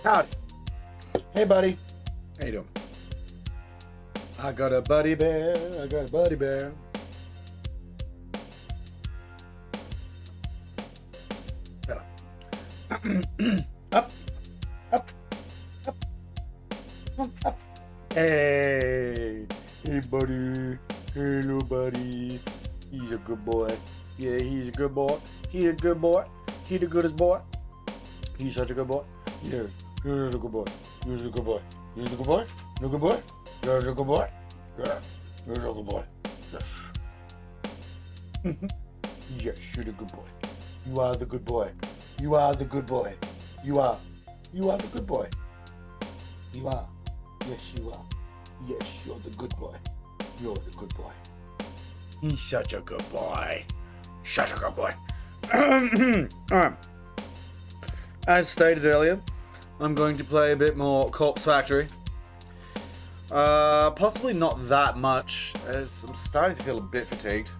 Howdy. Hey, buddy. How you doing? I got a buddy bear. I got a buddy bear. Up, up, up, up. Hey, hey, buddy. Hello, buddy. He's a good boy. Yeah, he's a good boy. He's a good boy. He's the goodest boy. He's such a good boy. Yeah, he's a good boy. He's a good boy. He's a good boy. No good boy. You're a good boy. Yeah, you're a good boy. Yes. Yes, you're the good boy. You are the good boy. You are the good boy. You are. You are the good boy. You are. Yes, you are. Yes, you're the good boy. You're the good boy. He's such a good boy. Such a good boy. Alright. As stated earlier, I'm going to play a bit more Corpse Factory. Possibly not that much, as I'm starting to feel a bit fatigued.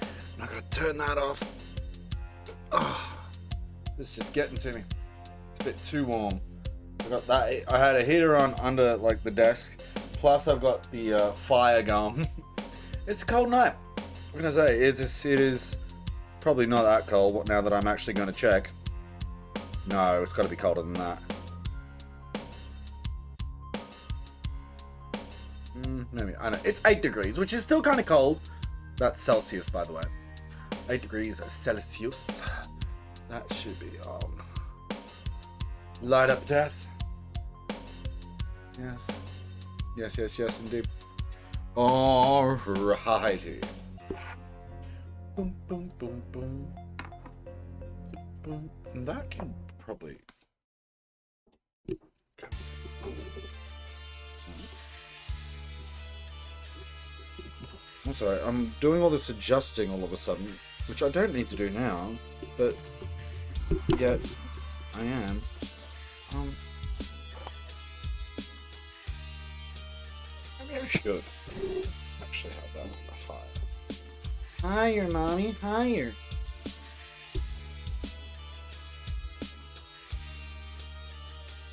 I'm not gonna turn that off. Oh, it's just getting to me. It's a bit too warm. I got that. I had a heater on under like the desk. Plus, I've got the fire going. It's a cold night. What can I say? It is probably not that cold now that I'm actually going to check. No, it's got to be colder than that. Maybe. I know. It's 8 degrees, which is still kind of cold. That's Celsius, by the way. 8 degrees Celsius. That should be on. Light up death. Yes. Yes, yes, yes, indeed. Alrighty. Boom, boom, boom, boom. Boom. And that can probably... I'm sorry, I'm doing all this adjusting all of a sudden, which I don't need to do now, but yet I am. Maybe I should actually have that on the fire. Higher, mommy, higher.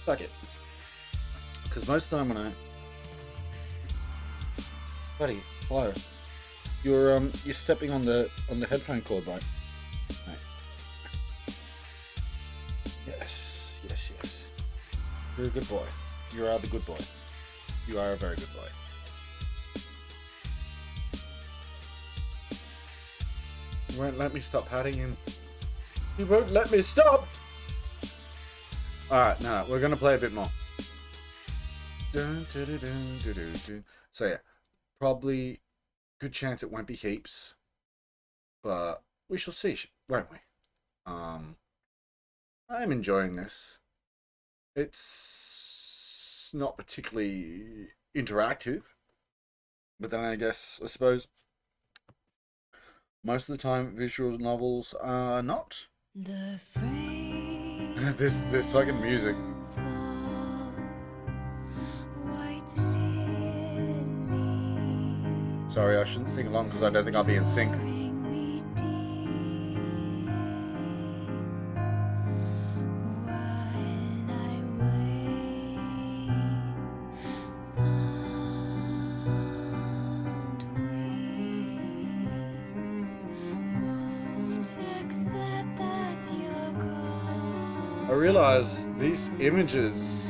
Fuck it. Because most of the time when I... Buddy, hello. You're stepping on the headphone cord, right? Right. Yes, yes, yes. You're a good boy. You are the good boy. You are a very good boy. You won't let me stop patting him. You won't let me stop! Alright, no, we're gonna play a bit more. So yeah, probably good chance it won't be heaps, but we shall see, won't we? I'm enjoying this. It's not particularly interactive, but then I suppose most of the time visual novels are not. This fucking music. Sorry, I shouldn't sing along because I don't think I'll be in sync. I realize these images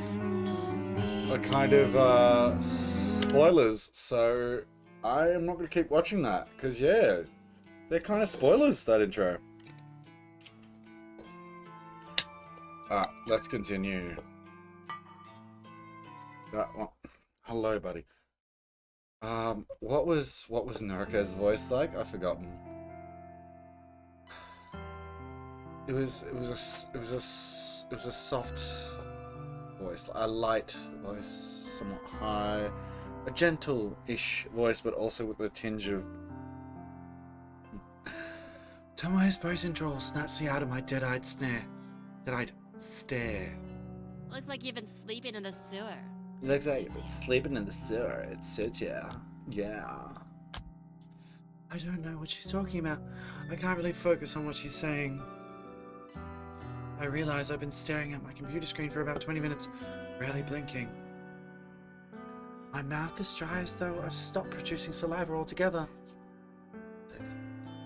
are kind of spoilers, so I am not going to keep watching that, because yeah, they're kind of spoilers, that intro. Let's continue. Hello, buddy. What was Naruko's voice like? I've forgotten. It was a soft voice, a light voice, somewhat high, a gentle-ish voice, but also with a tinge of... Tomoe's poison drawl snaps me out of my dead-eyed stare. Looks like you've been sleeping in the sewer. Looks like sleeping in the sewer. It suits you. Yeah. I don't know what she's talking about. I can't really focus on what she's saying. I realize I've been staring at my computer screen for about 20 minutes, barely blinking. My mouth is dry as though I've stopped producing saliva altogether.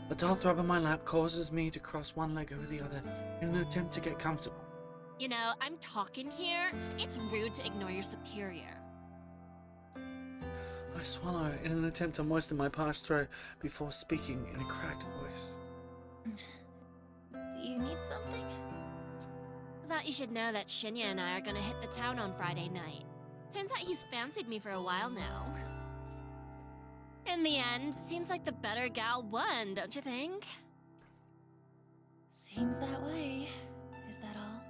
A dull throb in my lap causes me to cross one leg over the other in an attempt to get comfortable. You know, I'm talking here. It's rude to ignore your superior. I swallow in an attempt to moisten my parched throat before speaking in a cracked voice. Do you need something? Thought you should know that Shinya and I are gonna hit the town on Friday night. Turns out he's fancied me for a while now. In the end, seems like the better gal won, don't you think? Seems that way. Is that all?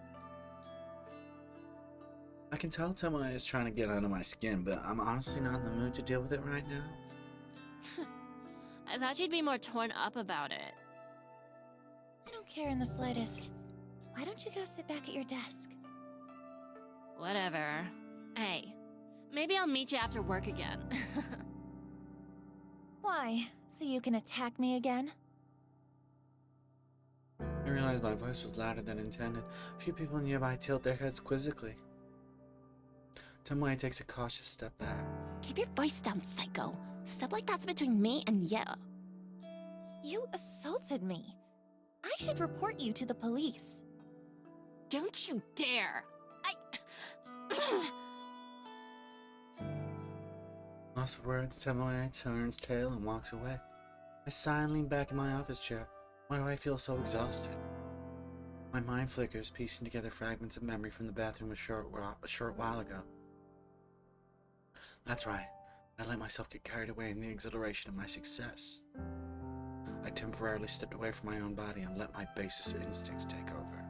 I can tell Tomoe is trying to get under my skin, but I'm honestly not in the mood to deal with it right now. I thought you'd be more torn up about it. I don't care in the slightest. Why don't you go sit back at your desk? Whatever. Hey, maybe I'll meet you after work again. Why? So you can attack me again? I realized my voice was louder than intended. A few people nearby tilt their heads quizzically. Tomoe takes a cautious step back. Keep your voice down, psycho. Stuff like that's between me and you. You assaulted me. I should report you to the police. Don't you dare! Lost for words, Tomoe turns tail and walks away. I sigh and lean back in my office chair. Why do I feel so exhausted? My mind flickers, piecing together fragments of memory from the bathroom a short while ago. That's right. I let myself get carried away in the exhilaration of my success. I temporarily stepped away from my own body and let my basest instincts take over.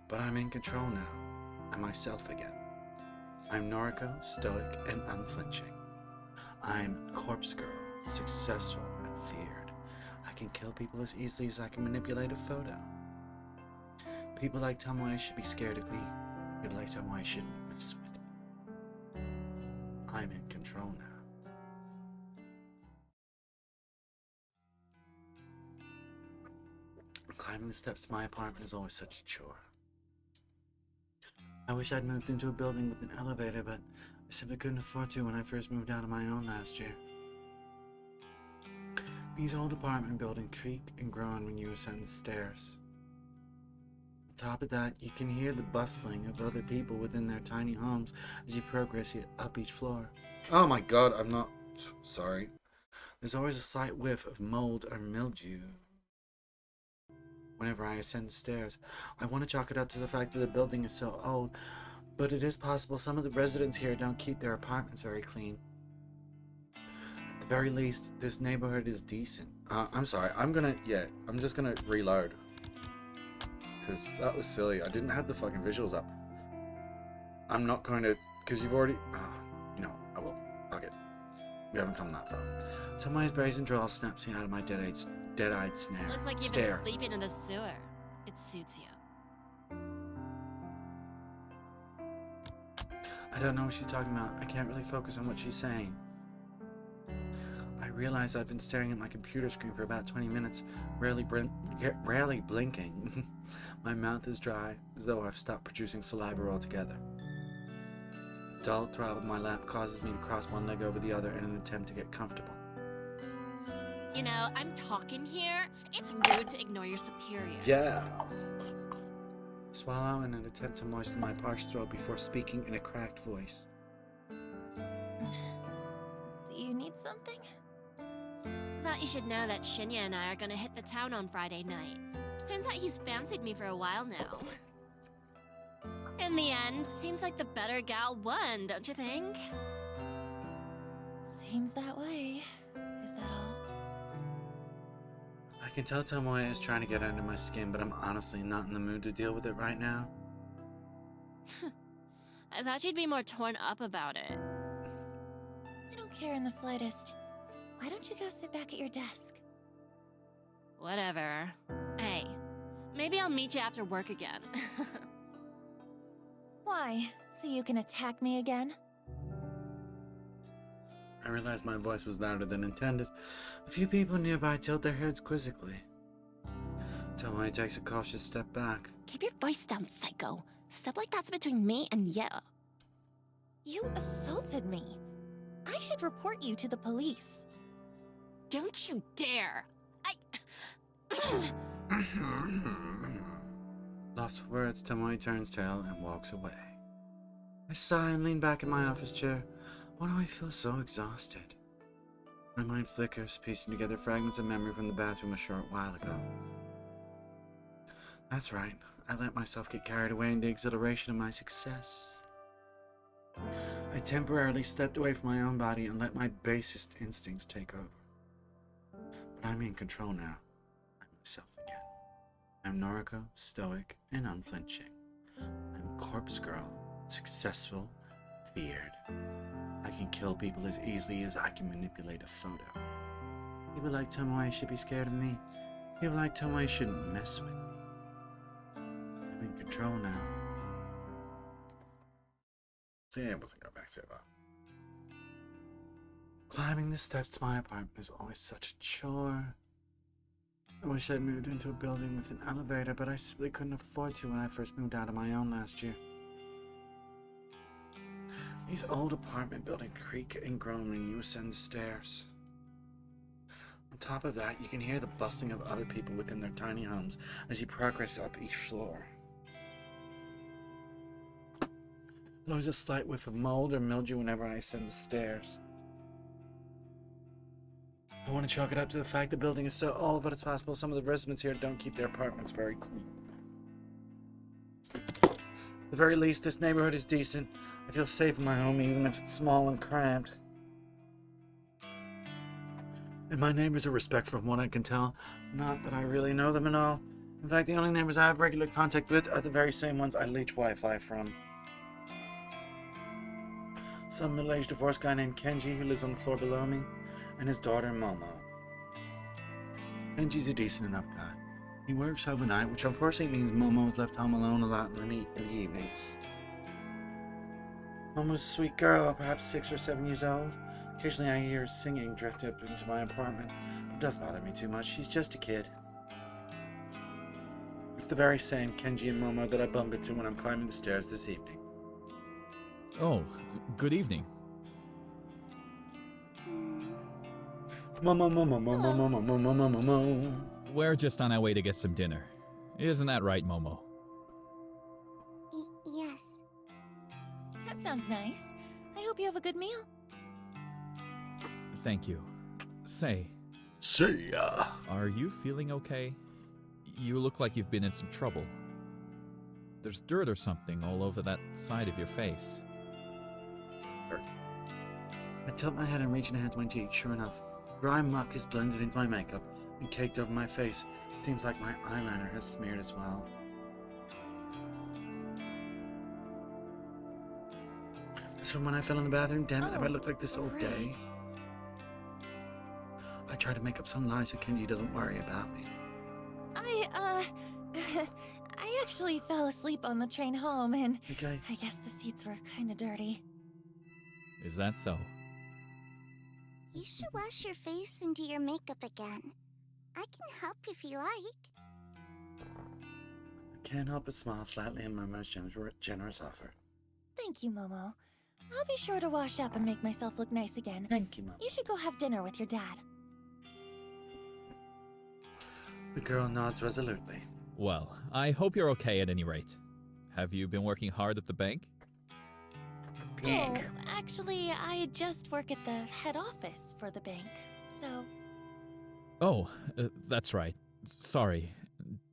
But I'm in control now. I'm myself again. I'm Noriko, stoic and unflinching. I'm Corpse Girl, successful and feared. I can kill people as easily as I can manipulate a photo. People like Tomoe should be scared of me. People like Tomoe shouldn't mess with me. I'm in control now. Climbing the steps to my apartment is always such a chore. I wish I'd moved into a building with an elevator, but I simply couldn't afford to when I first moved out on my own last year. These old apartment buildings creak and groan when you ascend the stairs. On top of that, you can hear the bustling of other people within their tiny homes as you progress up each floor. Oh my god, I'm not sorry. There's always a slight whiff of mold or mildew whenever I ascend the stairs. I want to chalk it up to the fact that the building is so old, but it is possible some of the residents here don't keep their apartments very clean. At the very least, this neighborhood is decent. I'm sorry, I'm just gonna reload. Because that was silly. I didn't have the fucking visuals up. I'm not going to, because you've already, I will. Fuck it. We haven't come that far. Tomoe's brazen drawl snaps me out of my dead-eyed snare. Looks like you've been sleeping in the sewer. It suits you. I don't know what she's talking about. I can't really focus on what she's saying. I realize I've been staring at my computer screen for about 20 minutes, rarely blinking. My mouth is dry, as though I've stopped producing saliva altogether. A dull throb in my lap causes me to cross one leg over the other in an attempt to get comfortable. You know, I'm talking here. It's rude to ignore your superior. Yeah. Swallow in an attempt to moisten my parched throat before speaking in a cracked voice. Do you need something? Thought you should know that Shinya and I are gonna hit the town on Friday night. Turns out he's fancied me for a while now. In the end, seems like the better gal won, don't you think? Seems that way. Is that all? I can tell Tomoe is trying to get under my skin, but I'm honestly not in the mood to deal with it right now. I thought you'd be more torn up about it. I don't care in the slightest. Why don't you go sit back at your desk? Whatever. Hey, maybe I'll meet you after work again. Why? So you can attack me again? I realized my voice was louder than intended. A few people nearby tilt their heads quizzically. Tomoe takes a cautious step back. Keep your voice down, psycho. Stuff like that's between me and you. You assaulted me. I should report you to the police. Don't you dare! Lost for words, Tomoe turns tail and walks away. I sigh and lean back in my office chair. Why do I feel so exhausted? My mind flickers, piecing together fragments of memory from the bathroom a short while ago. That's right, I let myself get carried away in the exhilaration of my success. I temporarily stepped away from my own body and let my basest instincts take over. But I'm in control now. I'm myself again. I'm Noriko, stoic, and unflinching. I'm Corpse Girl, successful, feared. I can kill people as easily as I can manipulate a photo. People like Tomoe should be scared of me. People like Tomoe shouldn't mess with me. I'm in control now. See, I wasn't going back to that. Climbing the steps to my apartment is always such a chore. I wish I'd moved into a building with an elevator, but I simply couldn't afford to when I first moved out of my own last year. These old apartment buildings creak and groan when you ascend the stairs. On top of that, you can hear the bustling of other people within their tiny homes as you progress up each floor. There's always a slight whiff of mold or mildew whenever I ascend the stairs. I want to chalk it up to the fact the building is so old, but it's possible some of the residents here don't keep their apartments very clean. At the very least, this neighborhood is decent. I feel safe in my home, even if it's small and cramped. And my neighbors are respectful from what I can tell. Not that I really know them at all. In fact, the only neighbors I have regular contact with are the very same ones I leech Wi-Fi from. Some middle-aged divorced guy named Kenji who lives on the floor below me, and his daughter Momo. Kenji's a decent enough guy. He works overnight, which unfortunately means Momo is left home alone a lot in the evenings. Momo's a sweet girl, perhaps 6 or 7 years old. Occasionally I hear her singing drift up into my apartment, but it doesn't bother me too much. She's just a kid. It's the very same Kenji and Momo that I bump into when I'm climbing the stairs this evening. Oh, good evening. Momo. We're just on our way to get some dinner. Isn't that right, Momo? Yes. That sounds nice. I hope you have a good meal. Thank you. Say, See ya. are you feeling okay? You look like you've been in some trouble. There's dirt or something all over that side of your face. I tilt my head and reach a hand to my cheek. Sure enough, dry muck is blended into my makeup and caked over my face. Seems like my eyeliner has smeared as well. That's from when I fell in the bathroom. Damn it, have I looked like this all day? Right. I try to make up some lie so Kenji doesn't worry about me. I actually fell asleep on the train home, and Okay. I guess the seats were kinda dirty. Is that so? You should wash your face and do your makeup again. I can help if you like. I can't help but smile slightly in my most generous offer. Thank you, Momo. I'll be sure to wash up and make myself look nice again. Thank you, Mom. You should go have dinner with your dad. The girl nods resolutely. Well, I hope you're okay at any rate. Have you been working hard at the bank? Pink. Oh, actually, I just work at the head office for the bank, so... Oh, that's right. Sorry.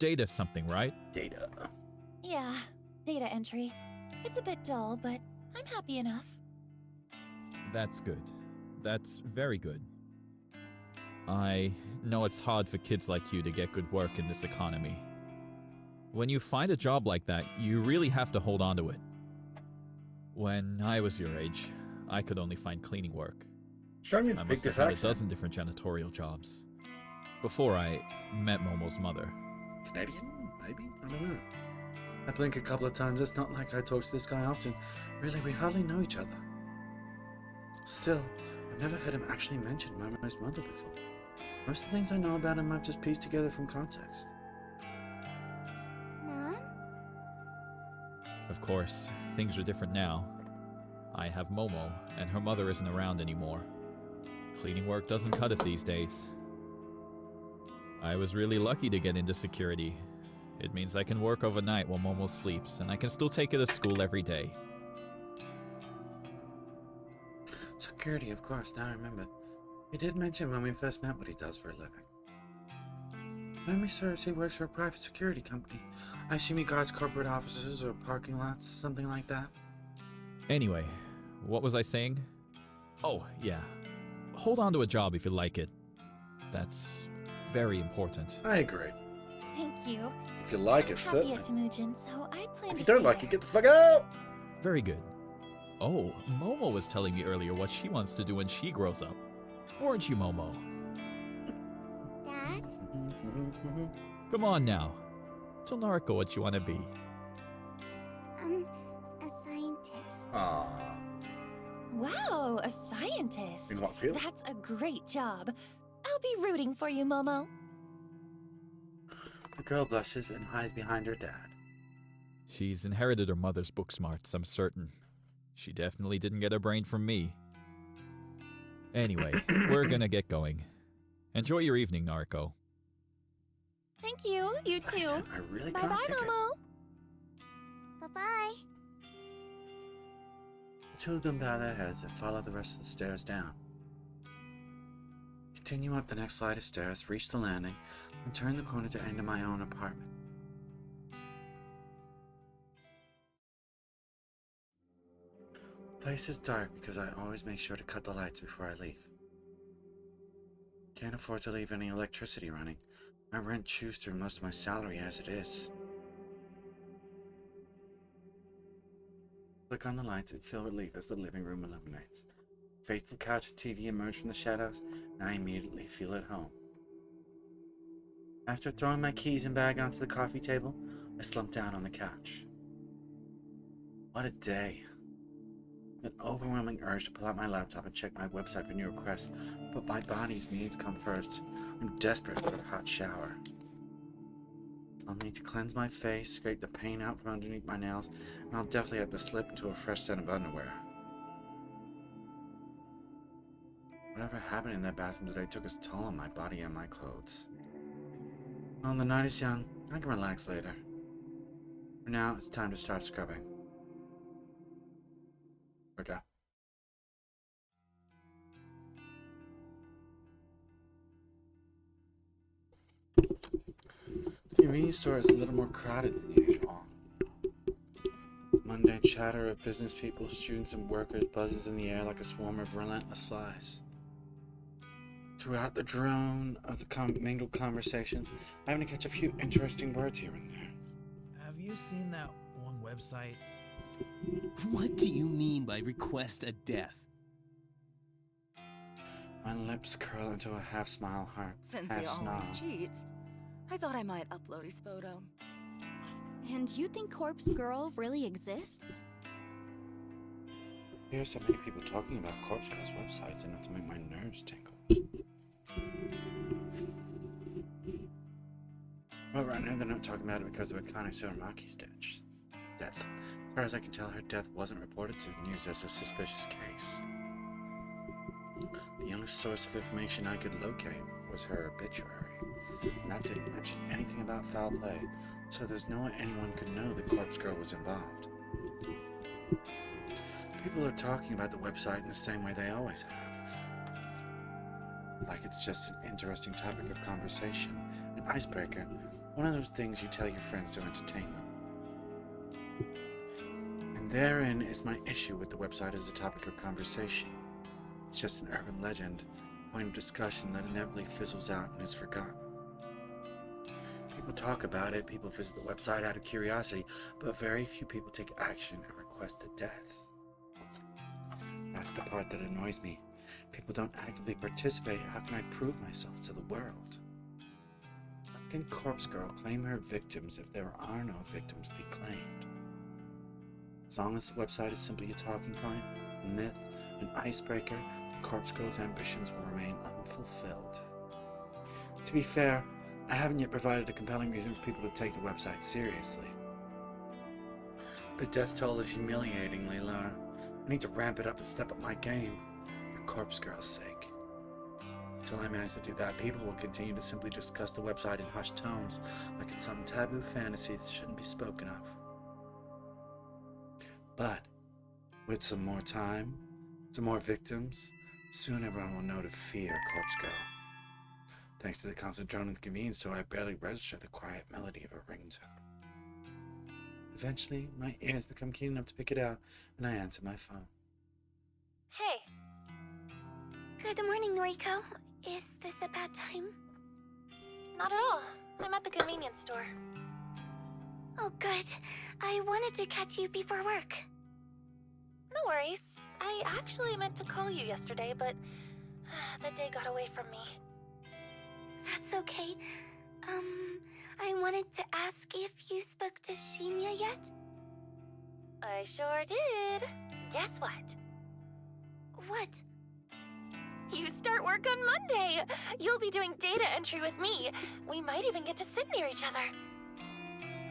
Data something, right? Data. Yeah, data entry. It's a bit dull, but I'm happy enough. That's good. That's very good. I know it's hard for kids like you to get good work in this economy. When you find a job like that, you really have to hold on to it. When I was your age, I could only find cleaning work. Struggling I to must pick have this had a accent. dozen different janitorial jobs. Before I met Momo's mother. Canadian? Maybe? I don't know. I blink a couple of times. It's not like I talk to this guy often. Really, we hardly know each other. Still, I've never heard him actually mention Momo's mother before. Most of the things I know about him I've just pieced together from context. Of course, things are different now. I have Momo, and her mother isn't around anymore. Cleaning work doesn't cut it these days. I was really lucky to get into security. It means I can work overnight while Momo sleeps, and I can still take her to school every day. Security, of course, now I remember. He did mention when we first met what he does for a living. Memory serves he works for a private security company. I assume he guards corporate offices or parking lots, something like that. Anyway, what was I saying? Oh, yeah. Hold on to a job if you like it. That's very important. I agree. Thank you. If you like I'm it, happy certainly. at Temujin, so I plan If to you don't stay like there. it, get the fuck out! Very good. Oh, Momo was telling me earlier what she wants to do when she grows up. Weren't you, Momo? Dad? Come on now. Tell Naruko what you want to be. A scientist. Aww. Wow, a scientist. In what field? That's a great job. I'll be rooting for you, Momo. The girl blushes and hides behind her dad. She's inherited her mother's book smarts, I'm certain. She definitely didn't get her brain from me. Anyway, we're gonna get going. Enjoy your evening, Naruko. Thank you. You too. I really can't Bye-bye, pick it. Momo. Bye-bye. The two of them bow their heads and follow the rest of the stairs down. Continue up the next flight of stairs, reach the landing, and turn the corner to enter my own apartment. The place is dark because I always make sure to cut the lights before I leave. Can't afford to leave any electricity running. My rent chews through most of my salary as it is. Click on the lights and feel relief as the living room illuminates. Faithful couch and TV emerge from the shadows, and I immediately feel at home. After throwing my keys and bag onto the coffee table, I slump down on the couch. What a day. An overwhelming urge to pull out my laptop and check my website for new requests, but my body's needs come first. I'm desperate for a hot shower. I'll need to cleanse my face, scrape the paint out from underneath my nails, and I'll definitely have to slip into a fresh set of underwear. Whatever happened in that bathroom today took its toll on my body and my clothes. Well, the night is young. I can relax later. For now, it's time to start scrubbing. Okay. The convenience store is a little more crowded than usual. Mundane chatter of business people, students, and workers buzzes in the air like a swarm of relentless flies. Throughout the drone of the mingled conversations, I happen to catch a few interesting words here and there. Have you seen that one website? What do you mean by request a death? My lips curl into a half smile, Since half he snarl. always cheats, I thought I might upload his photo. And you think Corpse Girl really exists? I hear so many people talking about Corpse Girl's website, it's enough to make my nerves tingle. Well, right now they're not talking about it because of Akane Suramaki's death. As far as I can tell, her death wasn't reported to the news as a suspicious case. The only source of information I could locate was her obituary, and that didn't mention anything about foul play, so there's no way anyone could know that Corpse Girl was involved. People are talking about the website in the same way they always have. Like it's just an interesting topic of conversation, an icebreaker, one of those things you tell your friends to entertain them. And therein is my issue with the website as a topic of conversation. It's just an urban legend, point of discussion that inevitably fizzles out and is forgotten. People talk about it, people visit the website out of curiosity, but very few people take action and request a death. That's the part that annoys me. People don't actively participate. How can I prove myself to the world? How can Corpse Girl claim her victims if there are no victims to be claimed? As long as the website is simply a talking point, a myth, an icebreaker, Corpse Girl's ambitions will remain unfulfilled. To be fair, I haven't yet provided a compelling reason for people to take the website seriously. The death toll is humiliatingly low. I need to ramp it up and step up my game, for Corpse Girl's sake. Until I manage to do that, people will continue to simply discuss the website in hushed tones, like it's some taboo fantasy that shouldn't be spoken of. But, with some more time, some more victims, soon everyone will know to fear Corpse Girl. Thanks to the constant drone of the convenience store, I barely register the quiet melody of a ringtone. Eventually, my ears become keen enough to pick it out, and I answer my phone. Hey. Good morning, Noriko. Is this a bad time? Not at all. I'm at the convenience store. Oh, good. I wanted to catch you before work. No worries. I actually meant to call you yesterday, but the day got away from me. That's okay. I wanted to ask if you spoke to Shinya yet? I sure did. Guess what? What? You start work on Monday! You'll be doing data entry with me. We might even get to sit near each other.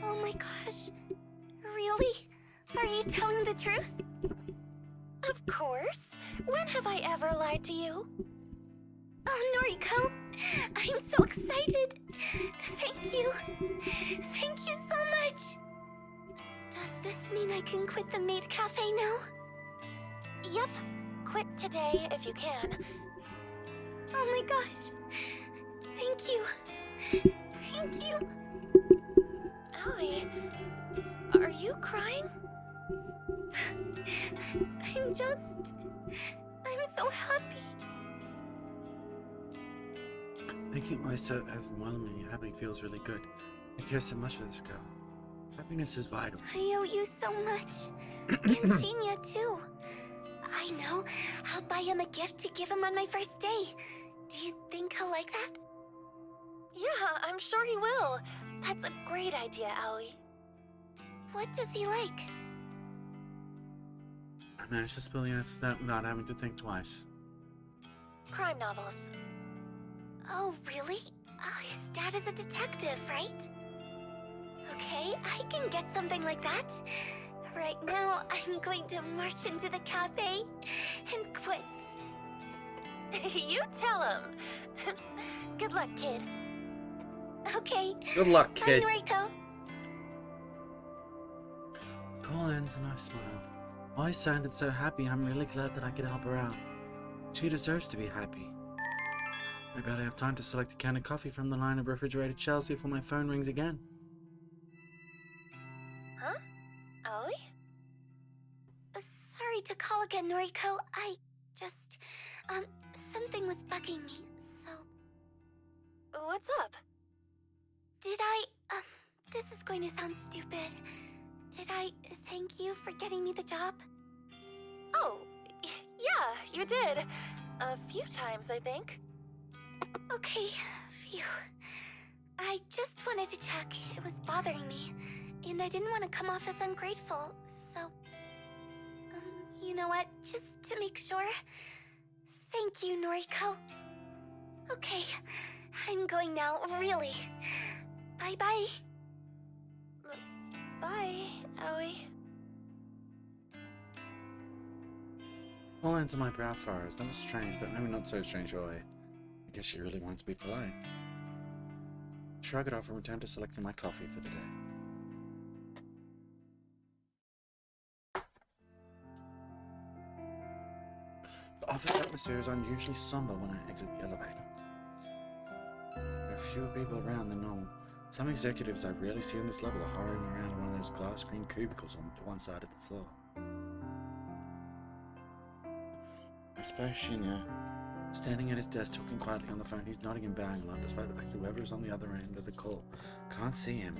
Oh my gosh. Really? Are you telling the truth? Of course. When have I ever lied to you? Oh, Noriko. I'm so excited. Thank you. Thank you so much. Does this mean I can quit the maid cafe now? Yep. Quit today if you can. Oh my gosh. Thank you. Thank you. Allie, are you crying? I'm so happy. Making myself overwhelmingly happy feels really good. I care so much for this girl. Happiness is vital to me. I owe you so much. And Shinya too. I know. I'll buy him a gift to give him on my first day. Do you think he'll like that? Yeah, I'm sure he will. That's a great idea, Aoi. What does he like? I managed to spill the answer to that without having to think twice. Crime novels. Oh, really? Oh, his dad is a detective, right? Okay, I can get something like that. Right now, I'm going to march into the cafe and quit. You tell him. Good luck, kid. Okay. Good luck, Bye, kid. Noriko. Call ends and I smiled. I sounded so happy, I'm really glad that I could help her out. She deserves to be happy. I barely have time to select a can of coffee from the line of refrigerated shelves before my phone rings again. Huh? Aoi? Sorry to call again, Noriko. I just, something was bugging me, so... What's up? Did I, this is going to sound stupid. Did I thank you for getting me the job? Oh, yeah, you did. A few times, I think. Okay, phew. I just wanted to check. It was bothering me, and I didn't want to come off as ungrateful, so... you know what? Just to make sure. Thank you, Noriko. Okay, I'm going now, really. Bye-bye. Bye, Aoi. All into my brow furrows. That was strange, but maybe not so strange for I guess she really wanted to be polite. Shrug it off and return to selecting my coffee for the day. The office atmosphere is unusually somber when I exit the elevator. There are fewer people around than normal. Some executives I rarely see on this level are hurrying around in one of those glass screen cubicles on one side of the floor. I suppose Shinya, standing at his desk talking quietly on the phone, he's nodding and bowing a lot despite the fact that whoever is on the other end of the call can't see him.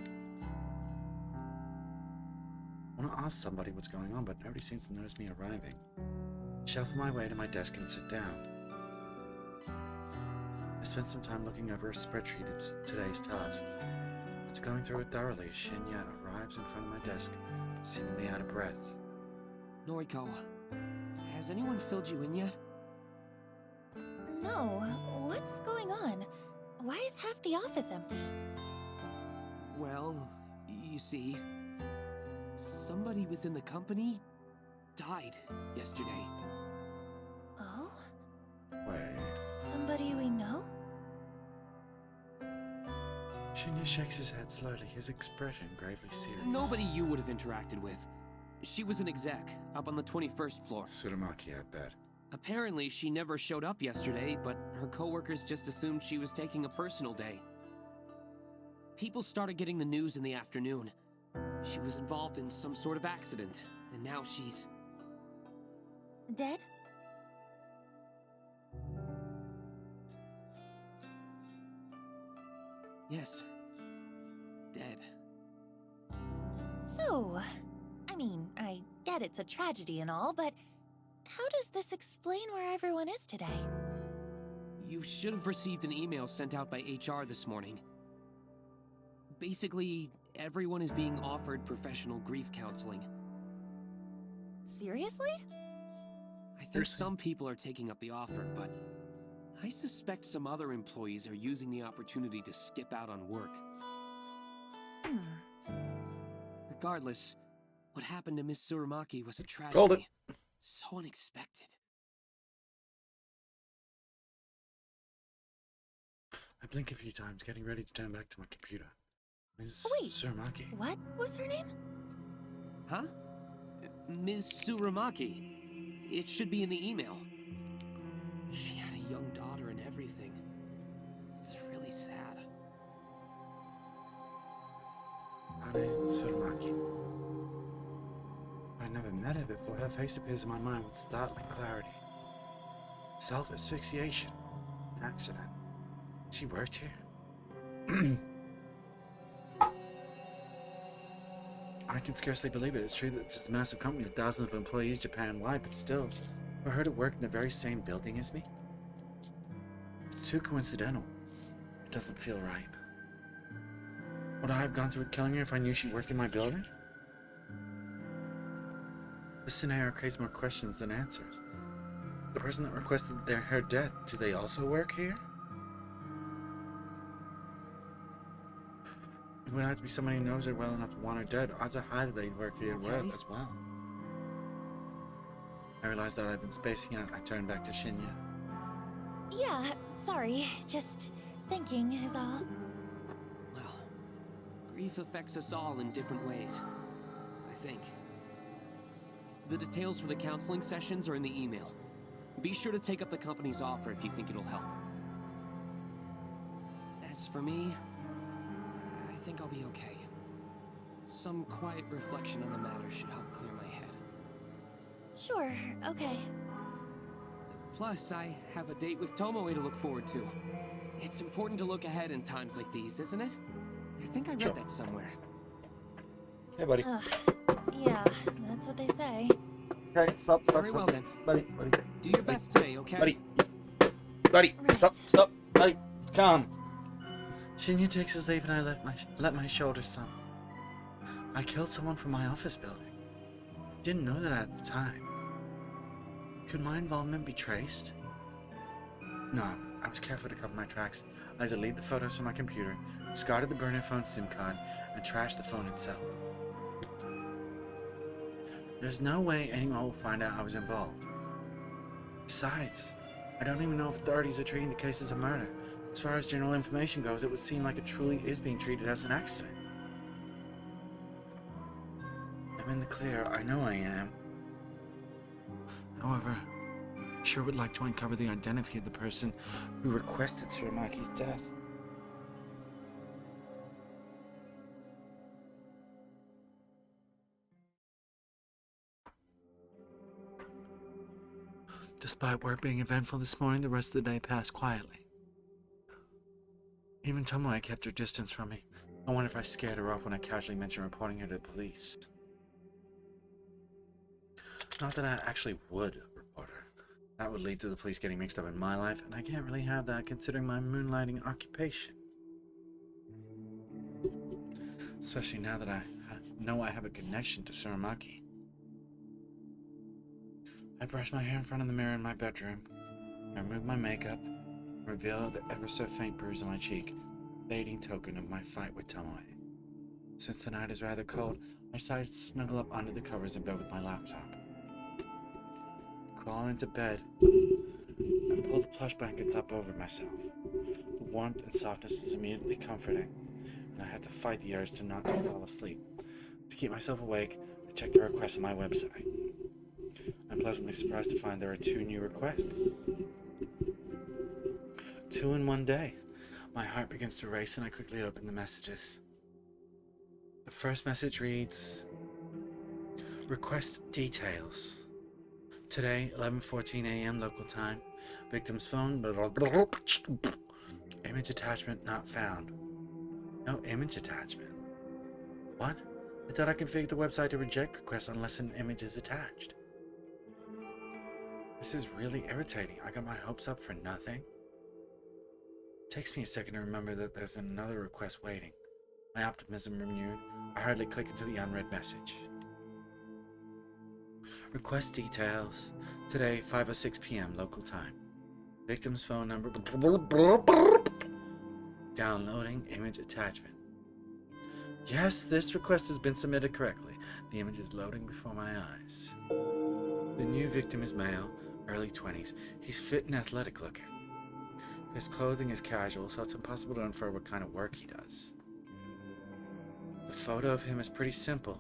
I want to ask somebody what's going on, but nobody seems to notice me arriving. Shuffle my way to my desk and sit down. I spent some time looking over a spreadsheet of today's tasks. After going through it thoroughly, Shinya arrives in front of my desk, seemingly out of breath. Noriko, has anyone filled you in yet? No, what's going on? Why is half the office empty? Well, you see, Somebody within the company died yesterday. Oh? Wait. Somebody we know? Shinya shakes his head slowly, his expression gravely serious. Nobody you would have interacted with. She was an exec, up on the 21st floor. Tsurumaki, I bet. Apparently, she never showed up yesterday, but her coworkers just assumed she was taking a personal day. People started getting the news in the afternoon. She was involved in some sort of accident, and now she's... Dead? Yes. Dead. So, I mean, I get it's a tragedy and all, but how does this explain where everyone is today? You should have received an email sent out by HR this morning. Basically, everyone is being offered professional grief counseling. Seriously? I think some people are taking up the offer, but I suspect some other employees are using the opportunity to skip out on work. Regardless, what happened to Miss Tsurumaki was a tragedy. Called it. So unexpected. I blink a few times, getting ready to turn back to my computer. Ms. Wait. Tsurumaki. What was her name? Huh? Ms. Tsurumaki. It should be in the email. She had a young daughter and everything. It's really sad. Ane Tsurumaki. I never met her before. Her face appears in my mind with startling clarity. Self-asphyxiation. An accident. She worked here? I can scarcely believe it. It's true that this is a massive company with thousands of employees Japan-wide, but still, for her to work in the very same building as me? It's too coincidental. It doesn't feel right. Would I have gone through with killing her if I knew she worked in my building? This scenario creates more questions than answers. The person that requested her death, do they also work here? It would have to be somebody who knows her well enough to want her dead. Odds are high that they work here as well. I realized that I've been spacing out. I turned back to Shinya. Yeah, sorry. Just thinking is all. Well, grief affects us all in different ways, I think. The details for the counseling sessions are in the email. Be sure to take up the company's offer if you think it'll help. As for me, I think I'll be okay. Some quiet reflection on the matter should help clear my head. Sure, okay. Plus, I have a date with Tomoe to look forward to. It's important to look ahead in times like these, isn't it? I think I read that somewhere. Hey, buddy. Yeah, that's what they say. Okay, stop. Very well then. Buddy. Do your best today, okay? Buddy, Right. stop. Buddy, come. Shinya takes his leave and I let my shoulders slump. I killed someone from my office building. I didn't know that at the time. Could my involvement be traced? No, I was careful to cover my tracks. I deleted the photos from my computer, discarded the burner phone SIM card, and trashed the phone itself. There's no way anyone will find out I was involved. Besides, I don't even know if authorities are treating the case as a murder. As far as general information goes, it would seem like it truly is being treated as an accident. I'm in the clear, I know I am. However, I sure would like to uncover the identity of the person who requested Tsurumaki's death. Despite work being eventful this morning, the rest of the day passed quietly. Even Tomoe kept her distance from me. I wonder if I scared her off when I casually mentioned reporting her to the police. Not that I actually would report her. That would lead to the police getting mixed up in my life, and I can't really have that considering my moonlighting occupation. Especially now that I know I have a connection to Tsurumaki. I brushed my hair in front of the mirror in my bedroom. I removed my makeup, revealed the ever so faint bruise on my cheek, fading token of my fight with Tomoe. Since the night is rather cold, I decided to snuggle up under the covers in bed with my laptop. Crawl into bed and pull the plush blankets up over myself. The warmth and softness is immediately comforting, and I had to fight the urge to not to fall asleep. To keep myself awake, I checked the requests on my website. I'm pleasantly surprised to find there are 2 new requests. 2 in one day. My heart begins to race and I quickly open the messages. The first message reads, request details. Today, 11:14 a.m. local time. Victim's phone. Image attachment not found. No image attachment. What? I thought I configured the website to reject requests unless an image is attached. This is really irritating. I got my hopes up for nothing. It takes me a second to remember that there's another request waiting. My optimism renewed. I hurriedly click into the unread message. Request details. Today, 5:06 p.m. local time. Victim's phone number. Downloading image attachment. Yes, this request has been submitted correctly. The image is loading before my eyes. The new victim is male, early 20s. He's fit and athletic looking. His clothing is casual, so it's impossible to infer what kind of work he does. The photo of him is pretty simple.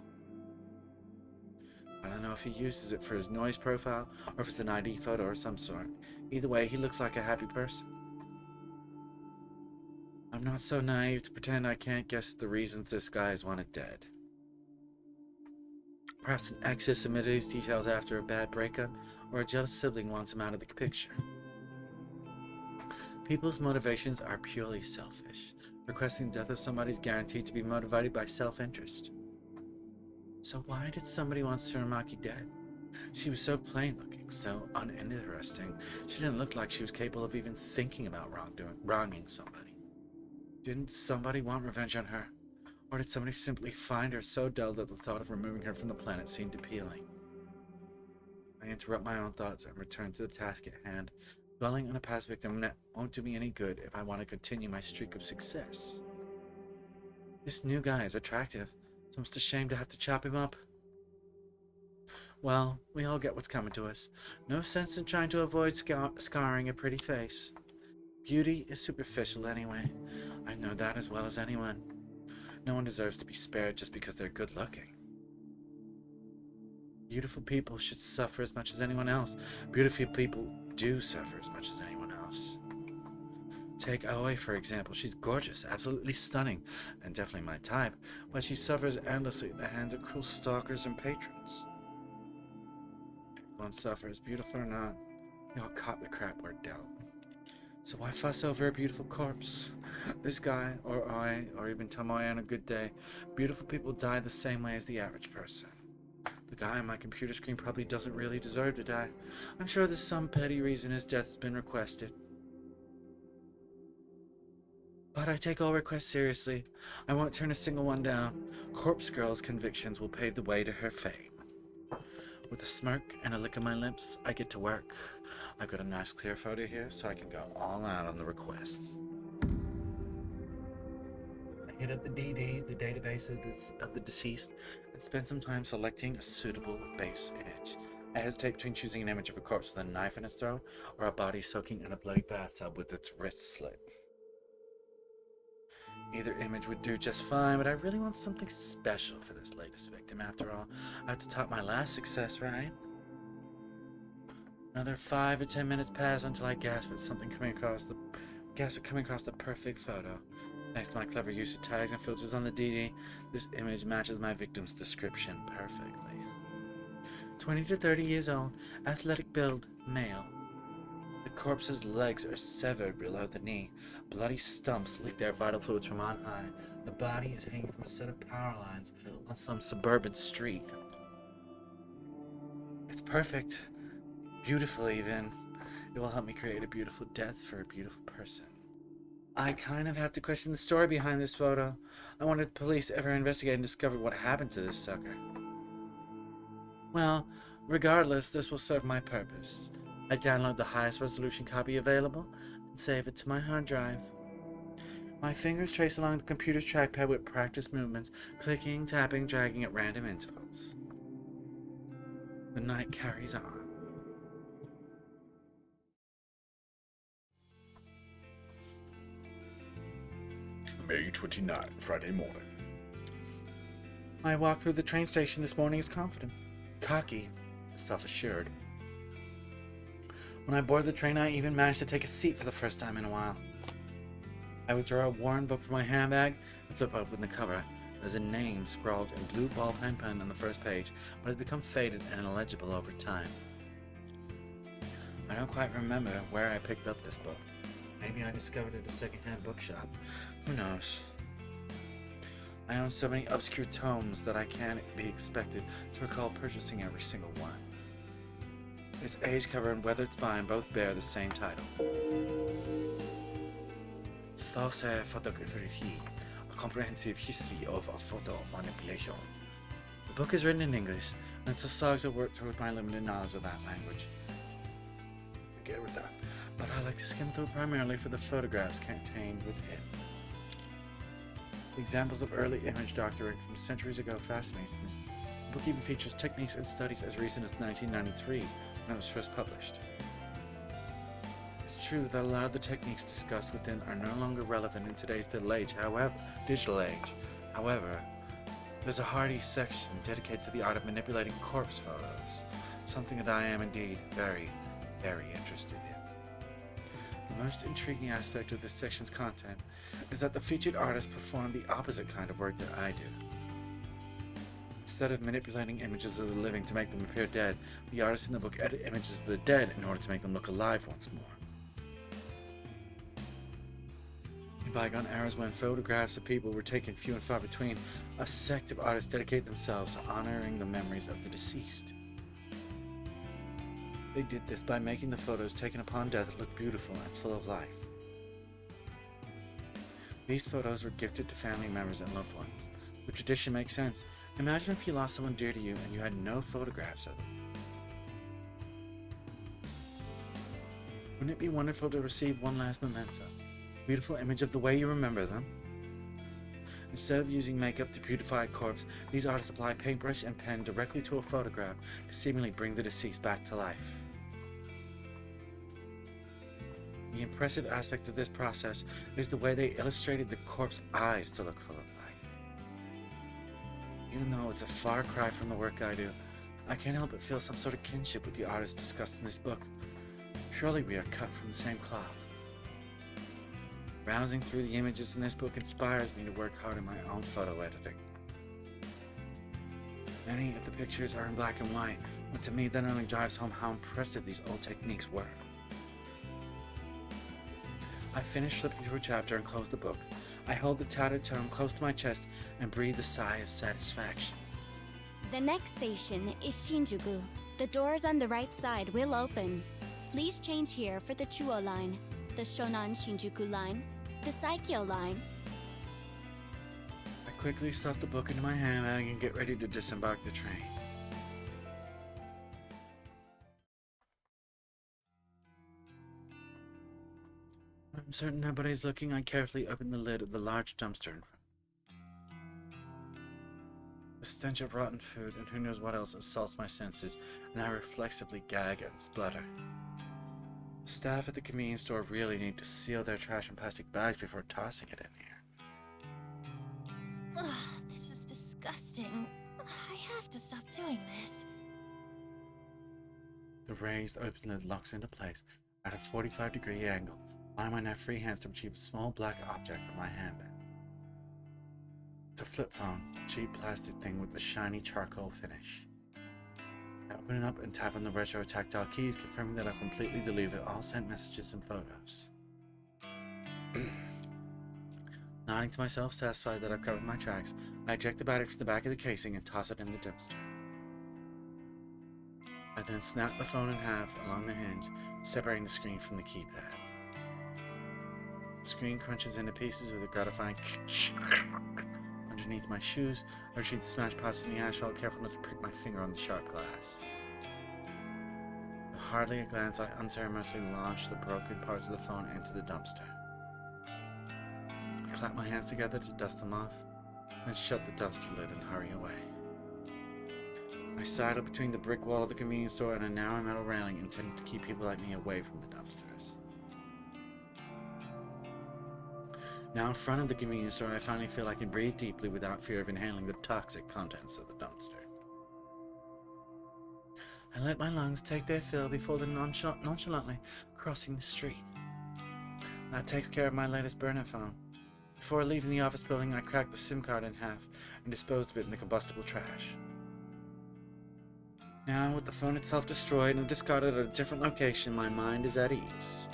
I don't know if he uses it for his noise profile or if it's an ID photo of some sort. Either way, he looks like a happy person. I'm not so naive to pretend I can't guess the reasons this guy is wanted dead. Perhaps an ex has submitted his details after a bad breakup, or a jealous sibling wants him out of the picture. People's motivations are purely selfish. Requesting death of somebody is guaranteed to be motivated by self-interest. So why did somebody want Tsurumaki dead? She was so plain looking, so uninteresting. She didn't look like she was capable of even thinking about wronging somebody. Didn't somebody want revenge on her? Or did somebody simply find her so dull that the thought of removing her from the planet seemed appealing? I interrupt my own thoughts and return to the task at hand. Dwelling on a past victim won't do me any good if I want to continue my streak of success. This new guy is attractive, so I'm just ashamed to have to chop him up. Well, we all get what's coming to us. No sense in trying to avoid scarring a pretty face. Beauty is superficial anyway. I know that as well as anyone. No one deserves to be spared just because they're good looking. Beautiful people should suffer as much as anyone else. Beautiful people do suffer as much as anyone else. Take Aoi, for example. She's gorgeous, absolutely stunning, and definitely my type, but she suffers endlessly at the hands of cruel stalkers and patrons. Everyone suffers, beautiful or not. We all caught the crap we're dealt. So why fuss over a beautiful corpse? This guy, or I, or even Tomoe on a good day, beautiful people die the same way as the average person. The guy on my computer screen probably doesn't really deserve to die. I'm sure there's some petty reason his death has been requested. But I take all requests seriously. I won't turn a single one down. Corpse Girl's convictions will pave the way to her fame. With a smirk and a lick of my lips, I get to work. I've got a nice clear photo here, so I can go all out on the requests. I hit up the DD, the database of the deceased, and spend some time selecting a suitable base image. I hesitate between choosing an image of a corpse with a knife in its throat, or a body soaking in a bloody bathtub with its wrist slit. Either image would do just fine, but I really want something special for this latest victim. After all, I have to top my last success, right? Another 5 or 10 minutes pass until I gasp at coming across the perfect photo. Thanks to my clever use of tags and filters on the DD, this image matches my victim's description perfectly. 20 to 30 years old, athletic build, male. The corpse's legs are severed below the knee. Bloody stumps leak their vital fluids from on high. The body is hanging from a set of power lines on some suburban street. It's perfect. Beautiful, even. It will help me create a beautiful death for a beautiful person. I kind of have to question the story behind this photo. I wonder if the police ever investigated and discovered what happened to this sucker. Well, regardless, this will serve my purpose. I download the highest resolution copy available and save it to my hard drive. My fingers trace along the computer's trackpad with practice movements, clicking, tapping, dragging at random intervals. The night carries on. May 29th, Friday morning. I walked through the train station this morning as confident, cocky, self-assured. When I boarded the train, I even managed to take a seat for the first time in a while. I would draw a worn book from my handbag and flip open the cover. There's a name scrawled in blue ballpoint pen on the first page, but has become faded and illegible over time. I don't quite remember where I picked up this book. Maybe I discovered it at a secondhand bookshop. Who knows? I own so many obscure tomes that I can't be expected to recall purchasing every single one. Its age cover and weathered spine both bear the same title. Fausse Photographie, a comprehensive history of photo manipulation. The book is written in English, and it's a slog to work through with my limited knowledge of that language. Get with that. But I like to skim through primarily for the photographs contained within. The examples of early image doctoring from centuries ago fascinates me. The book even features techniques and studies as recent as 1993, when it was first published. It's true that a lot of the techniques discussed within are no longer relevant in today's digital age. However, there's a hearty section dedicated to the art of manipulating corpse photos, something that I am indeed very, very interested in. The most intriguing aspect of this section's content is that the featured artist performed the opposite kind of work that I do. Instead of manipulating images of the living to make them appear dead, the artist in the book edited images of the dead in order to make them look alive once more. In bygone eras when photographs of people were taken few and far between, a sect of artists dedicated themselves to honoring the memories of the deceased. They did this by making the photos taken upon death look beautiful and full of life. These photos were gifted to family members and loved ones. The tradition makes sense. Imagine if you lost someone dear to you and you had no photographs of them. Wouldn't it be wonderful to receive one last memento? A beautiful image of the way you remember them? Instead of using makeup to beautify a corpse, these artists apply paintbrush and pen directly to a photograph to seemingly bring the deceased back to life. The impressive aspect of this process is the way they illustrated the corpse's eyes to look full of life. Even though it's a far cry from the work I do, I can't help but feel some sort of kinship with the artists discussed in this book. Surely we are cut from the same cloth. Browsing through the images in this book inspires me to work hard on my own photo editing. Many of the pictures are in black and white, but to me that only drives home how impressive these old techniques were. I finished flipping through a chapter and closed the book. I hold the tattered tome close to my chest and breathe a sigh of satisfaction. The next station is Shinjuku. The doors on the right side will open. Please change here for the Chuo line, the Shonan Shinjuku line, the Saikyo line. I quickly stuff the book into my handbag and get ready to disembark the train. When I'm certain nobody's looking, I carefully open the lid of the large dumpster in front. The stench of rotten food and who knows what else assaults my senses, and I reflexively gag and splutter. The staff at the convenience store really need to seal their trash in plastic bags before tossing it in here. Ugh, this is disgusting. I have to stop doing this. The raised open lid locks into place at a 45-degree angle, allowing my now free hands to retrieve a small black object from my handbag. It's a flip phone, a cheap plastic thing with a shiny charcoal finish. I open it up and tap on the retro tactile keys, confirming that I've completely deleted all sent messages and photos. Nodding to myself, satisfied that I've covered my tracks, I eject the battery from the back of the casing and toss it in the dumpster. I then snap the phone in half along the hinge, separating the screen from the keypad. The screen crunches into pieces with a gratifying underneath my shoes. I retrieve the smashed parts from the asphalt, careful not to prick my finger on the sharp glass. With hardly a glance, I unceremoniously launch the broken parts of the phone into the dumpster. clap my hands together to dust them off, then shut the dumpster lid and hurry away. I sidle between the brick wall of the convenience store and a narrow metal railing intended to keep people like me away from the dumpsters. Now in front of the convenience store, I finally feel I can breathe deeply without fear of inhaling the toxic contents of the dumpster. I let my lungs take their fill before nonchalantly crossing the street. That takes care of my latest burner phone. Before leaving the office building, I cracked the SIM card in half and disposed of it in the combustible trash. Now, with the phone itself destroyed and discarded at a different location, my mind is at ease.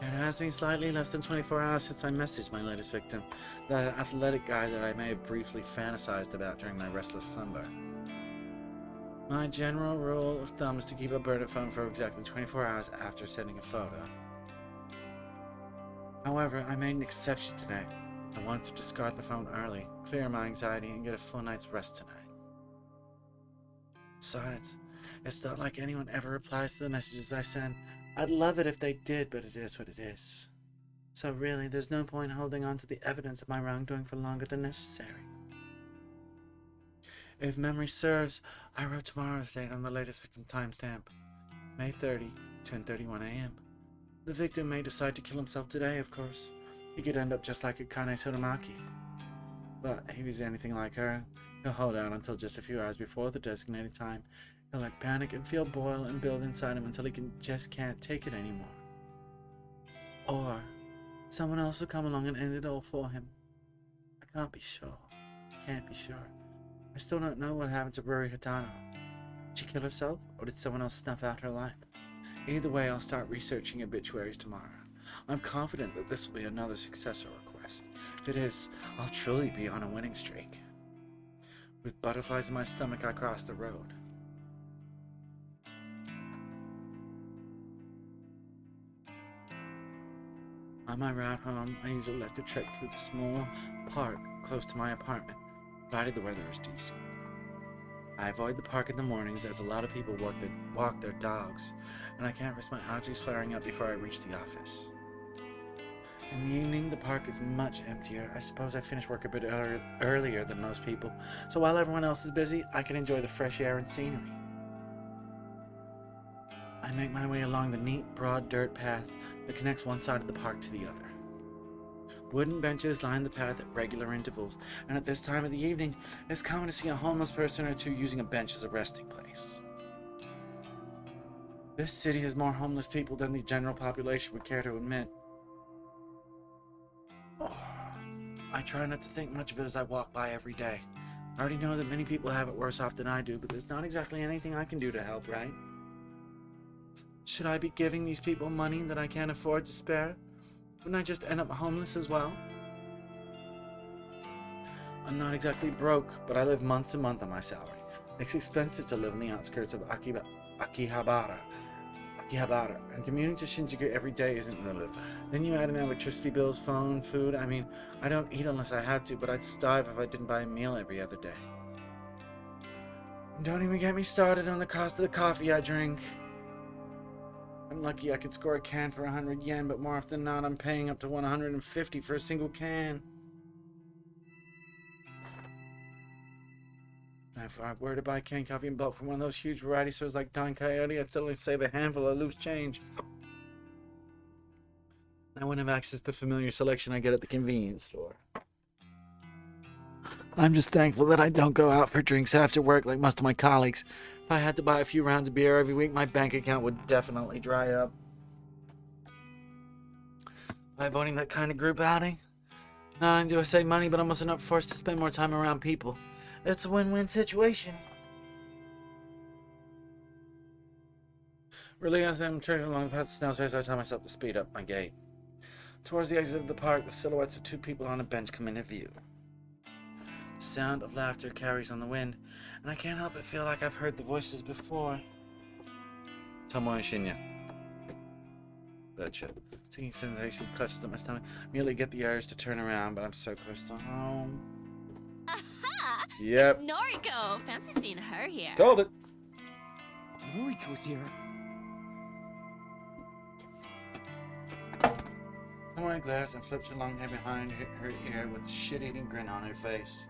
It has been slightly less than 24 hours since I messaged my latest victim, the athletic guy that I may have briefly fantasized about during my restless slumber. My general rule of thumb is to keep a burner phone for exactly 24 hours after sending a photo. However, I made an exception today. I wanted to discard the phone early, clear my anxiety, and get a full night's rest tonight. Besides, it's not like anyone ever replies to the messages I send. I'd love it if they did, but it is what it is. So really, there's no point holding on to the evidence of my wrongdoing for longer than necessary. If memory serves, I wrote tomorrow's date on the latest victim timestamp. May 30, 10:31 a.m. The victim may decide to kill himself today, of course. He could end up just like Akane Sotomaki. But if he's anything like her, he'll hold out until just a few hours before the designated time. He'll let panic and feel boil and build inside him until he just can't take it anymore. Or someone else will come along and end it all for him. I can't be sure. Can't be sure. I still don't know what happened to Ruri Hitano. Did she kill herself, or did someone else snuff out her life? Either way, I'll start researching obituaries tomorrow. I'm confident that this will be another successful request. If it is, I'll truly be on a winning streak. With butterflies in my stomach, I cross the road. On my route home, I usually like to trek through the small park close to my apartment, provided the weather is decent. I avoid the park in the mornings as a lot of people walk their dogs, and I can't risk my allergies flaring up before I reach the office. In the evening, the park is much emptier. I suppose I finish work a bit earlier than most people, so while everyone else is busy, I can enjoy the fresh air and scenery. I make my way along the neat, broad dirt path that connects one side of the park to the other. Wooden benches line the path at regular intervals, and at this time of the evening, it's common to see a homeless person or two using a bench as a resting place. This city has more homeless people than the general population would care to admit. I try not to think much of it as I walk by every day. I already know that many people have it worse off than I do, but there's not exactly anything I can do to help, right? Should I be giving these people money that I can't afford to spare? Wouldn't I just end up homeless as well? I'm not exactly broke, but I live month to month on my salary. It's expensive to live in the outskirts of Akihabara, and commuting to Shinjuku every day isn't little. Then you add in electricity bills, phone, food. I mean, I don't eat unless I have to, but I'd starve if I didn't buy a meal every other day. Don't even get me started on the cost of the coffee I drink. I'm lucky I could score a can for 100 yen, but more often than not, I'm paying up to 150 for a single can. And if I were to buy canned coffee in bulk from one of those huge variety stores like Don Coyote, I'd suddenly save a handful of loose change. I wouldn't have access to the familiar selection I get at the convenience store. I'm just thankful that I don't go out for drinks after work like most of my colleagues. If I had to buy a few rounds of beer every week, my bank account would definitely dry up. By avoiding that kind of group outing, not only do I save money, but I'm also not forced to spend more time around people. It's a win-win situation. Really, as I'm turning along past the snail space, I tell myself to speed up my gait. Towards the exit of the park, the silhouettes of two people on a bench come into view. The sound of laughter carries on the wind, and I can't help but feel like I've heard the voices before. Tomo and Shinya. Betcha. Taking sensations clutches at my stomach. Merely get the urge to turn around, but I'm so close to home. Aha! Yep. It's Noriko! Fancy seeing her here. Called it. Noriko's here. Tomoe glares and flips her long hair behind her ear with a shit-eating grin on her face.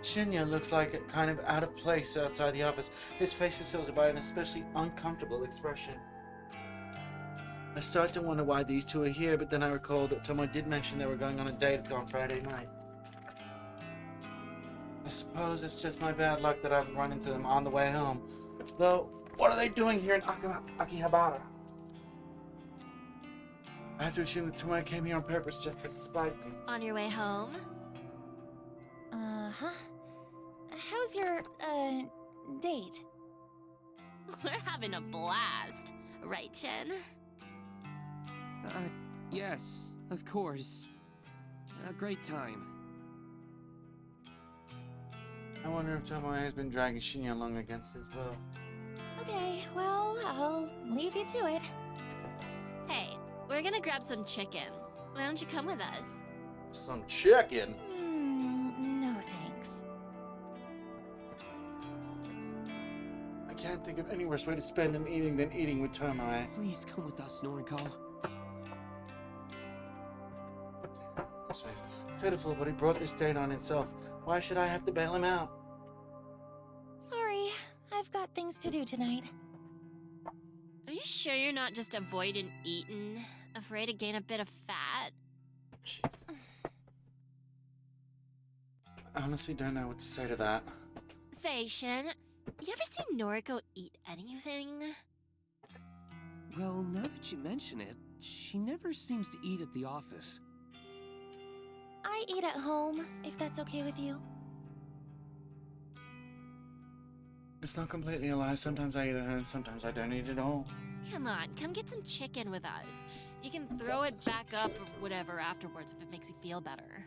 Shinya looks like kind of out of place outside the office. His face is filtered by an especially uncomfortable expression. I start to wonder why these two are here, but then I recall that Tomoe did mention they were going on a date on Friday night. I suppose it's just my bad luck that I've run into them on the way home. Though, what are they doing here in Akihabara? I have to assume that Tomoe came here on purpose just to spite me. On your way home? Uh-huh. How's your, date? We're having a blast. Right, Chen? Yes, of course. A great time. I wonder if Tomoe has been dragging Shinya along against his will. Okay, well, I'll leave you to it. Hey, we're gonna grab some chicken. Why don't you come with us? Some chicken? No thanks. I can't think of any worse way to spend an evening than eating with Tomoe. Please come with us, Noriko. It's pitiful, but he brought this date on himself. Why should I have to bail him out? Sorry, I've got things to do tonight. Are you sure you're not just avoiding eating? Afraid to gain a bit of fat? Jeez. I honestly don't know what to say to that. Say, Shin, you ever seen Noriko eat anything? Well, now that you mention it, she never seems to eat at the office. I eat at home, if that's okay with you. It's not completely a lie. Sometimes I eat at home, sometimes I don't eat at all. Come on, come get some chicken with us. You can throw it back up or whatever afterwards if it makes you feel better.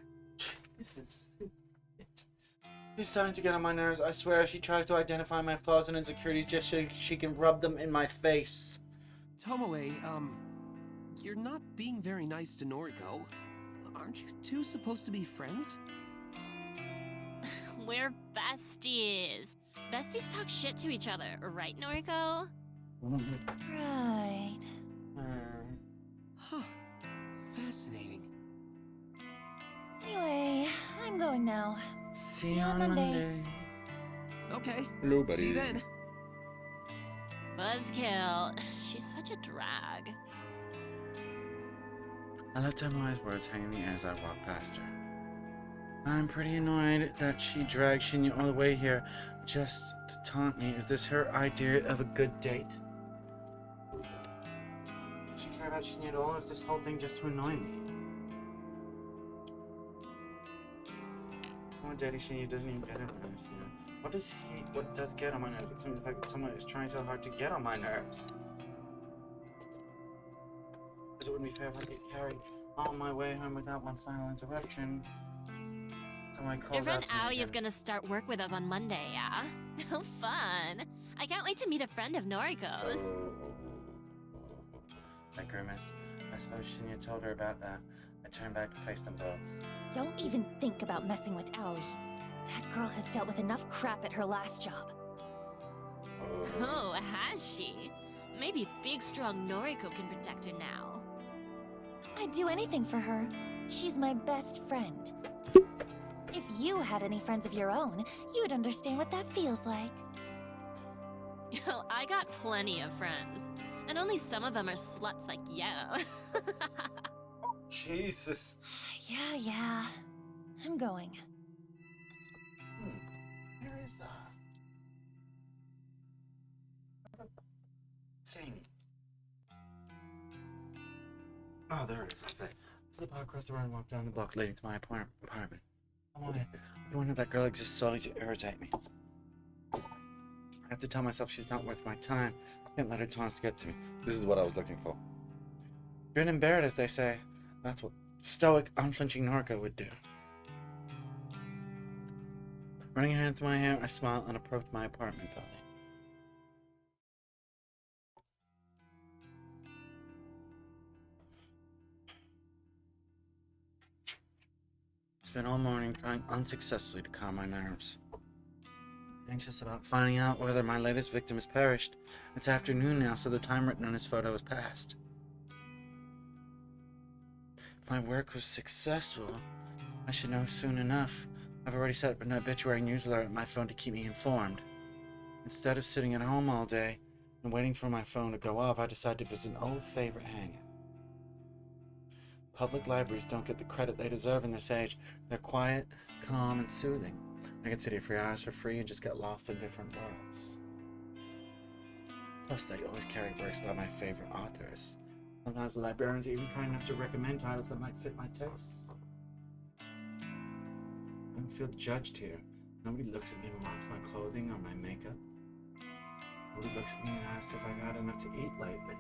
She's starting to get on my nerves. I swear she tries to identify my flaws and insecurities just so she can rub them in my face. Tomoe, you're not being very nice to Noriko. Aren't you two supposed to be friends? We're besties. Besties talk shit to each other, right, Noriko? Right. Huh. Fascinating. Anyway, I'm going now. See you on Monday. Okay. Hello, buddy. See you then. Buzzkill. She's such a drag. I left Tomoe's words hanging in the air as I walked past her. I'm pretty annoyed that she dragged Shinya all the way here just to taunt me. Is this her idea of a good date? Does she care about Shinya at all, or is this whole thing just to annoy me? Tomoe dating Shinya doesn't even get on my nerves. What does get on my nerves? It seems like Tomoe is trying so hard to get on my nerves. Because it wouldn't be fair if I get carried on my way home without one final interruption. Tomoe calls Your friend out to me Aoi is again. gonna start work with us on Monday, yeah? How fun! I can't wait to meet a friend of Noriko's. I grimace. I suppose Shinya told her about that. I turn back to face them both. Don't even think about messing with Aoi. That girl has dealt with enough crap at her last job. Oh, has she? Maybe big, strong Noriko can protect her now. I'd do anything for her. She's my best friend. If you had any friends of your own, you'd understand what that feels like. Well, I got plenty of friends. And only some of them are sluts like you. Jesus. Yeah. I'm going. Where is that thing? Oh, there it is. It's like, slip across the room and walk down the block leading to my apartment. I'm on it. I wonder if that girl exists solely to irritate me. I have to tell myself she's not worth my time. I can't let her taunts get to me. This is what I was looking for. Grin and bear it, as they say. That's what stoic, unflinching Noriko would do. Running a hand through my hair, I smile and approach my apartment building. Spent all morning trying unsuccessfully to calm my nerves. Anxious about finding out whether my latest victim has perished. It's afternoon now, so the time written on his photo has passed. My work was successful. I should know soon enough. I've already set up an obituary newsletter on my phone to keep me informed. Instead of sitting at home all day and waiting for my phone to go off, I decided to visit an old favorite hangout. Public libraries don't get the credit they deserve in this age. They're quiet, calm, and soothing. I could sit here for hours for free and just get lost in different worlds. Plus, they always carry works by my favorite authors. Sometimes the librarians are even kind enough to recommend titles that might fit my tastes. I don't feel judged here. Nobody looks at me and mocks my clothing or my makeup. Nobody looks at me and asks if I got enough to eat lately.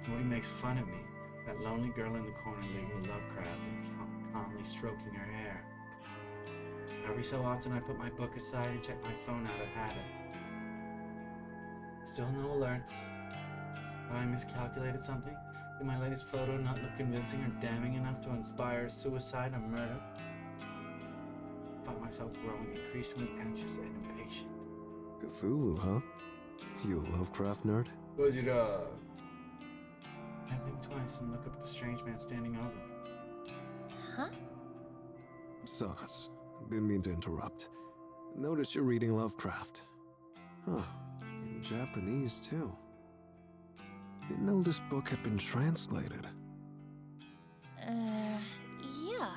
Nobody makes fun of me. That lonely girl in the corner reading Lovecraft and calmly stroking her hair. Every so often I put my book aside and check my phone out of habit. Still no alerts. Have I miscalculated something? Did my latest photo not look convincing or damning enough to inspire suicide or murder? I find myself growing increasingly anxious and impatient. Cthulhu, huh? You a Lovecraft nerd? What's it I think twice and look up at the strange man standing over me. Huh? Sus, didn't mean to interrupt. Notice you're reading Lovecraft. Huh, in Japanese too. Didn't know this book had been translated. Yeah.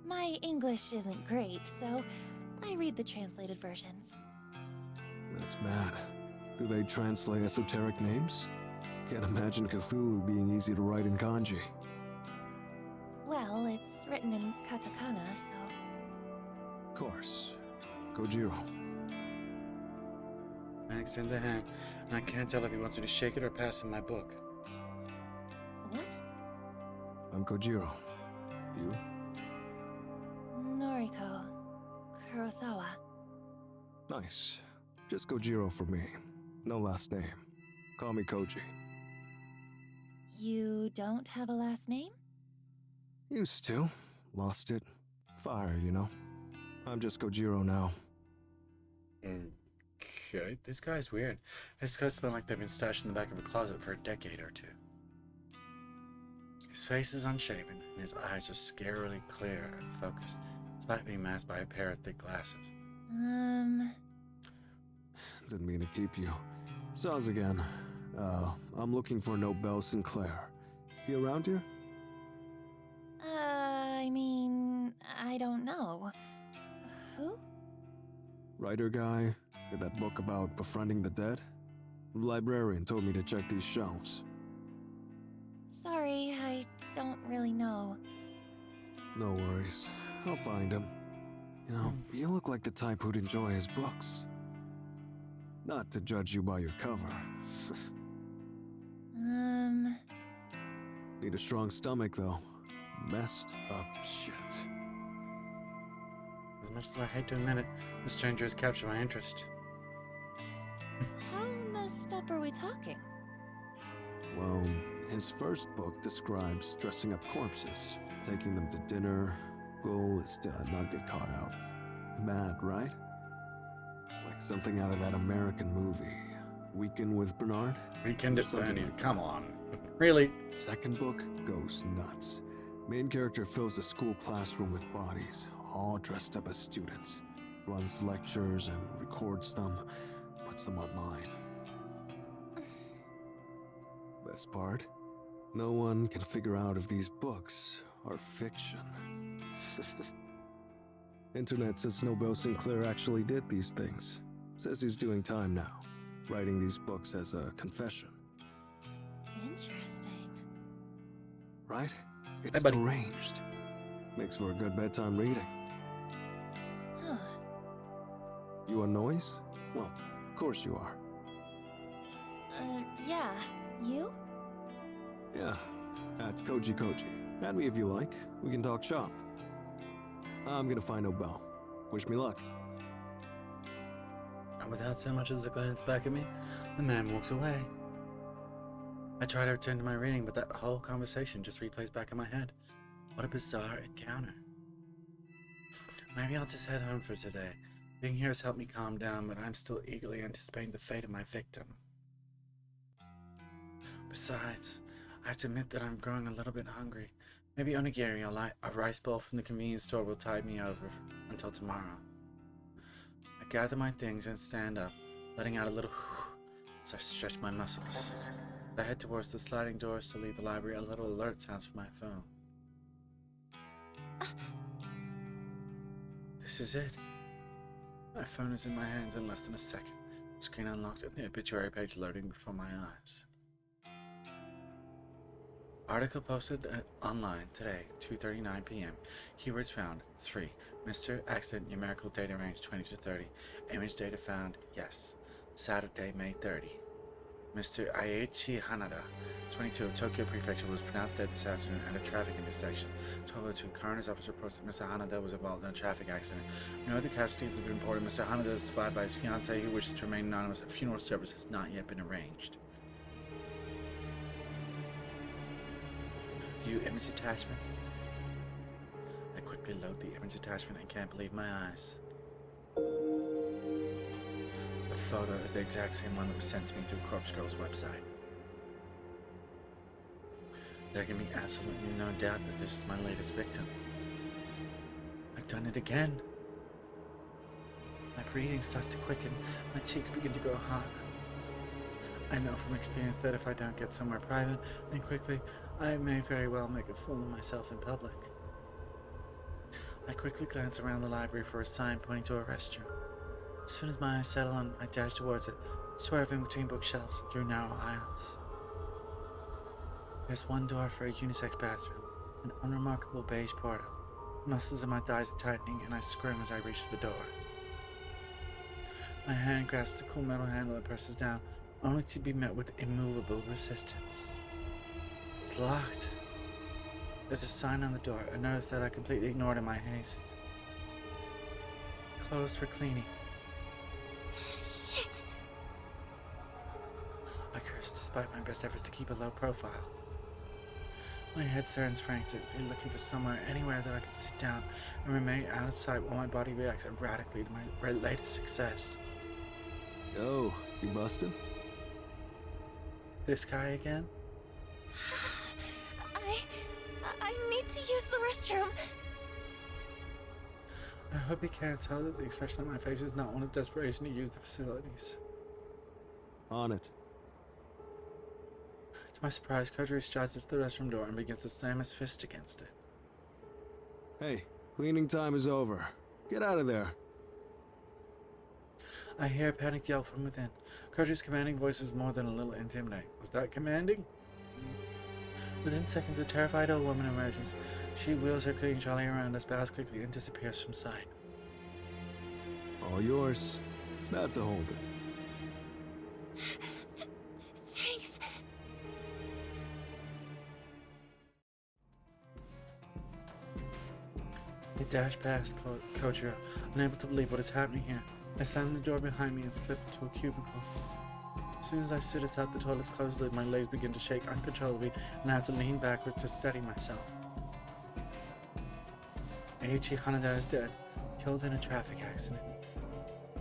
My English isn't great, so I read the translated versions. That's mad. Do they translate esoteric names? Can't imagine Cthulhu being easy to write in kanji. Well, it's written in katakana, so... Of course. Kojiro. I extend a hand, and I can't tell if he wants me to shake it or pass him my book. What? I'm Kojiro. You? Noriko. Kurosawa. Nice. Just Kojiro for me. No last name. Call me Koji. You don't have a last name? Used to. Lost it. Fire, you know. I'm just Kojiro now. Okay, this guy's weird. His cuts smell like they've been stashed in the back of a closet for a decade or two. His face is unshaven, and his eyes are scarily clear and focused, despite being masked by a pair of thick glasses. Didn't mean to keep you. Soz again. I'm looking for Nobel Sinclair. He around here? I mean, I don't know. Who? Writer guy? Did that book about befriending the dead? The librarian told me to check these shelves. Sorry, I don't really know. No worries. I'll find him. You know, you look like the type who'd enjoy his books. Not to judge you by your cover. Need a strong stomach, though. Messed up shit. As much as I hate to admit it, the stranger has captured my interest. How messed up are we talking? Well, his first book describes dressing up corpses, taking them to dinner. Goal is to not get caught out. Mad, right? Like something out of that American movie. Weekend with Bernard? Weekend at Something Bernie's. like Come that. on. Really? Second book goes nuts. Main character fills the school classroom with bodies, all dressed up as students. Runs lectures and records them, puts them online. Best part? No one can figure out if these books are fiction. Internet says Nobel Sinclair actually did these things. Says he's doing time now, writing these books as a confession. Interesting. Right? It's Hey, buddy. deranged. Makes for a good bedtime reading. Huh. You want noise? Well, of course you are. Yeah. You? Yeah, at Koji Koji. Add me if you like. We can talk shop. I'm gonna find Nobel. Wish me luck. And without so much as a glance back at me, the man walks away. I try to return to my reading, but that whole conversation just replays back in my head. What a bizarre encounter. Maybe I'll just head home for today. Being here has helped me calm down, but I'm still eagerly anticipating the fate of my victim. Besides, I have to admit that I'm growing a little bit hungry. Maybe onigiri or a rice bowl from the convenience store will tide me over until tomorrow. I gather my things and stand up, letting out a little as I stretch my muscles. I head towards the sliding doors to leave the library. A little alert sounds from my phone. This is it. My phone is in my hands in less than a second. The screen unlocked and the obituary page loading before my eyes. Article posted online today, 2:39 p.m. Keywords found: 3. Mr. Accident, numerical data range 20 to 30. Image data found: yes. Saturday, May 30. Mr. Aichi Hanada, 22, of Tokyo Prefecture, was pronounced dead this afternoon at a traffic intersection. 12:02, coroner's office reports that Mr. Hanada was involved in a traffic accident. No other casualties have been reported. Mr. Hanada is survived by his fiancée, who wishes to remain anonymous. A funeral service has not yet been arranged. View image attachment. I quickly load the image attachment and can't believe my eyes. The photo is the exact same one that was sent to me through Corpse Girl's website. There can be absolutely no doubt that this is my latest victim. I've done it again. My breathing starts to quicken, my cheeks begin to grow hot. I know from experience that if I don't get somewhere private and quickly, I may very well make a fool of myself in public. I quickly glance around the library for a sign pointing to a restroom. As soon as my eyes settle on, I dash towards it, swerving between bookshelves and through narrow aisles. There's one door for a unisex bathroom, an unremarkable beige portal. The muscles in my thighs are tightening, and I squirm as I reach for the door. My hand grasps the cool metal handle and presses down, only to be met with immovable resistance. It's locked. There's a sign on the door, a notice that I completely ignored in my haste. Closed for cleaning. Shit! I curse despite my best efforts to keep a low profile. My head turns frantically, looking for somewhere, anywhere that I could sit down and remain out of sight while my body reacts erratically to my latest success. Yo, you busted? This guy again? I need to use the restroom. I hope he can't tell that the expression on my face is not one of desperation to use the facilities. On it. To my surprise, Kodri strides up to the restroom door and begins to slam his fist against it. Hey, cleaning time is over. Get out of there. I hear a panicked yell from within. Kodri's commanding voice is more than a little intimidating. Was that commanding? Within seconds, a terrified old woman emerges. She wheels her cleaning trolley around us, bows quickly, and disappears from sight. All yours. About to hold it. Thanks. I dash past Kojiro, unable to believe what is happening here. I slam the door behind me and slip into a cubicle. As soon as I sit atop the toilet's closed lid, my legs begin to shake uncontrollably, and I have to lean backwards to steady myself. Aichi Hanada is dead, killed in a traffic accident.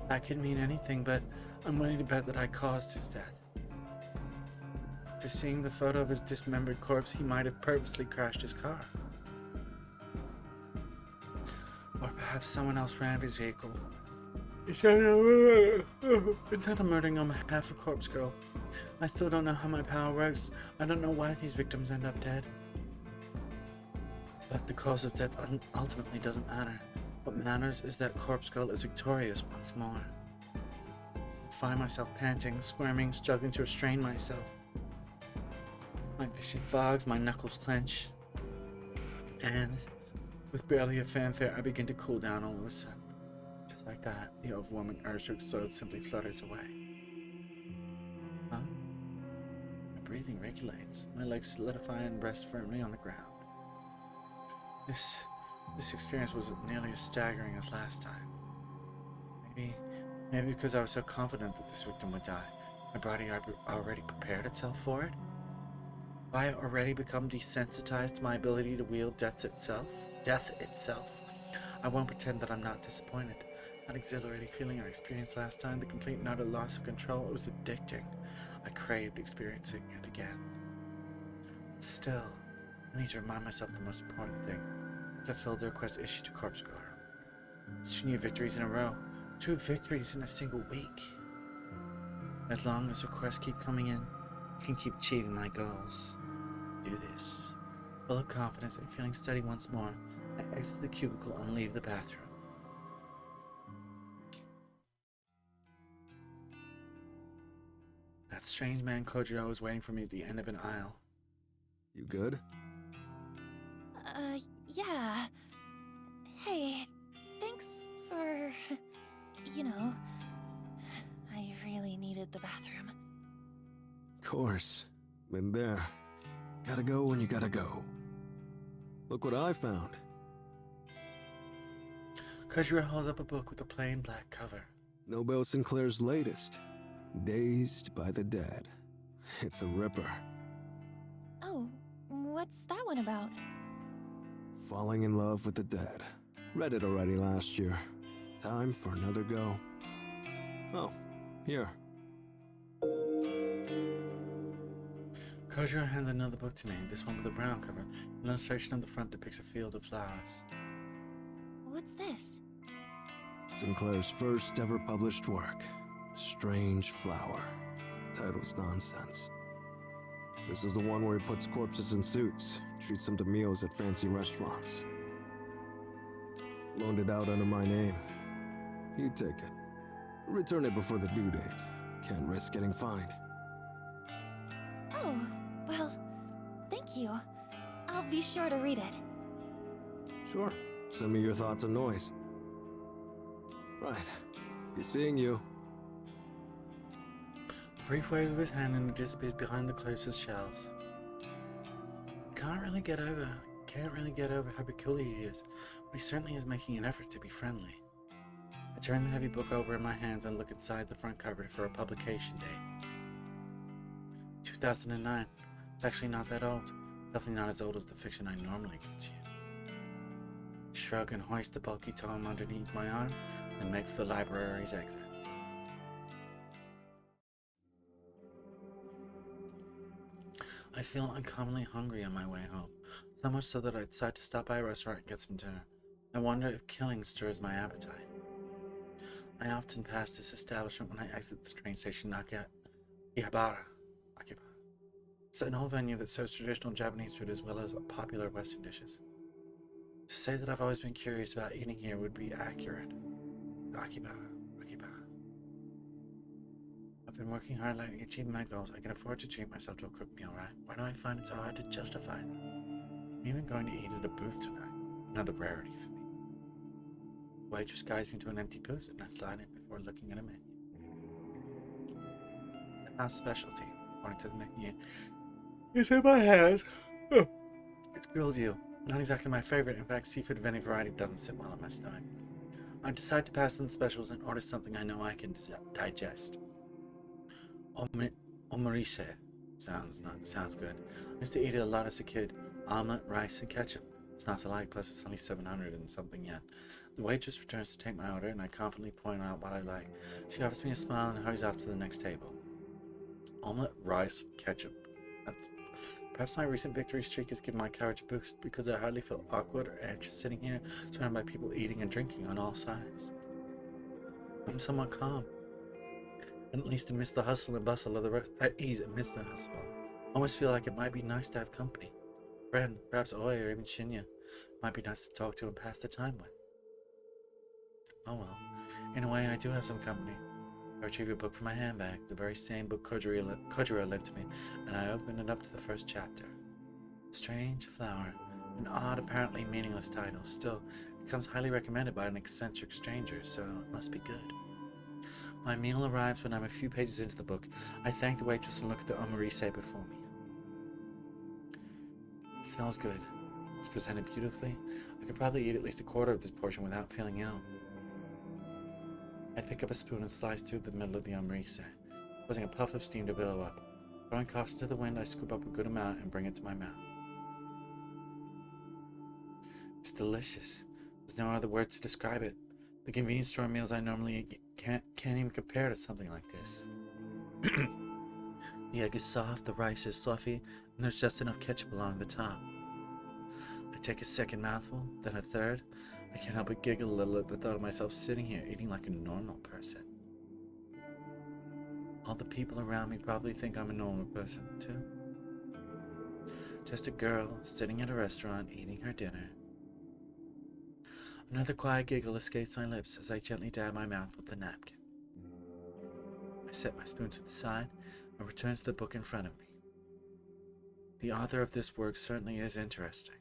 That could mean anything, but I'm willing to bet that I caused his death. After seeing the photo of his dismembered corpse, he might have purposely crashed his car. Or perhaps someone else ran his vehicle. Instead of murdering on behalf of Corpse Girl. I still don't know how my power works. I don't know why these victims end up dead. But the cause of death ultimately doesn't matter. What matters is that Corpse Girl is victorious once more. I find myself panting, squirming, struggling to restrain myself. My vision fogs, my knuckles clench. And with barely a fanfare, I begin to cool down all of a sudden. Just like that, the overwhelming urge to explode simply flutters away. Huh? My breathing regulates. My legs solidify and rest firmly on the ground. This experience wasn't nearly as staggering as last time. Maybe because I was so confident that this victim would die, my body already prepared itself for it? Have I already become desensitized to my ability to wield death itself? I won't pretend that I'm not disappointed. That exhilarating feeling I experienced last time, the complete and utter loss of control, it was addicting. I craved experiencing it again. Still, I need to remind myself the most important thing. I fulfilled the request issued to Corpse Girl. It's 2 new victories in a row. 2 victories in a single week. As long as requests keep coming in, I can keep achieving my goals. Do this. Full of confidence and feeling steady once more, I exit the cubicle and leave the bathroom. That strange man Kojiro was waiting for me at the end of an aisle. You good? Yeah. Hey, thanks for... You know, I really needed the bathroom. Course. Been there. Gotta go when you gotta go. Look what I found. Kojiro holds up a book with a plain black cover. Nobel Sinclair's latest. Dazed by the Dead. It's a ripper. Oh, what's that one about? Falling in love with the dead. Read it already last year. Time for another go. Oh, here. Kojiro hands another book to me, this one with a brown cover. An illustration on the front depicts a field of flowers. What's this? Sinclair's first ever published work. Strange Flower. Title's nonsense. This is the one where he puts corpses in suits, treats them to meals at fancy restaurants. Loaned it out under my name. He'd take it. Return it before the due date. Can't risk getting fined. Oh, well, thank you. I'll be sure to read it. Sure. Send me your thoughts and noise. Right. Be seeing you. A brief wave of his hand and it disappears behind the closest shelves. Can't really get over how peculiar he is, but he certainly is making an effort to be friendly. I turn the heavy book over in my hands and look inside the front cover for a publication date. 2009. It's actually not that old. Definitely not as old as the fiction I normally consume. Shrug and hoist the bulky tome underneath my arm and make for the library's exit. I feel uncommonly hungry on my way home, so much so that I decide to stop by a restaurant and get some dinner. I wonder if killing stirs my appetite. I often pass this establishment when I exit the train station Akihabara. It's an old venue that serves traditional Japanese food as well as popular Western dishes. To say that I've always been curious about eating here would be accurate. Akihabara. I've been working hard lately achieving my goals. I can afford to treat myself to a cooked meal, right? Why do I find it so hard to justify them? I'm even going to eat at a booth tonight. Another rarity for me. The waitress guides me to an empty booth and I slide in before looking at a menu. The house specialty, according to the menu, is in my hands. Oh. It's grilled eel. Not exactly my favorite. In fact, seafood of any variety doesn't sit well on my stomach. I decide to pass on the specials and order something I know I can digest. Omarise sounds good. I used to eat it a lot as a kid. Omelet, rice, and ketchup. It's not to like, plus it's only 700 and something yen. The waitress returns to take my order, and I confidently point out what I like. She offers me a smile and hurries off to the next table. Omelet, rice, ketchup. Perhaps my recent victory streak has given my courage a boost because I hardly feel awkward or anxious sitting here surrounded by people eating and drinking on all sides. I'm somewhat calm. And at least amidst the hustle and bustle of at ease amidst the hustle. I almost feel like it might be nice to have company. Friend, perhaps Oi or even Shinya. Might be nice to talk to and pass the time with. Oh well. In a way, I do have some company. I retrieve a book from my handbag, the very same book Kojiro lent to me, and I open it up to the first chapter. Strange Flower. An odd, apparently meaningless title. Still, it comes highly recommended by an eccentric stranger, so it must be good. My meal arrives when I'm a few pages into the book. I thank the waitress and look at the omarise before me. It smells good. It's presented beautifully. I could probably eat at least a quarter of this portion without feeling ill. I pick up a spoon and slice through the middle of the omarise, causing a puff of steam to billow up. Throwing caution to the wind, I scoop up a good amount and bring it to my mouth. It's delicious. There's no other words to describe it. The convenience store meals I normally eat can't even compare to something like this. The egg is soft, the rice is fluffy, and there's just enough ketchup along the top. I take a second mouthful, then a third. I can't help but giggle a little at the thought of myself sitting here eating like a normal person. All the people around me probably think I'm a normal person, too. Just a girl sitting at a restaurant eating her dinner. Another quiet giggle escapes my lips as I gently dab my mouth with the napkin. I set my spoon to the side and return to the book in front of me. The author of this work certainly is interesting.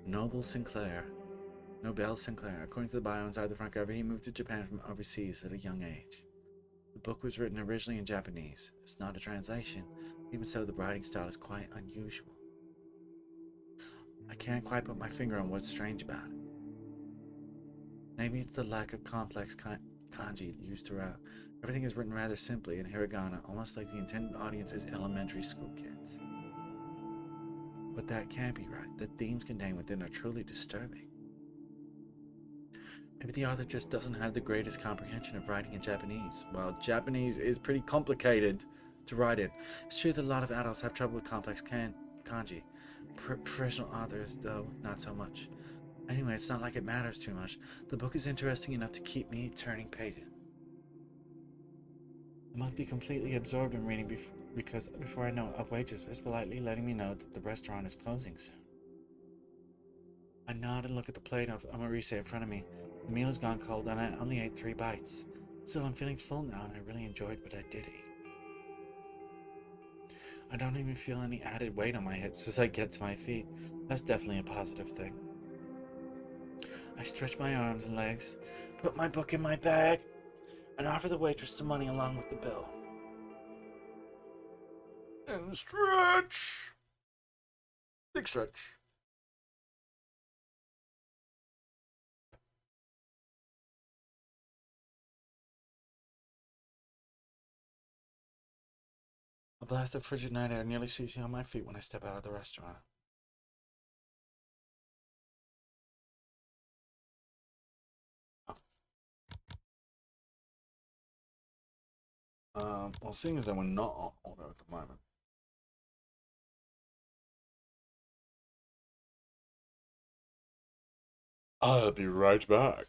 Nobel Sinclair. According to the bio inside the front cover, he moved to Japan from overseas at a young age. The book was written originally in Japanese. It's not a translation. Even so, the writing style is quite unusual. I can't quite put my finger on what's strange about it. Maybe it's the lack of complex kanji used throughout. Everything is written rather simply in hiragana, almost like the intended audience is elementary school kids. But that can't be right. The themes contained within are truly disturbing. Maybe the author just doesn't have the greatest comprehension of writing in Japanese. Well, Japanese is pretty complicated to write in. It's true that a lot of adults have trouble with complex kanji. Professional authors, though, not so much. Anyway, it's not like it matters too much. The book is interesting enough to keep me turning pages. I must be completely absorbed in reading because before I know it, a waitress is politely letting me know that the restaurant is closing soon. I nod and look at the plate of amarise in front of me. The meal has gone cold and I only ate 3 bites. Still, I'm feeling full now and I really enjoyed what I did eat. I don't even feel any added weight on my hips as I get to my feet. That's definitely a positive thing. I stretch my arms and legs, put my book in my bag, and offer the waitress some money along with the bill. And stretch! Big stretch. A blast of frigid night air nearly sees me on my feet when I step out of the restaurant. Well, seeing as that we're not on order at the moment. I'll be right back.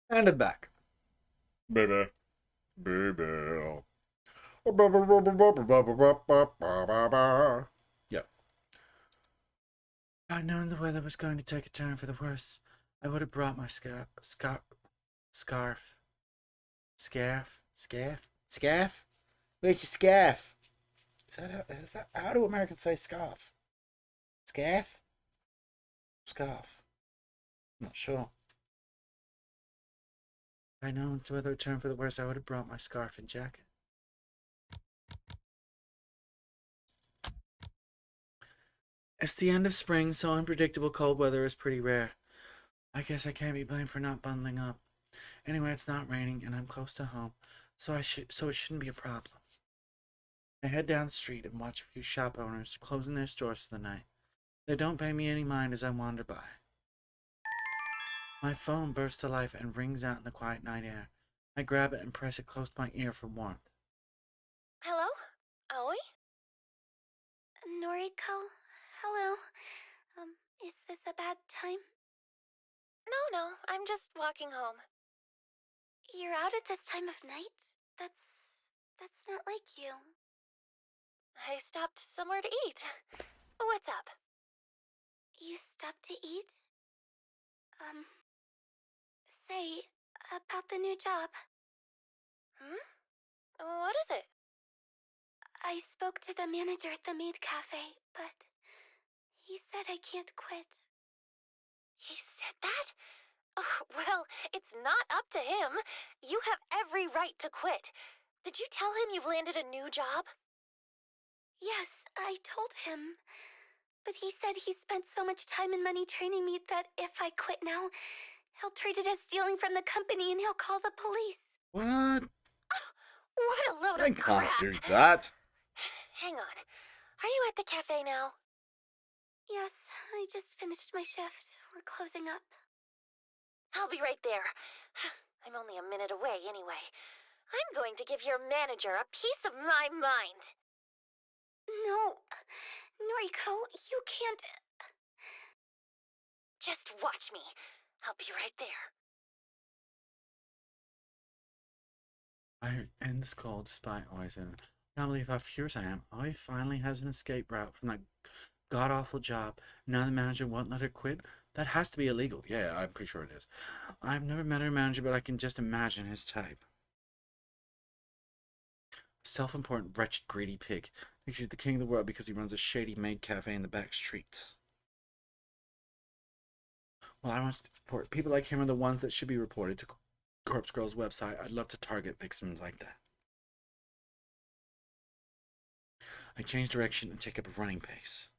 And I'm back. Baby. Baby. Yeah. I'd known the weather was going to take a turn for the worse. I would have brought my scarf. Scarf? Where's your scarf? How do Americans say scarf? Scarf? Scarf. I'm not sure. I know it's weather would turn for the worse. I would have brought my scarf and jacket. It's the end of spring, so unpredictable cold weather is pretty rare. I guess I can't be blamed for not bundling up. Anyway, it's not raining and I'm close to home, so it shouldn't be a problem. I head down the street and watch a few shop owners closing their stores for the night. They don't pay me any mind as I wander by. My phone bursts to life and rings out in the quiet night air. I grab it and press it close to my ear for warmth. Hello? Aoi? Noriko? Hello? Is this a bad time? No, I'm just walking home. You're out at this time of night? That's not like you. I stopped somewhere to eat. What's up? You stopped to eat? Say, about the new job. What is it? I spoke to the manager at the maid cafe, but he said I can't quit. He said that? Oh, well, it's not up to him. You have every right to quit. Did you tell him you've landed a new job? Yes, I told him. But he said he spent so much time and money training me that if I quit now, he'll treat it as stealing from the company and he'll call the police. What? What a load I of crap! can't do that. Hang on. Are you at the cafe now? Yes, I just finished my shift. We're closing up. I'll be right there. I'm only a minute away anyway. I'm going to give your manager a piece of my mind. No, Noriko, you can't. Just watch me. I'll be right there. I end this call despite always in. I can't believe how furious I am. Aoi finally has an escape route from that god awful job. Now the manager won't let her quit. That has to be illegal. Yeah, I'm pretty sure it is. I've never met her manager, but I can just imagine his type. Self-important, wretched, greedy pig. Thinks he's the king of the world because he runs a shady maid cafe in the back streets. Well, I want to report. People like him are the ones that should be reported to Corpse Girl's website. I'd love to target victims like that. I change direction and take up a running pace.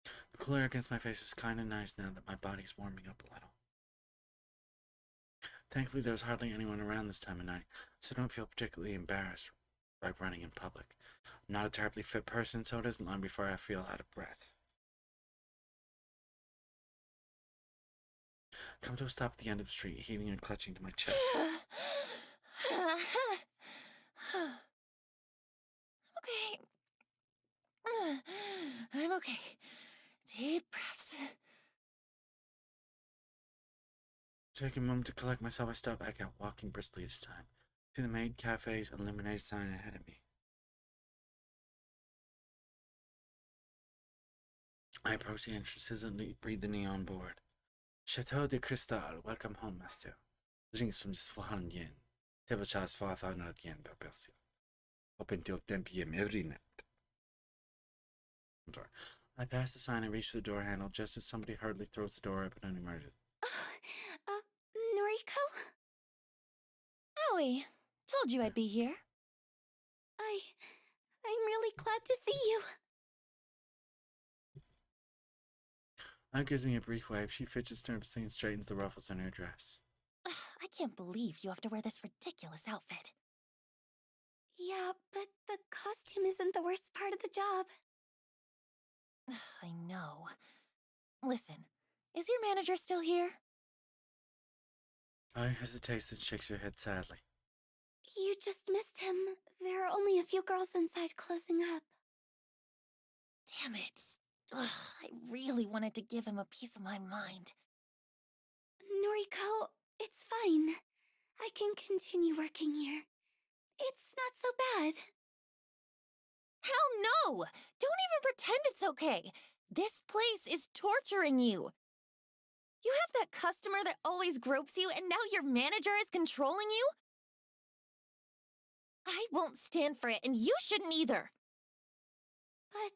The cool air against my face is kind of nice now that my body's warming up a little. Thankfully, there's hardly anyone around this time of night, so I don't feel particularly embarrassed by running in public. I'm not a terribly fit person, so it isn't long before I feel out of breath. I come to a stop at the end of the street, heaving and clutching to my chest. Okay. I'm okay. Deep breaths. Taking a moment to collect myself, I step back out, walking briskly this time. See the maid cafe's illuminated sign ahead of me. I approach the entrances and read the neon board. Chateau de Cristal, welcome home, master. Drinks from just 400 yen. Table charge 500 yen per person. Open till 10 p.m. every night. I'm sorry. I pass the sign and reach for the door handle just as somebody hurriedly throws the door open and emerges. Noriko? Aoi, told you I'd be here. I'm really glad to see you. That gives me a brief wave. She fidgets nervously and straightens the ruffles in her dress. I can't believe you have to wear this ridiculous outfit. Yeah, but the costume isn't the worst part of the job. I know. Listen, is your manager still here? I hesitates and shakes her head sadly. You just missed him. There are only a few girls inside closing up. Damn it. Ugh, I really wanted to give him a piece of my mind. Noriko, It's fine. I can continue working here. It's not so bad. Hell no! Don't even pretend it's okay. This place is torturing you. You have that customer that always gropes you, and now your manager is controlling you? I won't stand for it, and you shouldn't either. But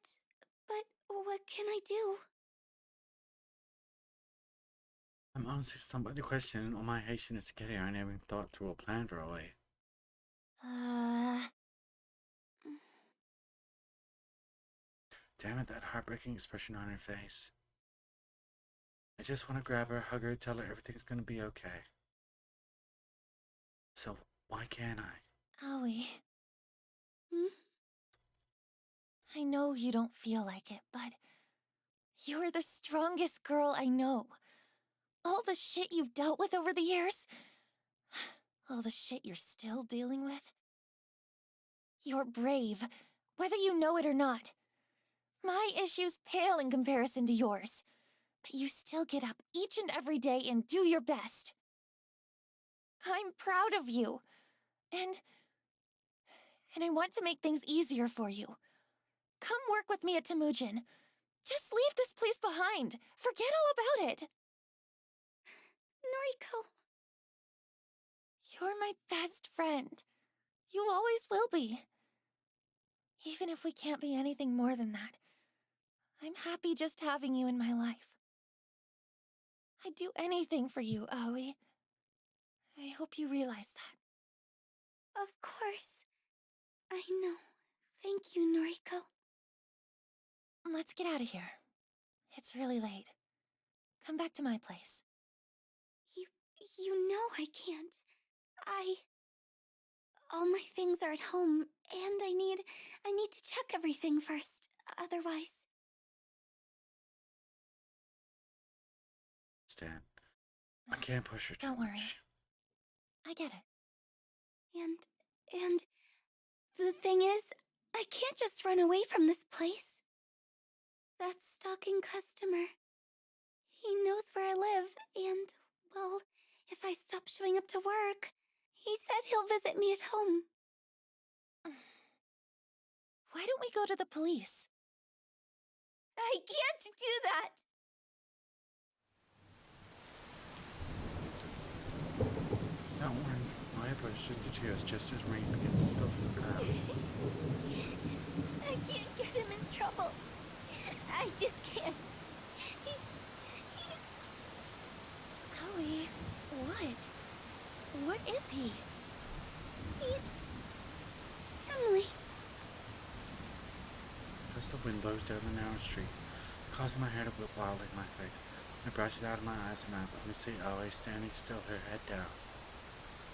what can I do? I'm honestly stumped by the question. All my hastiness to get here, I never even thought through a plan for a way. Damn it, that heartbreaking expression on her face. I just want to grab her, hug her, tell her everything's gonna be okay. So, why can't I? Aoi, Hmm? I know you don't feel like it, but you're the strongest girl I know. All the shit you've dealt with over the years, all the shit you're still dealing with. You're brave, whether you know it or not. My issues pale in comparison to yours, but you still get up each and every day and do your best. I'm proud of you, and I want to make things easier for you. Come work with me at Temujin. Just leave this place behind. Forget all about it. Noriko. You're my best friend. You always will be. Even if we can't be anything more than that, I'm happy just having you in my life. I'd do anything for you, Aoi. I hope you realize that. Of course. I know. Thank you, Noriko. Let's get out of here. It's really late. Come back to my place. You know I can't. All my things are at home, and I need to check everything first. Otherwise... Stan, I can't push her too Don't worry. much. I get it. And the thing is, I can't just run away from this place. That stalking customer, he knows where I live, and, well, if I stop showing up to work, he said he'll visit me at home. Why don't we go to the police? I can't do that! Don't worry, my eyebrows should the tears just as Rain begins to stuff in the crowd. I can't get him in trouble. I just can't. Aoi, what? What is he? He's... Emily. As the wind blows down the narrow street, causing my hair to whip wildly in my face. I brush it out of my eyes and mouth, and see Aoi standing still, her head down.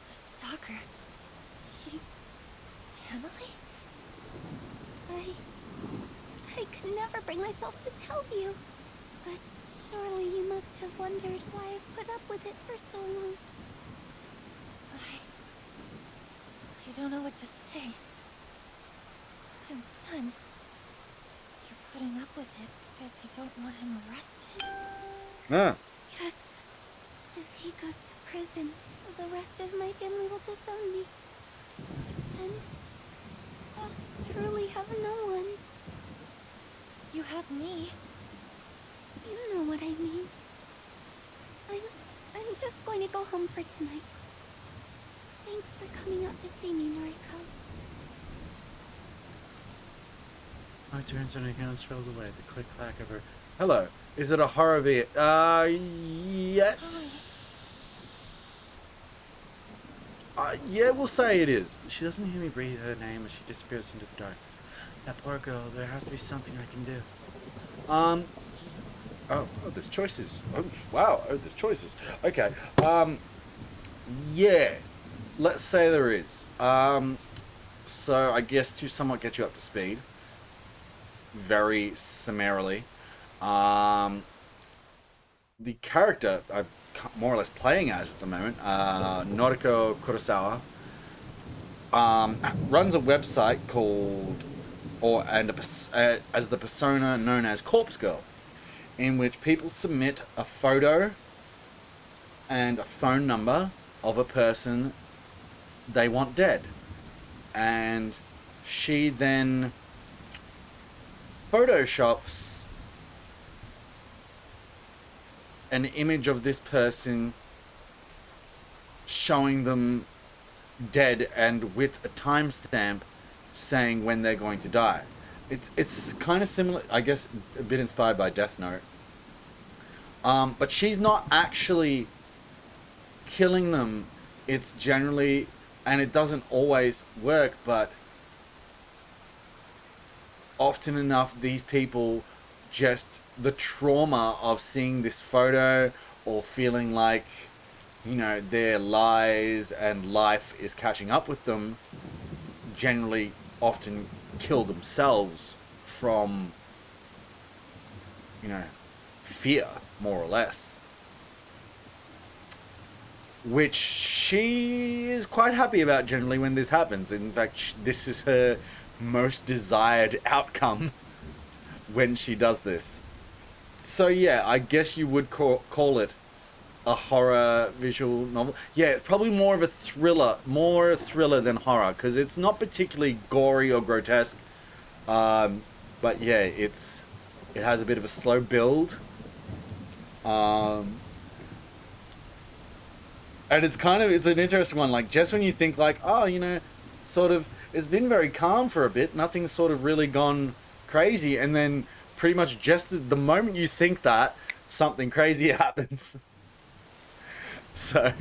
The stalker. He's... family? I could never bring myself to tell you. But surely you must have wondered why I've put up with it for so long. I don't know what to say. I'm stunned. You're putting up with it because you don't want him arrested? Ah. Yes. If he goes to prison, the rest of my family will disown me. And I'll truly have no one. You have me. You know what I mean. I'm just going to go home for tonight. Thanks for coming out to see me, Noriko. I turns and her hands trails away, the click-clack of her... Hello, is it a horror V? Yes. Yeah, we'll say it is. She doesn't hear me breathe her name as she disappears into the darkness. That poor girl, there has to be something I can do. Oh, there's choices. Oh, wow, there's choices. Okay, yeah. Let's say there is. So I guess to somewhat get you up to speed, very summarily, the character I'm more or less playing as at the moment, Noriko Kurosawa, runs a website called, as the persona known as Corpse Girl, in which people submit a photo and a phone number of a person they want dead. And she then photoshops an image of this person, showing them dead and with a timestamp saying when they're going to die. It's kind of similar, I guess, a bit inspired by Death Note. But she's not actually killing them. It's generally, and it doesn't always work, but often enough these people, just the trauma of seeing this photo or feeling like, you know, their lies and life is catching up with them, generally often kill themselves from, you know, fear, more or less. Which she is quite happy about generally when this happens. In fact, this is her most desired outcome when she does this. So yeah, I guess you would call it a horror visual novel. Yeah, probably more of a thriller, more thriller than horror, because it's not particularly gory or grotesque. But yeah, it has a bit of a slow build. And it's an interesting one. Like, just when you think like, oh, you know, sort of, it's been very calm for a bit, nothing's sort of really gone crazy, and then pretty much just the moment you think that, something crazy happens. So,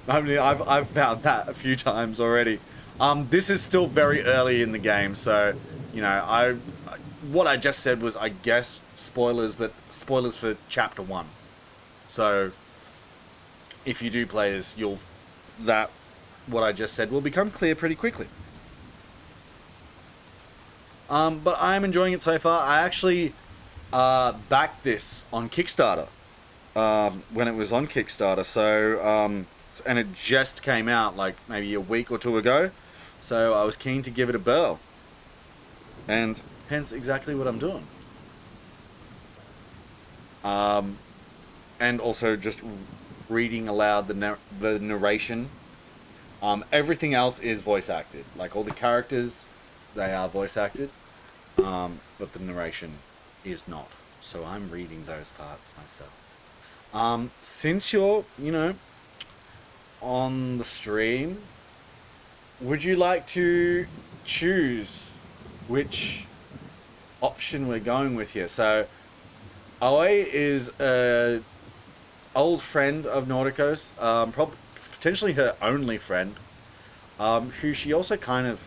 I mean, I've found that a few times already. This is still very early in the game, so, you know, what I just said was, I guess, spoilers, but spoilers for Chapter 1. So, if you do play this, what I just said will become clear pretty quickly. But I'm enjoying it so far. I actually backed this on Kickstarter when it was on Kickstarter. So, and it just came out like maybe a week or two ago. So I was keen to give it a whirl. And hence exactly what I'm doing. And also just reading aloud the narration. Everything else is voice acted. Like all the characters, they are voice acted. But the narration is not. So I'm reading those parts myself. Since you're, you know, on the stream, would you like to choose which option we're going with here? So, Aoi is a old friend of Nautico's, potentially her only friend, who she also kind of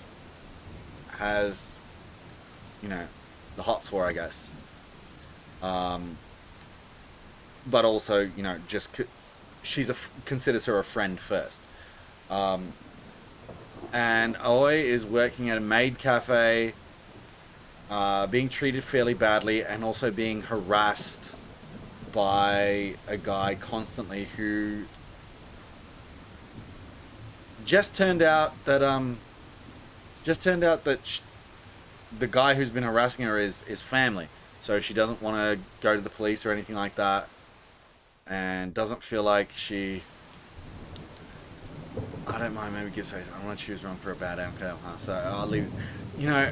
has, you know, the hots for, I guess. But also, you know, just considers her a friend first. And Aoi is working at a maid cafe, being treated fairly badly, and also being harassed by a guy constantly who just turned out that the guy who's been harassing her is family. So she doesn't want to go to the police or anything like that, and doesn't feel like she... I don't mind, maybe gives face. I don't want to choose wrong for a bad outcome, huh? So I'll leave. You know,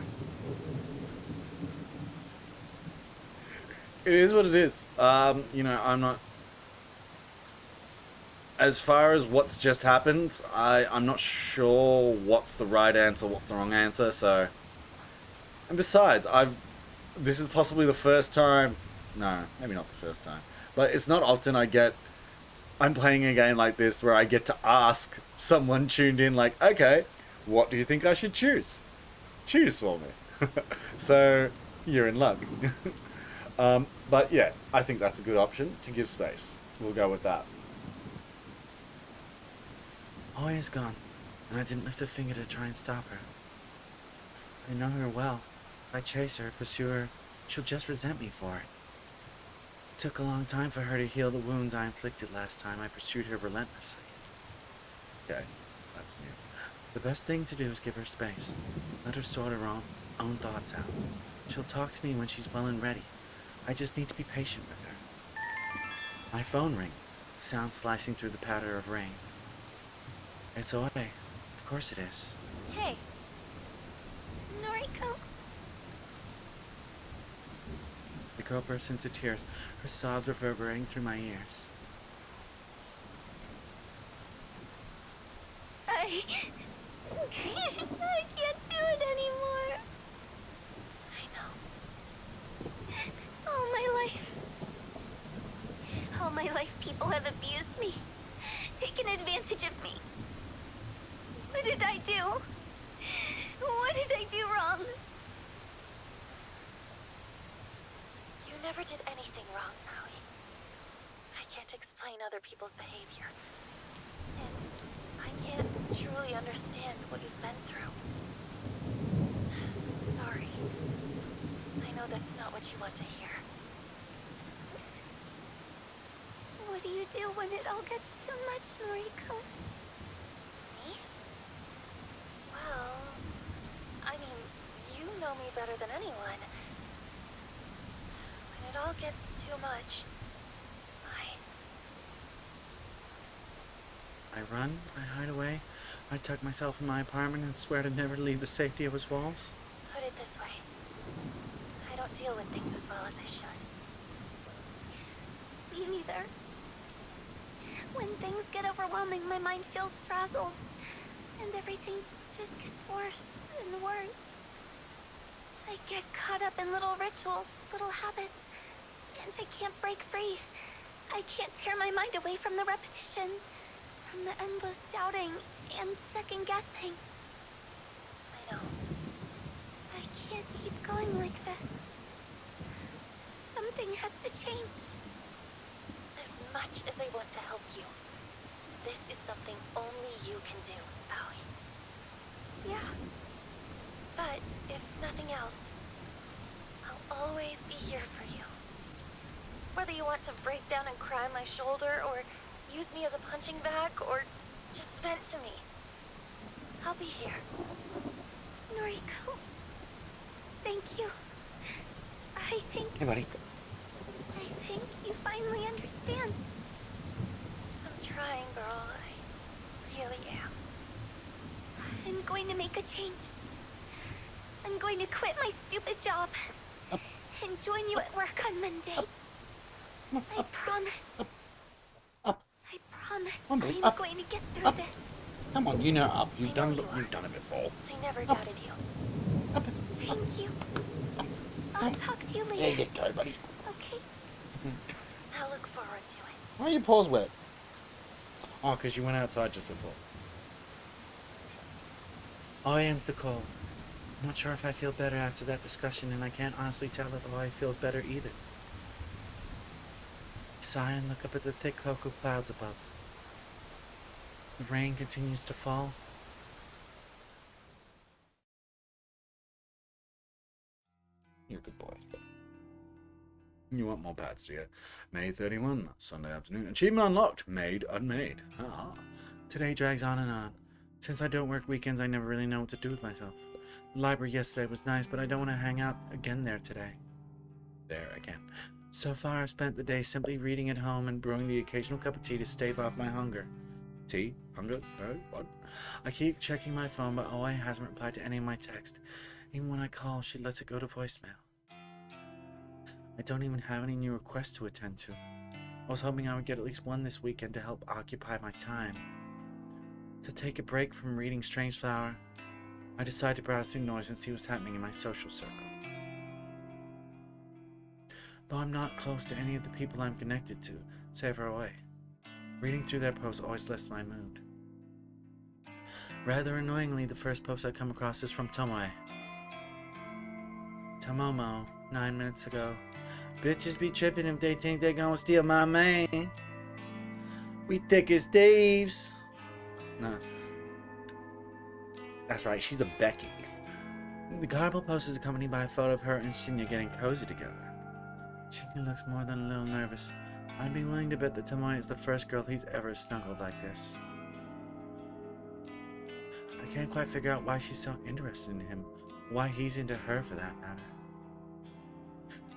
it is what it is. You know, I'm not... As far as what's just happened, I'm not sure what's the right answer, what's the wrong answer, so... And besides, this is possibly the first time... No, maybe not the first time. But it's not often I'm playing a game like this where I get to ask someone tuned in, like, okay, what do you think I should choose? Choose for me. So, you're in luck. But yeah, I think that's a good option to give space. We'll go with that. Oh, he's gone, and I didn't lift a finger to try and stop her. I know her well. If I chase her, pursue her, she'll just resent me for it. It took a long time for her to heal the wounds I inflicted last time I pursued her relentlessly. Okay, that's new. The best thing to do is give her space. Let her sort her own thoughts out. She'll talk to me when she's well and ready. I just need to be patient with her. My phone rings. Sound slicing through the patter of rain. It's Oi. Of course it is. Hey. Noriko. The girl burst into tears, her sobs reverberating through my ears. I can't do it anymore. I know. All my life people have abused me, taken advantage of me. What did I do? What did I do wrong? You never did anything wrong, Maui. I can't explain other people's behavior. And I can't truly understand what you've been through. Sorry. I know that's not what you want to hear. What do you do when it all gets too much, Noriko? Me? Well, I mean, you know me better than anyone. When it all gets too much, I run, I hide away, I tuck myself in my apartment and swear to never leave the safety of its walls. put it this way. I don't deal with things as well as I should. Me neither. When things get overwhelming, my mind feels frazzled, and everything just gets worse and worse. I get caught up in little rituals, little habits, and I can't break free. I can't tear my mind away from the repetitions, from the endless doubting and second guessing. I know. I can't keep going like this. Something has to change. As much as I want to help you, this is something only you can do, Aoi. Yeah. But if nothing else, I'll always be here for you. Whether you want to break down and cry on my shoulder, or use me as a punching bag, or just vent to me, I'll be here. Noriko. Thank you. I think you finally understand. I'm trying, girl. I really am. I'm going to make a change. I'm going to quit my stupid job and join you at work on Monday. I promise. I promise I'm going to get through this. Come on, you know up. You've I know done you it before. I never doubted you. Thank you. I'll talk to you later. There you go, buddy. Okay. I'll look forward to it. Why are your paws wet? Oh, because you went outside just before. Makes sense. Oi ends the call. I'm not sure if I feel better after that discussion, and I can't honestly tell if Oi feels better either. I sigh and look up at the thick cloak of clouds above. The rain continues to fall. You're a good boy. You want more pads, do you? May 31, Sunday afternoon. Achievement unlocked. Made unmade. Haha. Today drags on and on. Since I don't work weekends, I never really know what to do with myself. The library yesterday was nice, but I don't want to hang out again there today. There again. So far, I've spent the day simply reading at home and brewing the occasional cup of tea to stave off my hunger. Tea? Hunger? No? What? I keep checking my phone, but Oi hasn't replied to any of my texts. Even when I call, she lets it go to voicemail. I don't even have any new requests to attend to. I was hoping I would get at least one this weekend to help occupy my time. To take a break from reading Strange Flower, I decide to browse through noise and see what's happening in my social circle. Though I'm not close to any of the people I'm connected to, save for Oi, reading through their posts always lifts my mood. Rather annoyingly, the first post I come across is from Tomoe. Tomomo, 9 minutes ago. Bitches be tripping if they think they're gonna steal my man. We thick as thieves. Nah. That's right, she's a Becky. The garble post is accompanied by a photo of her and Shinya getting cozy together. Shinya looks more than a little nervous. I'd be willing to bet that Tomoe is the first girl he's ever snuggled like this. I can't quite figure out why she's so interested in him, why he's into her for that matter.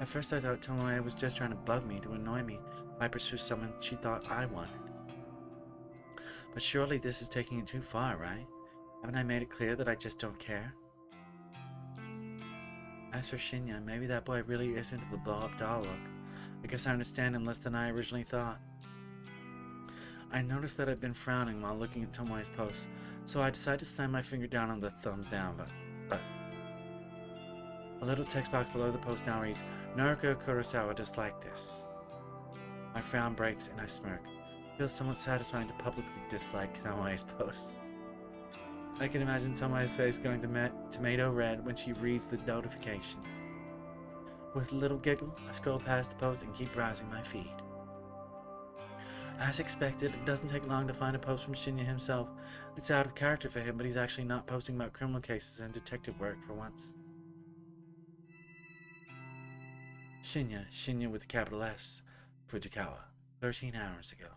At first I thought Tomoe was just trying to bug me to annoy me by pursuing someone she thought I wanted. But surely this is taking it too far, right? Haven't I made it clear that I just don't care? As for Shinya, maybe that boy really is into the blow-up doll look. I guess I understand him less than I originally thought. I noticed that I've been frowning while looking at Tomoe's post, so I decided to slam my finger down on the thumbs down button. A little text box below the post now reads, Naruko Kurosawa disliked this. My frown breaks and I smirk. It feels somewhat satisfying to publicly dislike Tomoe's post. I can imagine Tomoe's face going tomato red when she reads the notification. With a little giggle, I scroll past the post and keep browsing my feed. As expected, it doesn't take long to find a post from Shinya himself. It's out of character for him, but he's actually not posting about criminal cases and detective work for once. Shinya with a capital S, Fujikawa, 13 hours ago.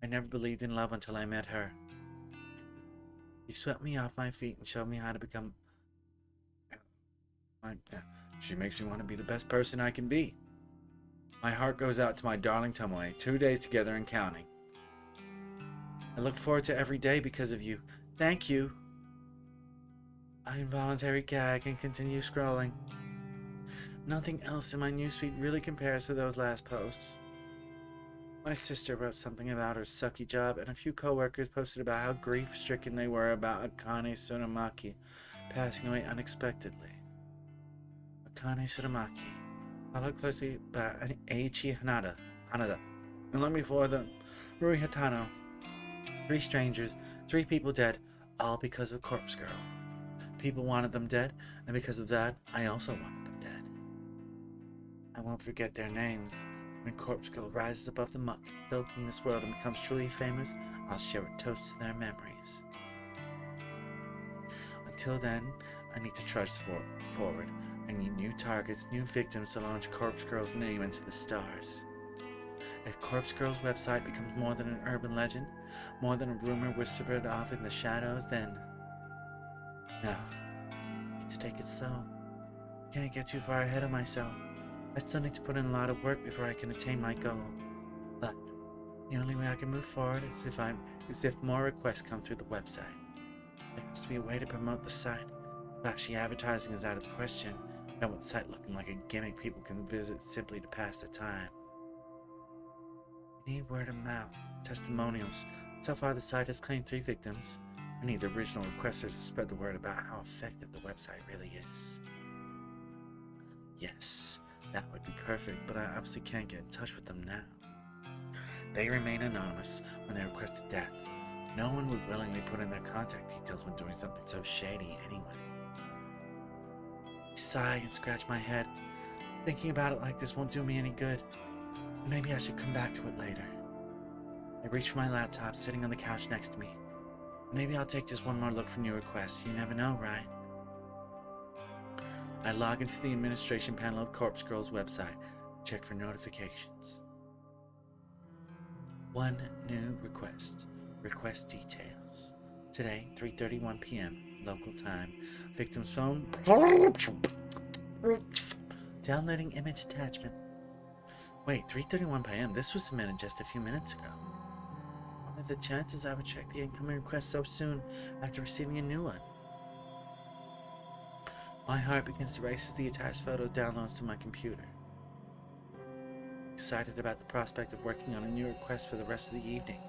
I never believed in love until I met her. She swept me off my feet and showed me how to become... She makes me want to be the best person I can be. My heart goes out to my darling Tomoe, 2 days together and counting. I look forward to every day because of you. Thank you. I involuntarily gag and continue scrolling. Nothing else in my newsfeed really compares to those last posts. My sister wrote something about her sucky job, and a few coworkers posted about how grief-stricken they were about Akane Tsurumaki passing away unexpectedly. Akane Tsurumaki. I look closely about Eiichi Hanada, and long before them, Rui Hatano. 3 strangers, 3 people dead, all because of Corpse Girl. People wanted them dead, and because of that, I also wanted them dead. I won't forget their names. When Corpse Girl rises above the muck, filth in this world, and becomes truly famous, I'll share a toast to their memories. Until then, I need to trudge forward. I need new targets, new victims to launch Corpse Girl's name into the stars. If Corpse Girl's website becomes more than an urban legend, more than a rumor whispered off in the shadows, then... No. I need to take it slow. I can't get too far ahead of myself. I still need to put in a lot of work before I can attain my goal. But the only way I can move forward is if more requests come through the website. There has to be a way to promote the site. Flashy advertising is out of the question. I don't want the site looking like a gimmick people can visit simply to pass the time. I need word of mouth, testimonials. So far the site has claimed 3 victims. I need the original requesters to spread the word about how effective the website really is. Yes, that would be perfect, but I obviously can't get in touch with them now. They remain anonymous when they requested death. No one would willingly put in their contact details when doing something so shady anyway. I sigh and scratch my head. Thinking about it like this won't do me any good. Maybe I should come back to it later. I reach for my laptop sitting on the couch next to me. Maybe I'll take just one more look for new requests. You never know, right? I log into the administration panel of Corpse Girl's website, check for notifications. 1 new request. Request details. Today, 3:31 p.m. local time. Victim's phone. Downloading image attachment. Wait, 3:31 p.m. This was submitted just a few minutes ago. What are the chances I would check the incoming request so soon after receiving a new one? My heart begins to race as the attached photo downloads to my computer. Excited about the prospect of working on a new request for the rest of the evening.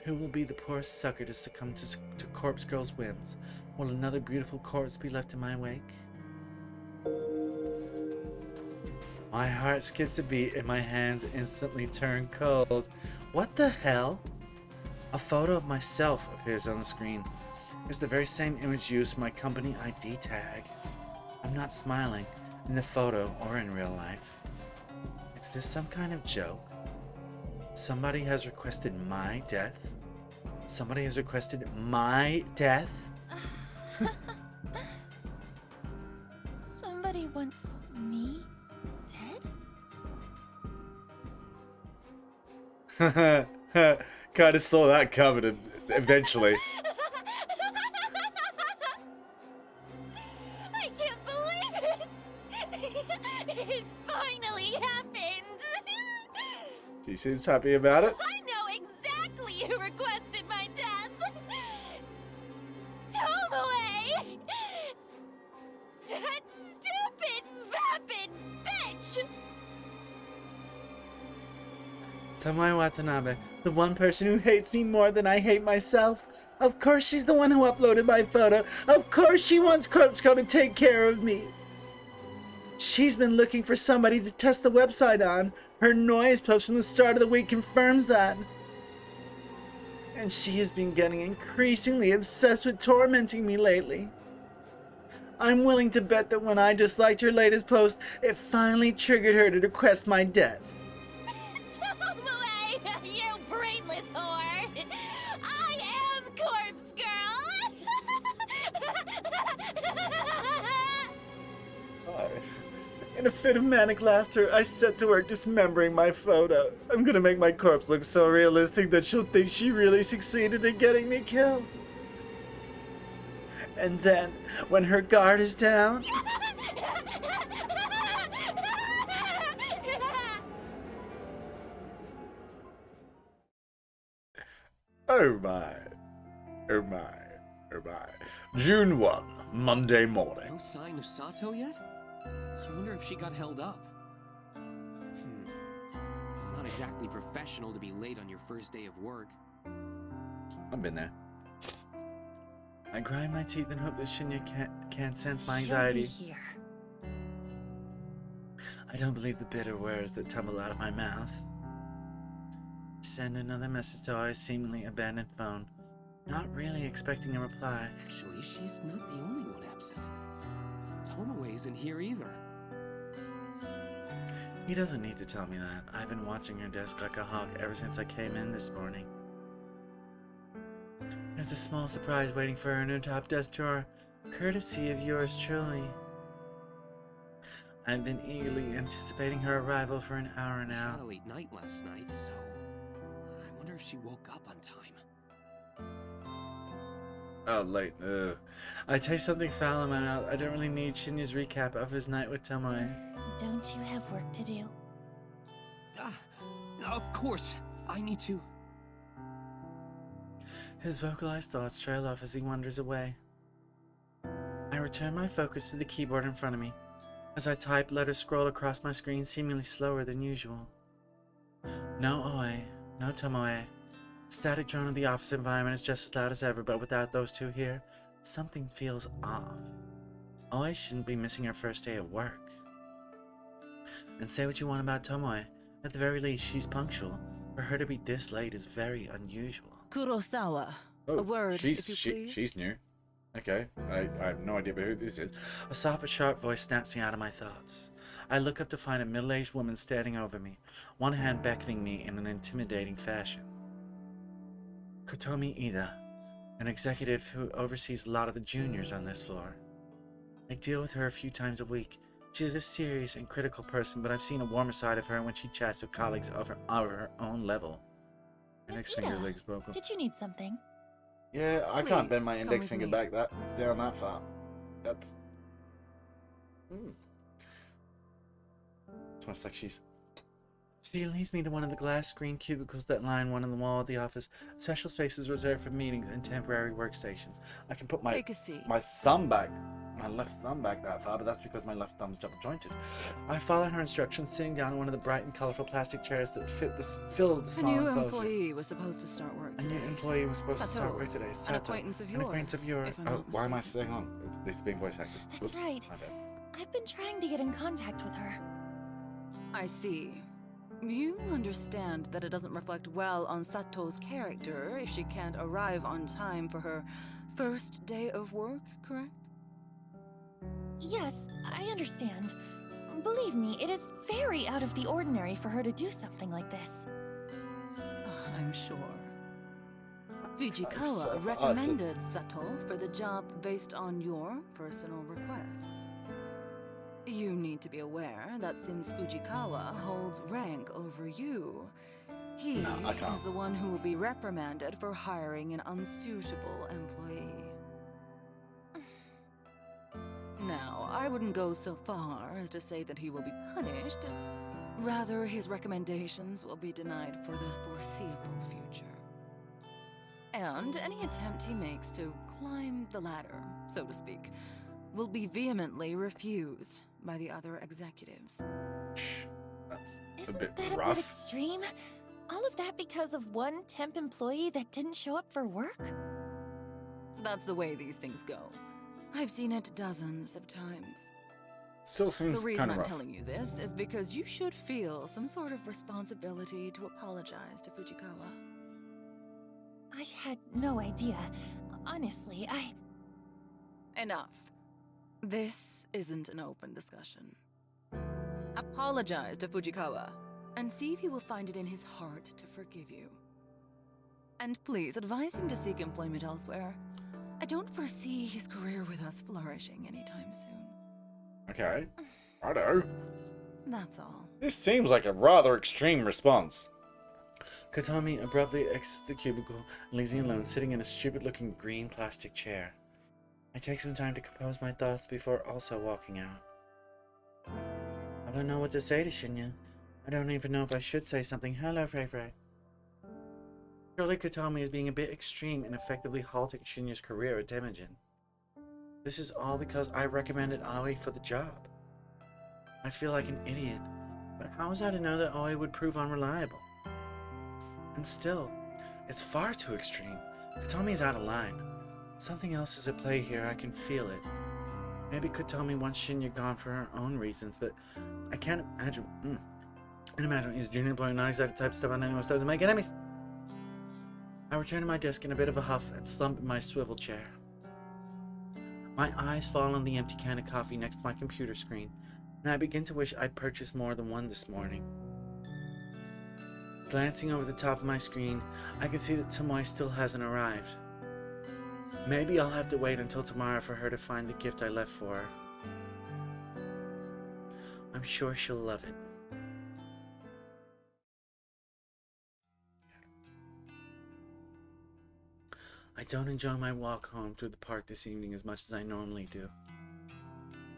Who will be the poorest sucker to succumb to Corpse Girl's whims? Will another beautiful corpse be left in my wake? My heart skips a beat and my hands instantly turn cold. What the hell? A photo of myself appears on the screen. It's the very same image used for my company ID tag. I'm not smiling, in the photo or in real life. Is this some kind of joke? Somebody has requested my death? Somebody has requested my death? Somebody wants me dead? Kinda saw that coming eventually. I can't believe it! She seems happy about it. I know exactly who requested my death! Tomoe! That stupid, vapid bitch! Tomoe Watanabe, the one person who hates me more than I hate myself. Of course she's the one who uploaded my photo. Of course she wants Corpse Girl to take care of me. She's been looking for somebody to test the website on. Her noise post from the start of the week confirms that. And she has been getting increasingly obsessed with tormenting me lately. I'm willing to bet that when I disliked her latest post, it finally triggered her to request my death. Tomoe, you brainless whore! I am Corpse Girl! In a fit of manic laughter, I set to work dismembering my photo. I'm gonna make my corpse look so realistic that she'll think she really succeeded in getting me killed. And then, when her guard is down, oh my, oh my, oh my. June 1, Monday morning. No sign of Sato yet? I wonder if she got held up. It's not exactly professional to be late on your first day of work. I've been there. I grind my teeth and hope that Shinya can't sense my anxiety. She'll be here. I don't believe the bitter words that tumble out of my mouth. Send another message to our seemingly abandoned phone, not really expecting a reply. Actually, she's not the only one absent. Tomoe isn't here either. He doesn't need to tell me that. I've been watching her desk like a hawk ever since I came in this morning. There's a small surprise waiting for her in her top desk drawer, courtesy of yours truly. I've been eagerly anticipating her arrival for an hour She now. had a late night last night, so I wonder if she woke up on time. Oh, late. I taste something foul in my mouth. I don't really need Shinya's recap of his night with Tomoe. Don't you have work to do? Of course, I need to. His vocalized thoughts trail off as he wanders away. I return my focus to the keyboard in front of me. As I type, letters scroll across my screen seemingly slower than usual. No Oe, no Tomoe. Static drone of the office environment is just as loud as ever, but without those two here, something feels off. Oe shouldn't be missing her first day of work. And say what you want about Tomoe, at the very least she's punctual. For her to be this late is very unusual. Kurosawa. Oh, A word, if you please. she's new. Okay, I have no idea who this is. A soft but sharp voice snaps me out of my thoughts. I look up to find a middle-aged woman standing over me, one hand beckoning me in an intimidating fashion. Kotomi Ida, an executive who oversees a lot of the juniors on this floor. I deal with her a few times a week. She is a serious and critical person, but I've seen a warmer side of her when she chats with colleagues of her own level. My Miss index finger Ida, leg's broken. did you need something? Yeah, I can't bend Please, my come index with finger me. back down that far. That's it's almost like she leads me to one of the glass screen cubicles that line one on the wall of the office. Special spaces reserved for meetings and temporary workstations. I can put my Take a seat. thumb back, my left thumb back that far, but that's because my left thumb's double jointed. I follow her instructions, sitting down on one of the bright and colorful plastic chairs that fill the A small new enclosure. employee was supposed to start work A today. new employee was supposed to start Sato, work today. an Sato, acquaintance of an acquaintance of yours, yours. if I'm Oh, not why am I mistaken. saying on? This is being voice acted. That's Whoops, right. my bad. I've been trying to get in contact with her. I see. You understand that it doesn't reflect well on Sato's character if she can't arrive on time for her first day of work, correct? Yes, I understand. Believe me, it is very out of the ordinary for her to do something like this. I'm sure. Fujikawa so recommended Sato for the job based on your personal request. You need to be aware that since Fujikawa holds rank over you, he No, I can't. is the one who will be reprimanded for hiring an unsuitable employee. Now, I wouldn't go so far as to say that he will be punished, Rather, his recommendations will be denied for the foreseeable future. And any attempt he makes to climb the ladder, so to speak, will be vehemently refused by the other executives. That's a Isn't bit that a rough. bit extreme? All of that because of one temp employee that didn't show up for work? That's the way these things go. I've seen it dozens of times. Still seems The reason kind of I'm rough. telling you this is because you should feel some sort of responsibility to apologize to Fujikawa. I had no idea. Honestly, Enough. This isn't an open discussion. Apologize to Fujikawa, and see if he will find it in his heart to forgive you. And please advise him to seek employment elsewhere. I don't foresee his career with us flourishing anytime soon. Okay. Righto. That's all. This seems like a rather extreme response. Katami abruptly exits the cubicle and leaves me alone, sitting in a stupid-looking green plastic chair. I take some time to compose my thoughts before also walking out. I don't know what to say to Shinya. I don't even know if I should say something. Hello, Frey Frey. Surely Katami is being a bit extreme in effectively halting Shinya's career at Temujin. This is all because I recommended Aoi for the job. I feel like an idiot, but how was I to know that Aoi would prove unreliable? And still, it's far too extreme. Katami is out of line. Something else is at play here, I can feel it. Maybe Katami wants Shinya gone for her own reasons, but I can't imagine. I can't imagine he's a junior employee, not excited type step on anyone's toes and make enemies. I return to my desk in a bit of a huff and slump in my swivel chair. My eyes fall on the empty can of coffee next to my computer screen, and I begin to wish I'd purchased more than one this morning. Glancing over the top of my screen, I can see that Tomoe still hasn't arrived. Maybe I'll have to wait until tomorrow for her to find the gift I left for her. I'm sure she'll love it. I don't enjoy my walk home through the park this evening as much as I normally do.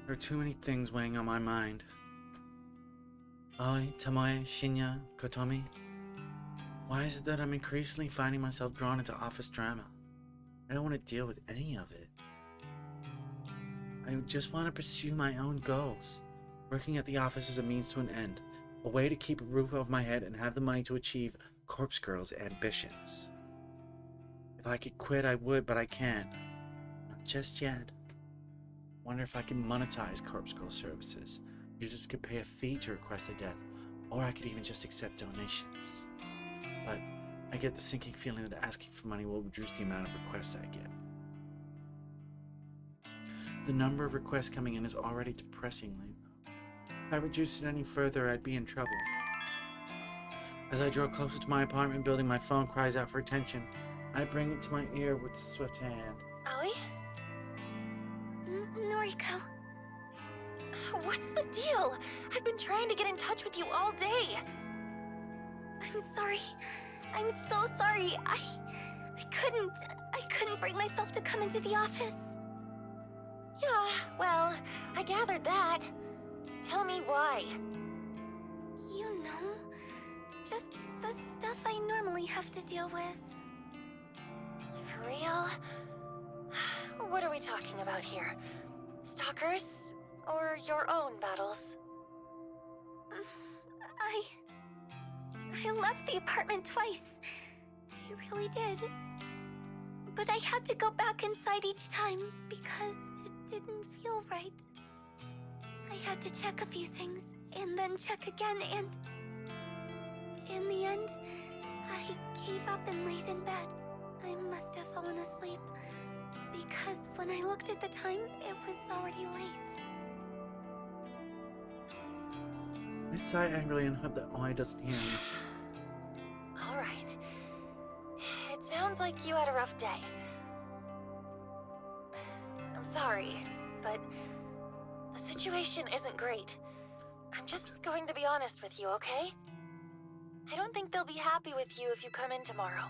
There are too many things weighing on my mind. Aoi, Tomoe, Shinya, Kotomi. Why is it that I'm increasingly finding myself drawn into office drama? I don't want to deal with any of it. I just want to pursue my own goals. Working at the office is a means to an end, a way to keep a roof over my head and have the money to achieve Corpse Girl's ambitions. If I could quit, I would, but I can't. Not just yet. Wonder if I can monetize Corpse Girl services. Users could pay a fee to request a death, or I could even just accept donations. But I get the sinking feeling that asking for money will reduce the amount of requests I get. The number of requests coming in is already depressingly low. If I reduced it any further, I'd be in trouble. As I draw closer to my apartment building, my phone cries out for attention. I bring it to my ear with a swift hand. Aoi? Noriko. What's the deal? I've been trying to get in touch with you all day. I'm sorry. I'm so sorry. I couldn't bring myself to come into the office. Yeah, well, I gathered that. Tell me why. You know, just the stuff I normally have to deal with. For real? What are we talking about here? Stalkers? Or your own battles? I left the apartment twice. I really did. But I had to go back inside each time because it didn't feel right. I had to check a few things and then check again, and in the end, I gave up and laid in bed. I must have fallen asleep because when I looked at the time, it was already late. I sigh angrily and hope that Aoi doesn't hear me. Alright. It sounds like you had a rough day. I'm sorry, but the situation isn't great. I'm just going to be honest with you, okay? I don't think they'll be happy with you if you come in tomorrow.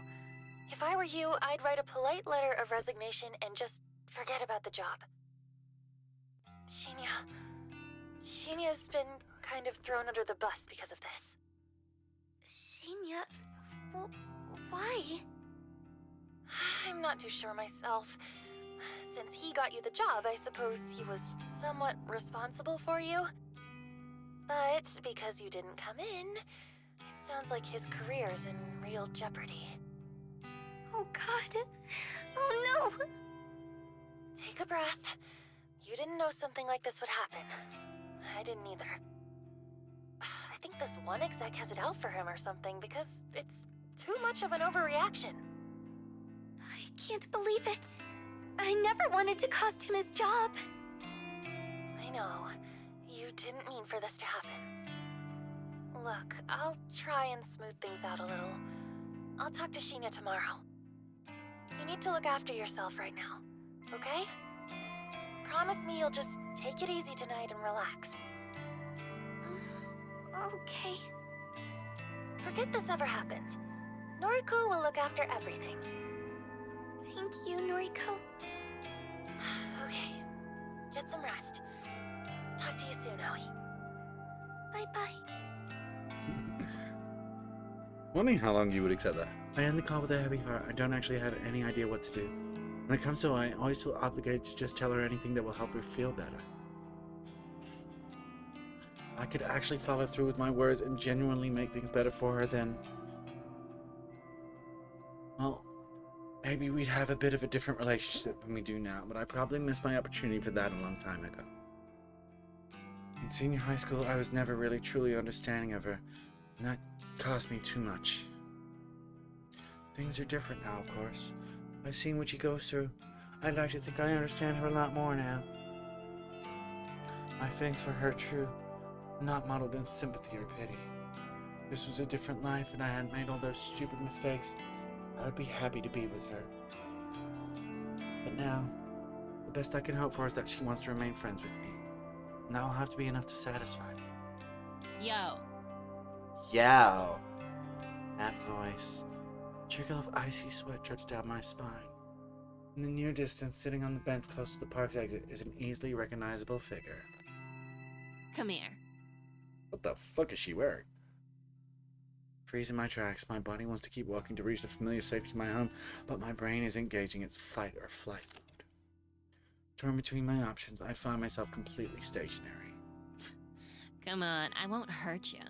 If I were you, I'd write a polite letter of resignation and just forget about the job. Shinya's been kind of thrown under the bus because of this. Shinya, why? I'm not too sure myself. Since he got you the job, I suppose he was somewhat responsible for you. But because you didn't come in, it sounds like his career's in real jeopardy. Oh God. Oh no! Take a breath. You didn't know something like this would happen. I didn't either. I think this one exec has it out for him or something because it's too much of an overreaction. I can't believe it. I never wanted to cost him his job. I know. You didn't mean for this to happen. Look, I'll try and smooth things out a little. I'll talk to Shinya tomorrow. You need to look after yourself right now, okay? Promise me you'll just take it easy tonight and relax. Okay. Forget this ever happened. Noriko will look after everything. Thank you, Noriko. Okay. Get some rest. Talk to you soon, Aoi. Bye-bye. Wondering how long you would accept that. I end the call with a heavy heart. I don't actually have any idea what to do. When it comes to I always feel obligated to just tell her anything that will help her feel better. I could actually follow through with my words and genuinely make things better for her, then... well, maybe we'd have a bit of a different relationship than we do now, but I probably missed my opportunity for that a long time ago. In senior high school, I was never really truly understanding of her, and that cost me too much. Things are different now, of course. I've seen what she goes through. I'd like to think I understand her a lot more now. My feelings for her true, not modeled in sympathy or pity. This was a different life and I hadn't made all those stupid mistakes. I would be happy to be with her. But now, the best I can hope for is that she wants to remain friends with me. And that will have to be enough to satisfy me. Yo. Yow. That voice. A trickle of icy sweat drips down my spine. In the near distance, sitting on the bench close to the park's exit, is an easily recognizable figure. Come here. What the fuck is she wearing? Freezing my tracks, my body wants to keep walking to reach the familiar safety of my home, but my brain is engaging its fight or flight mode. Torn between my options, I find myself completely stationary. Come on, I won't hurt you.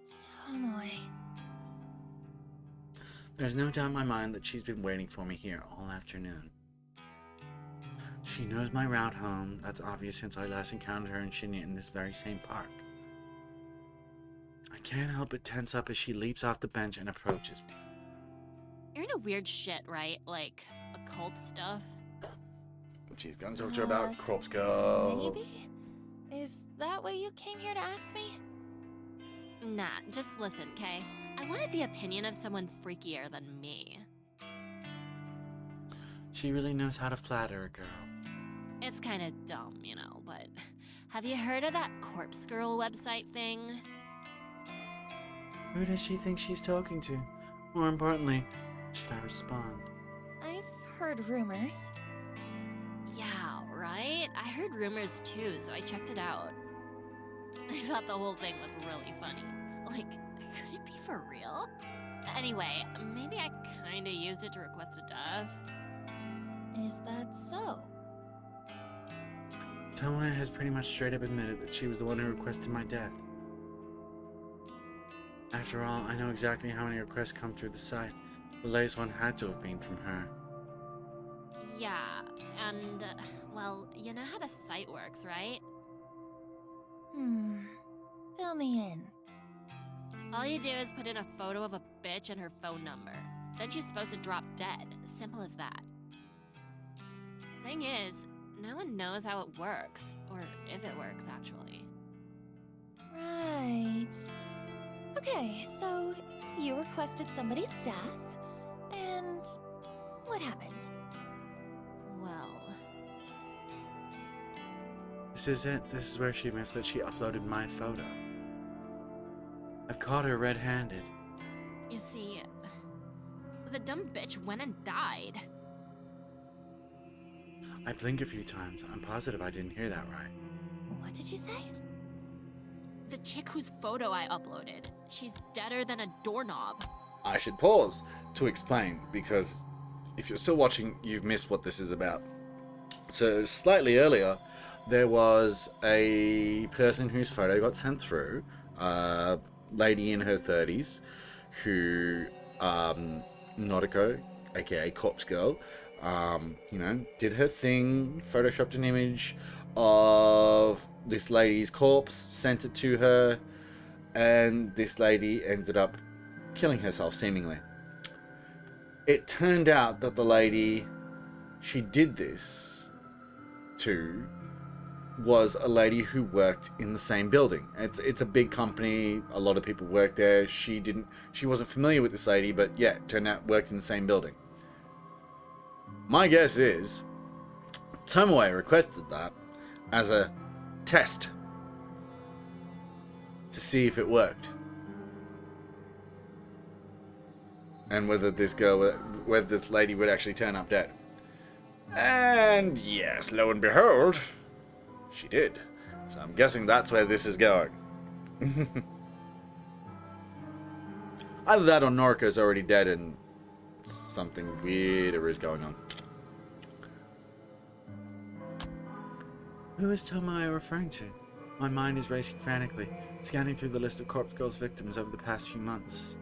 Tomoe. There's no doubt in my mind that she's been waiting for me here all afternoon. She knows my route home. That's obvious since I last encountered her and Shinya in this very same park. I can't help but tense up as she leaps off the bench and approaches me. You're into weird shit, right? Like, occult stuff? She's gonna talk to her about corpse girl. Maybe? Is that what you came here to ask me? Nah, just listen, okay? I wanted the opinion of someone freakier than me. She really knows how to flatter a girl. It's kinda dumb, you know, but have you heard of that Corpse Girl website thing? Who does she think she's talking to? More importantly, should I respond? I've heard rumors. Yeah, right? I heard rumors too, so I checked it out. I thought the whole thing was really funny. Like, could it be for real? Anyway, maybe I kinda used it to request a death. Is that so? Tomoe has pretty much straight up admitted that she was the one who requested my death. After all, I know exactly how many requests come through the site. The latest one had to have been from her. Yeah, and, well, you know how the site works, right? Fill me in. All you do is put in a photo of a bitch and her phone number. Then she's supposed to drop dead. Simple as that. Thing is, no one knows how it works. Or if it works, actually. Right. Okay, so you requested somebody's death, and what happened? Well... This is it. This is where she admits that she uploaded my photo. I've caught her red-handed. You see, the dumb bitch went and died. I blink a few times. I'm positive I didn't hear that right. What did you say? The chick whose photo I uploaded. She's deader than a doorknob. I should pause to explain, because if you're still watching, you've missed what this is about. So slightly earlier, there was a person whose photo got sent through, a lady in her 30s, who, Noriko, aka Corpse Girl, did her thing, photoshopped an image of this lady's corpse, sent it to her, and this lady ended up killing herself, seemingly. It turned out that the lady she did this to was a lady who worked in the same building. It's a big company, a lot of people work there. She wasn't familiar with this lady, but yeah, it turned out worked in the same building. My guess is Tomoe requested that as a test to see if it worked. And whether this lady would actually turn up dead. And yes, lo and behold, she did. So I'm guessing that's where this is going. Either that or Noriko's already dead and something weirder is going on. Who is Tomoe referring to? My mind is racing frantically, scanning through the list of Corpse Girl's victims over the past few months.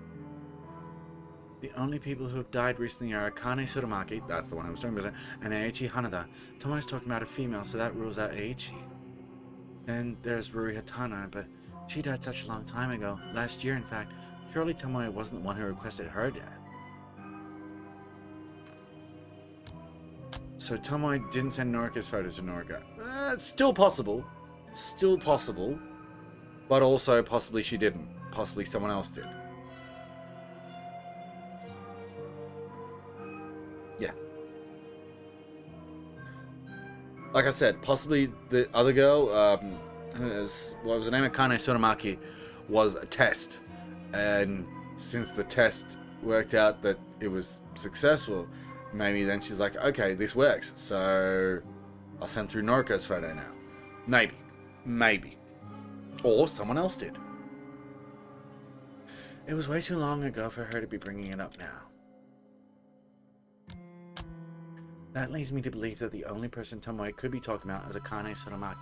The only people who have died recently are Akane Tsurumaki, that's the one I was talking about, and Eiichi Hanada. Tomoe's talking about a female, so that rules out Eiichi. Then there's Ruri Hatana, but she died such a long time ago, last year in fact. Surely Tomoe wasn't the one who requested her death. So Tomoe didn't send Noriko's photo to Noriko. It's still possible. Still possible. But also possibly she didn't. Possibly someone else did. Yeah. Like I said, possibly the other girl, what was her name? Akane Tsurumaki, was a test. And since the test worked out that it was successful, maybe then she's like, okay, this works. So I'll send through Noriko's photo now. Maybe. Maybe. Or someone else did. It was way too long ago for her to be bringing it up now. That leads me to believe that the only person Tomoe could be talking about is Akane Tsurumaki.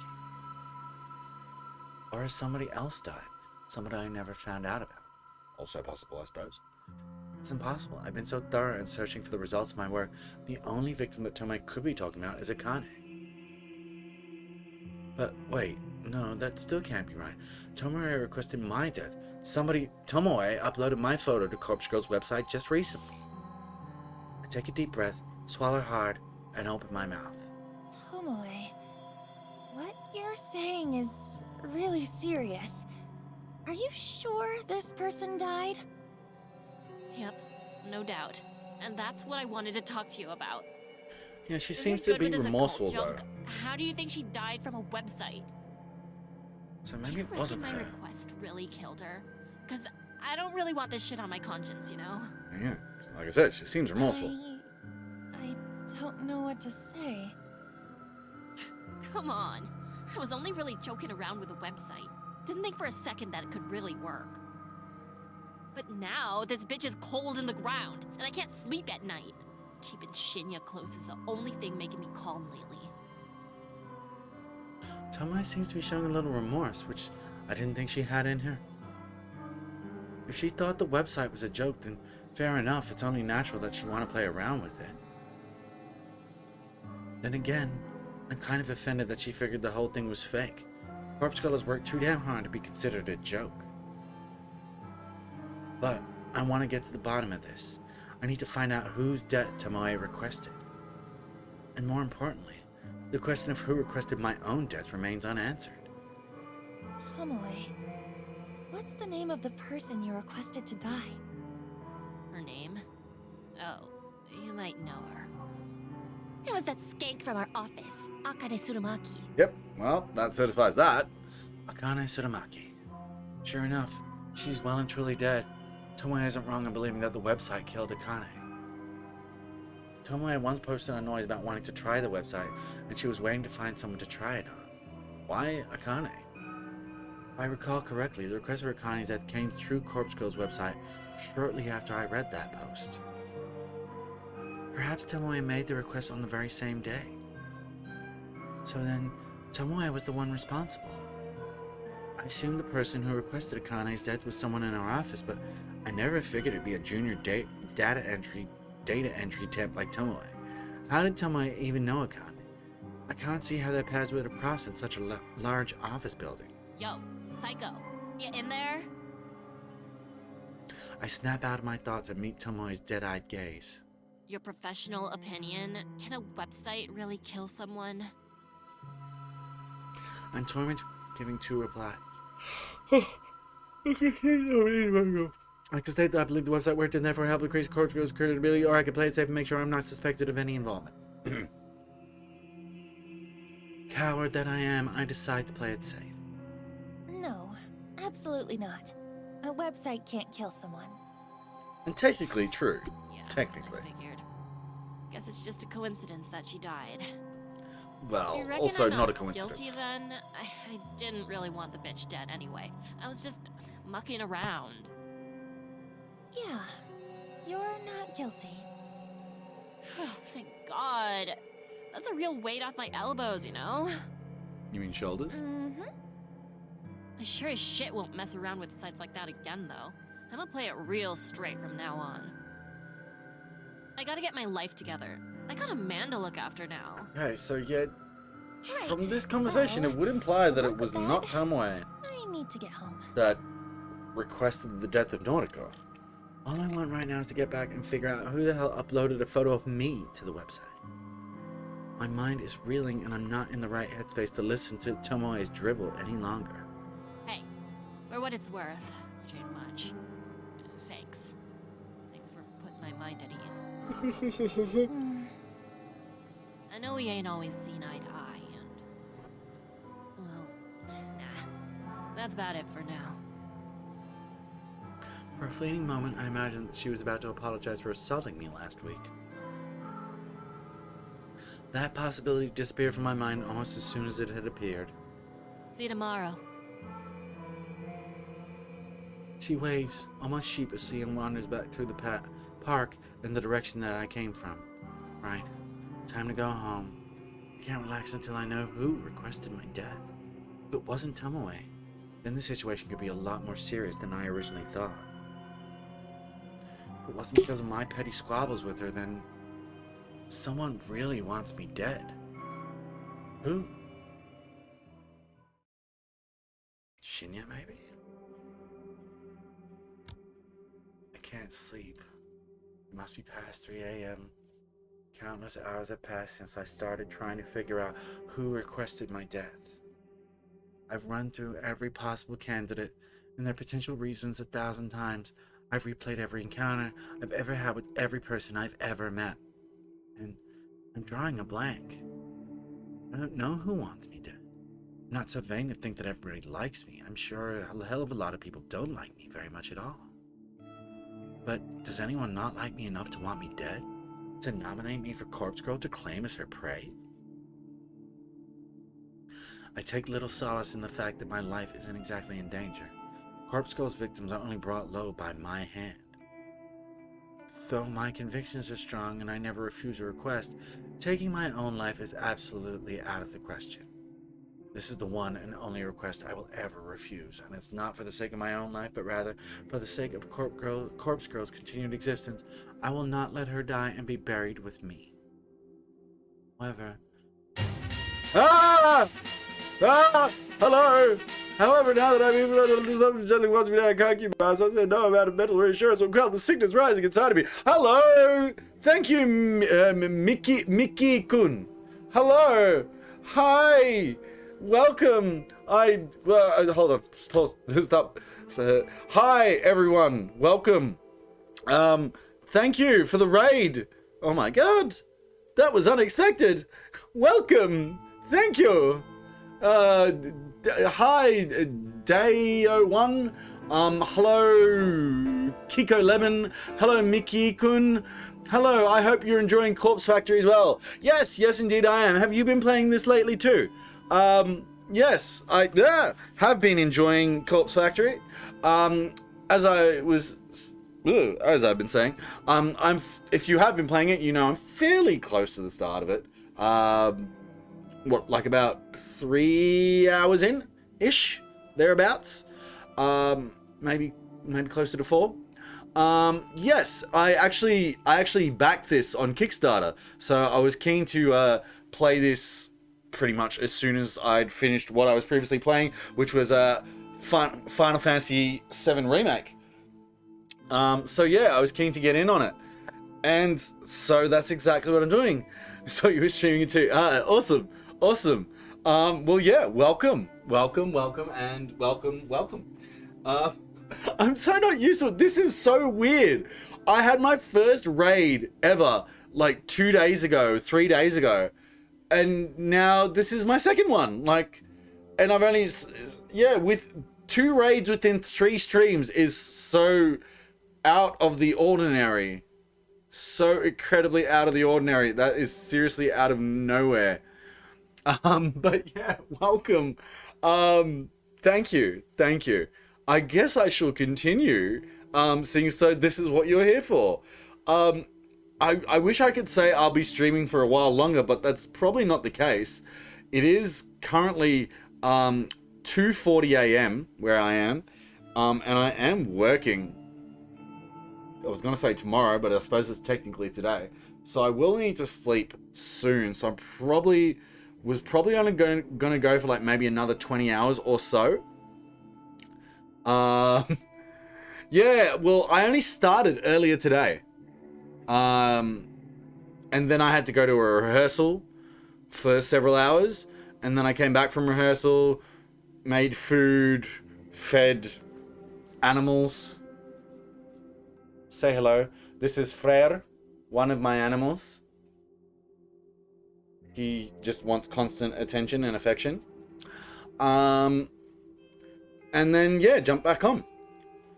Or has somebody else died? Somebody I never found out about. Also possible, I suppose. It's impossible. I've been so thorough in searching for the results of my work. The only victim that Tomoe could be talking about is Akane. But wait, no, that still can't be right. Tomoe requested my death. Tomoe uploaded my photo to Corpse Girl's website just recently. I take a deep breath, swallow hard, and open my mouth. Tomoe, what you're saying is really serious. Are you sure this person died? Yep, no doubt. And that's what I wanted to talk to you about. Yeah, she If seems you're to be good with this remorseful occult though. junk, how do you think she died from a website? So Do maybe you it wasn't reckon my her. request really killed her? Because I don't really want this shit on my conscience, you know? Yeah, like I said, she seems remorseful. I don't know what to say. Come on. I was only really joking around with the website. Didn't think for a second that it could really work. But now, this bitch is cold in the ground, and I can't sleep at night. Keeping Shinya close is the only thing making me calm lately. Tomoe seems to be showing a little remorse, which I didn't think she had in her. If she thought the website was a joke, then fair enough, it's only natural that she'd want to play around with it. Then again, I'm kind of offended that she figured the whole thing was fake. Corpse Girl has worked too damn hard to be considered a joke. But I want to get to the bottom of this. I need to find out whose death Tomoe requested. And more importantly, the question of who requested my own death remains unanswered. Tomoe, what's the name of the person you requested to die? Her name? Oh, you might know her. It was that skank from our office, Akane Tsurumaki. Yep, well, that certifies that. Akane Tsurumaki. Sure enough, she's well and truly dead. Tomoe isn't wrong in believing that the website killed Akane. Tomoe once posted a noise about wanting to try the website, and she was waiting to find someone to try it on. Why Akane? If I recall correctly, the request for Akane's death came through Corpse Girl's website shortly after I read that post. Perhaps Tomoe made the request on the very same day. So then, Tomoe was the one responsible. I assumed the person who requested Akane's death was someone in our office, but I never figured it'd be a junior data entry temp like Tomoe. How did Tomoe even know Akane? I can't see how their paths would have crossed in such a large office building. Yo, Psycho, you in there? I snap out of my thoughts and meet Tomoe's dead-eyed gaze. Your professional opinion, can a website really kill someone? I'm torn between giving two replies. I can state that I believe the website worked and therefore help increase Corpse Girl's credibility, or I can play it safe and make sure I'm not suspected of any involvement. Coward that I am, I decide to play it safe. No, absolutely not. A website can't kill someone. And technically true. Yeah, Technically. I figured. Guess it's just a coincidence that she died. Well, You reckon also I'm not a coincidence. Guilty then? I didn't really want the bitch dead anyway. I was just mucking around. Yeah, you're not guilty. Thank God. That's a real weight off my elbows, you know? You mean shoulders? Mm-hmm. I sure as shit won't mess around with sites like that again, though. I'm gonna play it real straight from now on. I gotta get my life together. I got a man to look after now. Okay, so yeah, from Right. this conversation, it would imply that it was not Tomoe I need to get home. that requested the death of Nordica. All I want right now is to get back and figure out who the hell uploaded a photo of me to the website. My mind is reeling and I'm not in the right headspace to listen to Tomoe's drivel any longer. Hey, for what it's worth, which ain't much. Thanks. Thanks for putting my mind at ease. Mm. I know we ain't always seen eye to eye, and... well, nah. That's about it for now. For a fleeting moment, I imagined that she was about to apologize for assaulting me last week. That possibility disappeared from my mind almost as soon as it had appeared. See you tomorrow. She waves, almost sheepishly, and wanders back through the park in the direction that I came from. Right. Time to go home. I can't relax until I know who requested my death. If it wasn't Tomoe, then the situation could be a lot more serious than I originally thought. If it wasn't because of my petty squabbles with her, then someone really wants me dead. Who? Shinya, maybe? I can't sleep. It must be past 3 a.m. Countless hours have passed since I started trying to figure out who requested my death. I've run through every possible candidate and their potential reasons 1,000 times. I've replayed every encounter I've ever had with every person I've ever met. And I'm drawing a blank. I don't know who wants me dead. I'm not so vain to think that everybody likes me. I'm sure a hell of a lot of people don't like me very much at all. But does anyone not like me enough to want me dead? To nominate me for Corpse Girl to claim as her prey? I take little solace in the fact that my life isn't exactly in danger. Corpse Girl's victims are only brought low by my hand. Though my convictions are strong and I never refuse a request, taking my own life is absolutely out of the question. This is the one and only request I will ever refuse, and it's not for the sake of my own life, but rather for the sake of Corpse Girl's continued existence. I will not let her die and be buried with me. However... Hello! However, now that I'm even under something gently wants me to concubine, so I say no amount of mental reassurance will quell the sickness rising inside of me. Hello! Thank you, Mickey-kun. Hello! Hi! Welcome! Hold on. Pause. Stop. Hi, everyone. Welcome. Thank you for the raid. Oh my god. That was unexpected. Welcome. Thank you. Hi, Day01. Hello, Kiko Lemon. Hello, Mickey-kun. Hello, I hope you're enjoying Corpse Factory as well. Yes, indeed I am. Have you been playing this lately too? Yes, I have been enjoying Corpse Factory. As I've been saying, if you have been playing it, you know I'm fairly close to the start of it. Like about 3 hours in ish, thereabouts. Maybe closer to 4. Yes, I actually backed this on Kickstarter, so I was keen to play this pretty much as soon as I'd finished what I was previously playing, which was Final Fantasy VII Remake. So yeah, I was keen to get in on it, and so that's exactly what I'm doing. So you were streaming it too. Awesome. Well, yeah, welcome. I'm so not used to it. This is so weird. I had my first raid ever like 2 days ago, 3 days ago, and now this is my second one. Like, and I've only, with 2 raids within 3 streams is so out of the ordinary. So incredibly out of the ordinary. That is seriously out of nowhere. But yeah, welcome. Thank you. I guess I shall continue, seeing so this is what you're here for. I wish I could say I'll be streaming for a while longer, but that's probably not the case. It is currently 2:40 a.m. where I am, and I am working. I was going to say tomorrow, but I suppose it's technically today. So I will need to sleep soon. So I was probably only going to go for like maybe another 20 hours or so. Yeah, well, I only started earlier today. And then I had to go to a rehearsal for several hours. And then I came back from rehearsal, made food, fed animals. Say hello. This is Frere, one of my animals. He just wants constant attention and affection. And then, yeah, jump back on.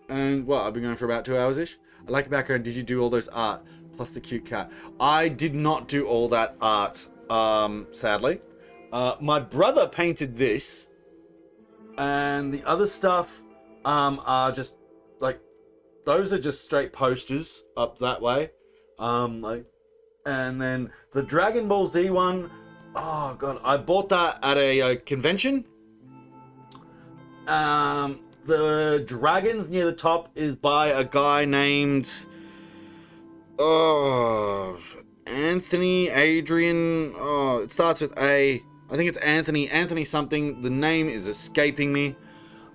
And, well, I've been going for about 2 hours-ish. I like the background. Did you do all those art? Plus the cute cat. I did not do all that art, sadly. My brother painted this. And the other stuff are just, like, those are just straight posters up that way. And then the Dragon Ball Z one, oh god, I bought that at a convention. The dragons near the top is by a guy named Adrian. Oh, it starts with A. I think it's Anthony something. The name is escaping me.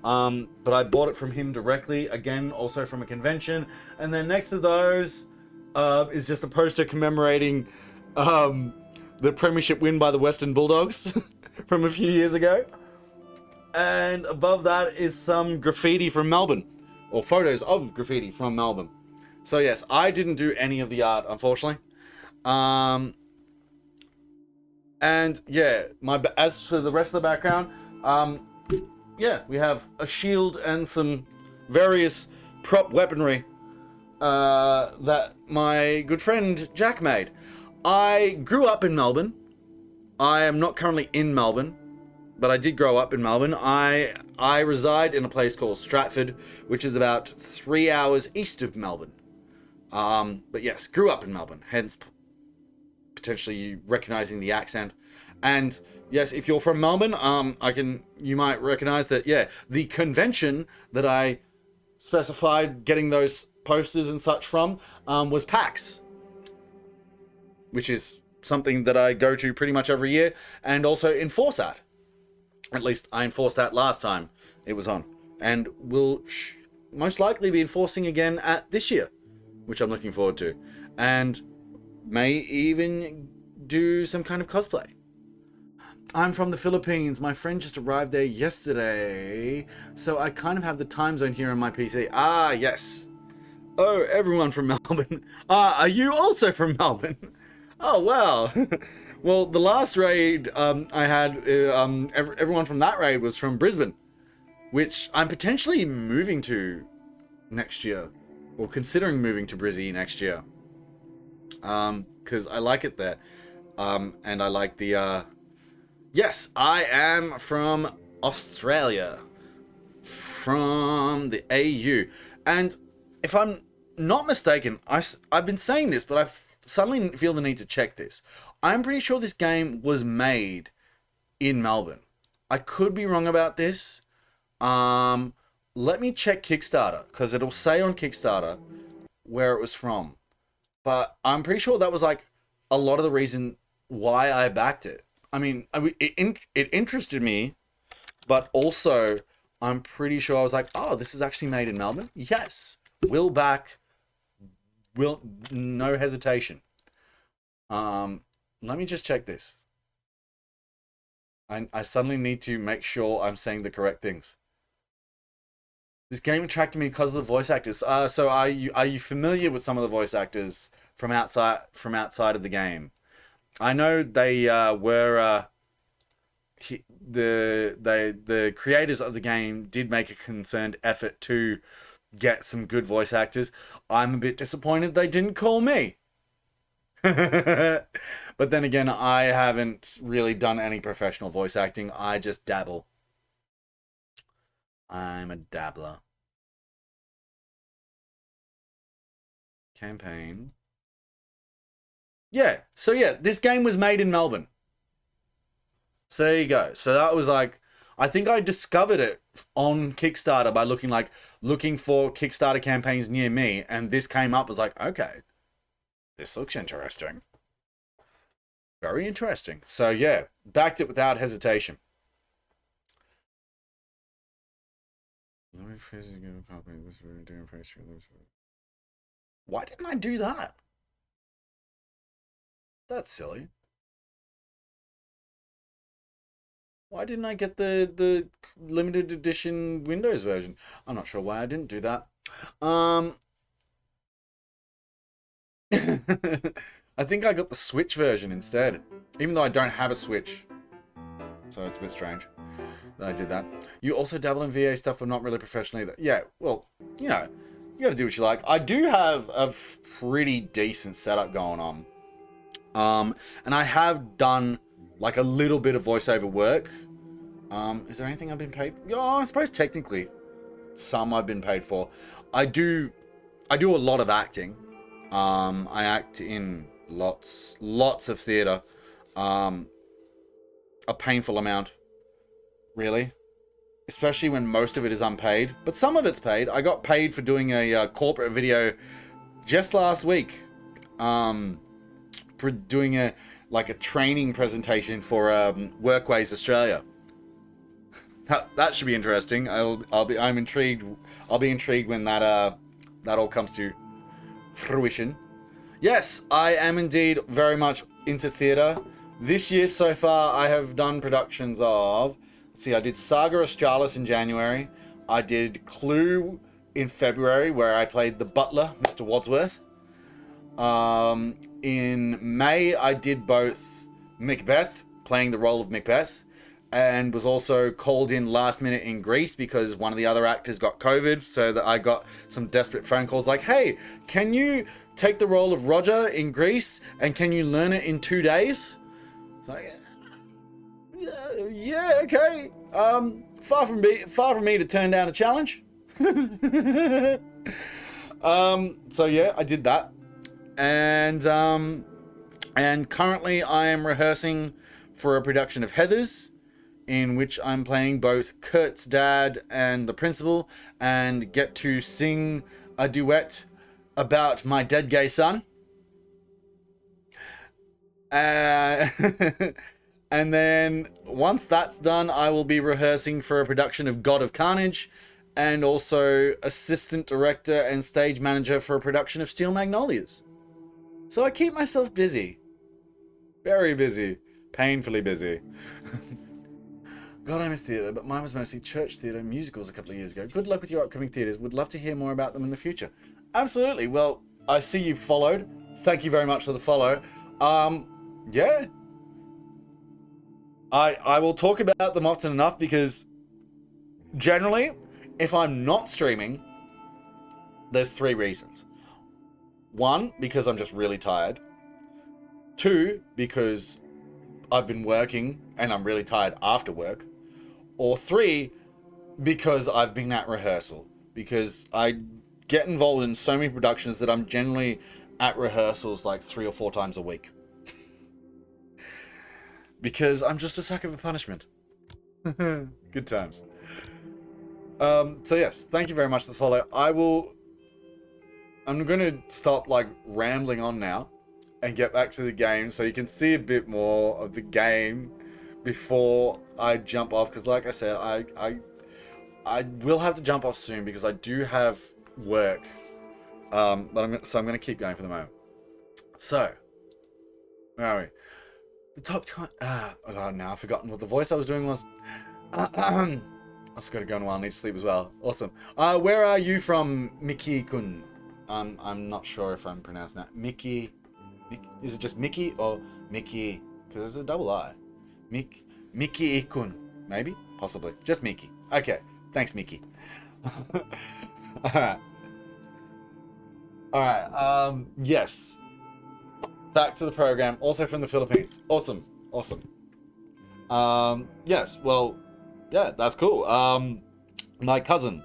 But I bought it from him directly, again, also from a convention. And then next to those is just a poster commemorating the premiership win by the Western Bulldogs from a few years ago. And above that is some graffiti from Melbourne, or photos of graffiti from Melbourne. So yes, I didn't do any of the art, unfortunately. And yeah, as for the rest of the background, yeah, we have a shield and some various prop weaponry that my good friend Jack made. I grew up in Melbourne. I am not currently in Melbourne, but I did grow up in Melbourne. I reside in a place called Stratford, which is about 3 hours east of Melbourne. But yes, grew up in Melbourne, hence potentially you recognizing the accent. And yes, if you're from Melbourne, you might recognize that, yeah, the convention that I specified getting those posters and such from was PAX, which is something that I go to pretty much every year, and also enforce that. At least I enforced that last time it was on, and will most likely be enforcing again at this year, which I'm looking forward to, and may even do some kind of cosplay. I'm from the Philippines. My friend just arrived there yesterday, so I kind of have the time zone here on my PC. Ah, yes. Oh, everyone from Melbourne. Are you also from Melbourne? Oh, wow. Well, the last raid I had, everyone from that raid was from Brisbane, which I'm potentially moving to next year, or considering moving to Brizzy next year, because I like it there, and I like the, Yes, I am from Australia. From the AU. And if I'm not mistaken, I've been saying this, but I suddenly feel the need to check this. I'm pretty sure this game was made in Melbourne. I could be wrong about this. Let me check Kickstarter, because it'll say on Kickstarter where it was from. But I'm pretty sure that was like a lot of the reason why I backed it. I mean, it interested me, but also I'm pretty sure I was like, oh, this is actually made in Melbourne? Yes. Will back. Will, no hesitation. Let me just check this. I suddenly need to make sure I'm saying the correct things. This game attracted me because of the voice actors. So are you familiar with some of the voice actors from outside of the game? I know they were the creators of the game did make a concerned effort to get some good voice actors. I'm a bit disappointed they didn't call me. But then again, I haven't really done any professional voice acting. I just dabble. I'm a dabbler. Campaign. Yeah, so yeah, this game was made in Melbourne. So there you go. So that was like, I think I discovered it on Kickstarter by looking for Kickstarter campaigns near me, and this came up. Was like, okay, this looks interesting. Very interesting. So yeah, backed it without hesitation. Why didn't I do that? That's silly. Why didn't I get the limited edition Windows version? I'm not sure why I didn't do that. I think I got the Switch version instead, even though I don't have a Switch. So it's a bit strange that I did that. You also dabble in VA stuff, but not really professionally. Yeah, well, you know, you got to do what you like. I do have a pretty decent setup going on. And I have done like a little bit of voiceover work. Is there anything I've been paid? Yeah, I suppose technically some I've been paid for. I do a lot of acting. I act in lots of theater. A painful amount, really. Especially when most of it is unpaid. But some of it's paid. I got paid for doing a corporate video just last week. For doing a training presentation for Workways Australia. That should be interesting. I'm intrigued. I'll be intrigued when that all comes to fruition. Yes, I am indeed very much into theatre. This year so far, I have done productions of. Let's see, I did Saga Australis in January. I did Clue in February, where I played the butler, Mr. Wadsworth. In May, I did both Macbeth, playing the role of Macbeth, and was also called in last minute in Greece because one of the other actors got COVID, so that I got some desperate phone calls like, hey, can you take the role of Roger in Greece, and can you learn it in 2 days? Like, yeah, okay. Far from me to turn down a challenge. So yeah, I did that. And currently I am rehearsing for a production of Heathers, in which I'm playing both Kurt's dad and the principal, and get to sing a duet about my dead gay son. And then once that's done, I will be rehearsing for a production of God of Carnage, and also assistant director and stage manager for a production of Steel Magnolias. So I keep myself busy. Very busy. Painfully busy. God, I miss theatre, but mine was mostly church theatre and musicals a couple of years ago. Good luck with your upcoming theatres. Would love to hear more about them in the future. Absolutely. Well, I see you followed. Thank you very much for the follow. Yeah. I will talk about them often enough because generally, if I'm not streaming, there's 3 reasons. 1, because I'm just really tired. 2, because I've been working and I'm really tired after work. Or 3, because I've been at rehearsal. Because I get involved in so many productions that I'm generally at rehearsals like 3 or 4 times a week. Because I'm just a sucker for punishment. Good times. So yes, thank you very much for the follow. I'm going to stop like rambling on now and get back to the game so you can see a bit more of the game before I jump off. Because like I said, I will have to jump off soon because I do have work. But I'm going to keep going for the moment. So, where are we? The top time. Oh, now I've forgotten what the voice I was doing was. I just got to go on a while. I need to sleep as well. Awesome. Where are you from, Mickey-kun? I'm not sure if I'm pronouncing that. Mickey. Is it just Mickey or Mickey? Because there's a double I. Mickey-kun. Maybe? Possibly. Just Mickey. Okay. Thanks, Mickey. Alright. Alright. Yes. Back to the program. Also from the Philippines. Awesome. Awesome. Yes. Well, yeah, that's cool. My cousin,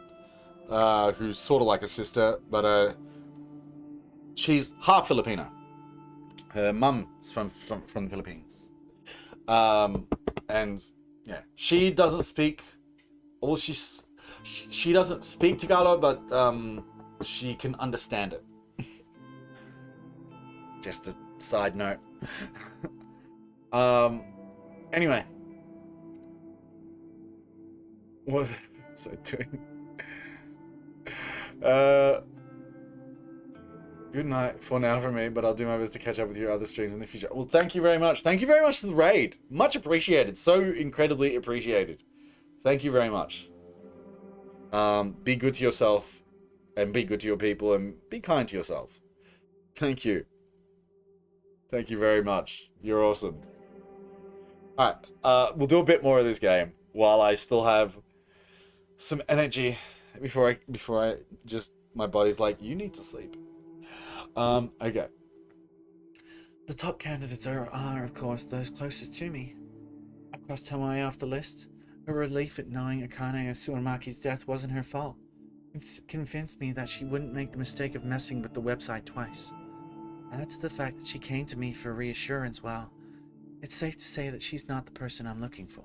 who's sort of like a sister, but she's half Filipino. Her mum's from the Philippines. And yeah, she doesn't speak. Well, she doesn't speak Tagalog, but she can understand it. Just a side note. Anyway, what was I doing? Good night for now for me, but I'll do my best to catch up with your other streams in the future. Well, thank you very much. Thank you very much for the raid. Much appreciated. So incredibly appreciated. Thank you very much. Be good to yourself, and be good to your people, and be kind to yourself. Thank you. Thank you very much. You're awesome. Alright, we'll do a bit more of this game while I still have some energy before I just, my body's like, you need to sleep. Okay. The top candidates are, of course, those closest to me. I crossed her way off the list. Her relief at knowing Akane Tsuramaki's death wasn't her fault. It's convinced me that she wouldn't make the mistake of messing with the website twice. Add to the fact that she came to me for reassurance, well, it's safe to say that she's not the person I'm looking for.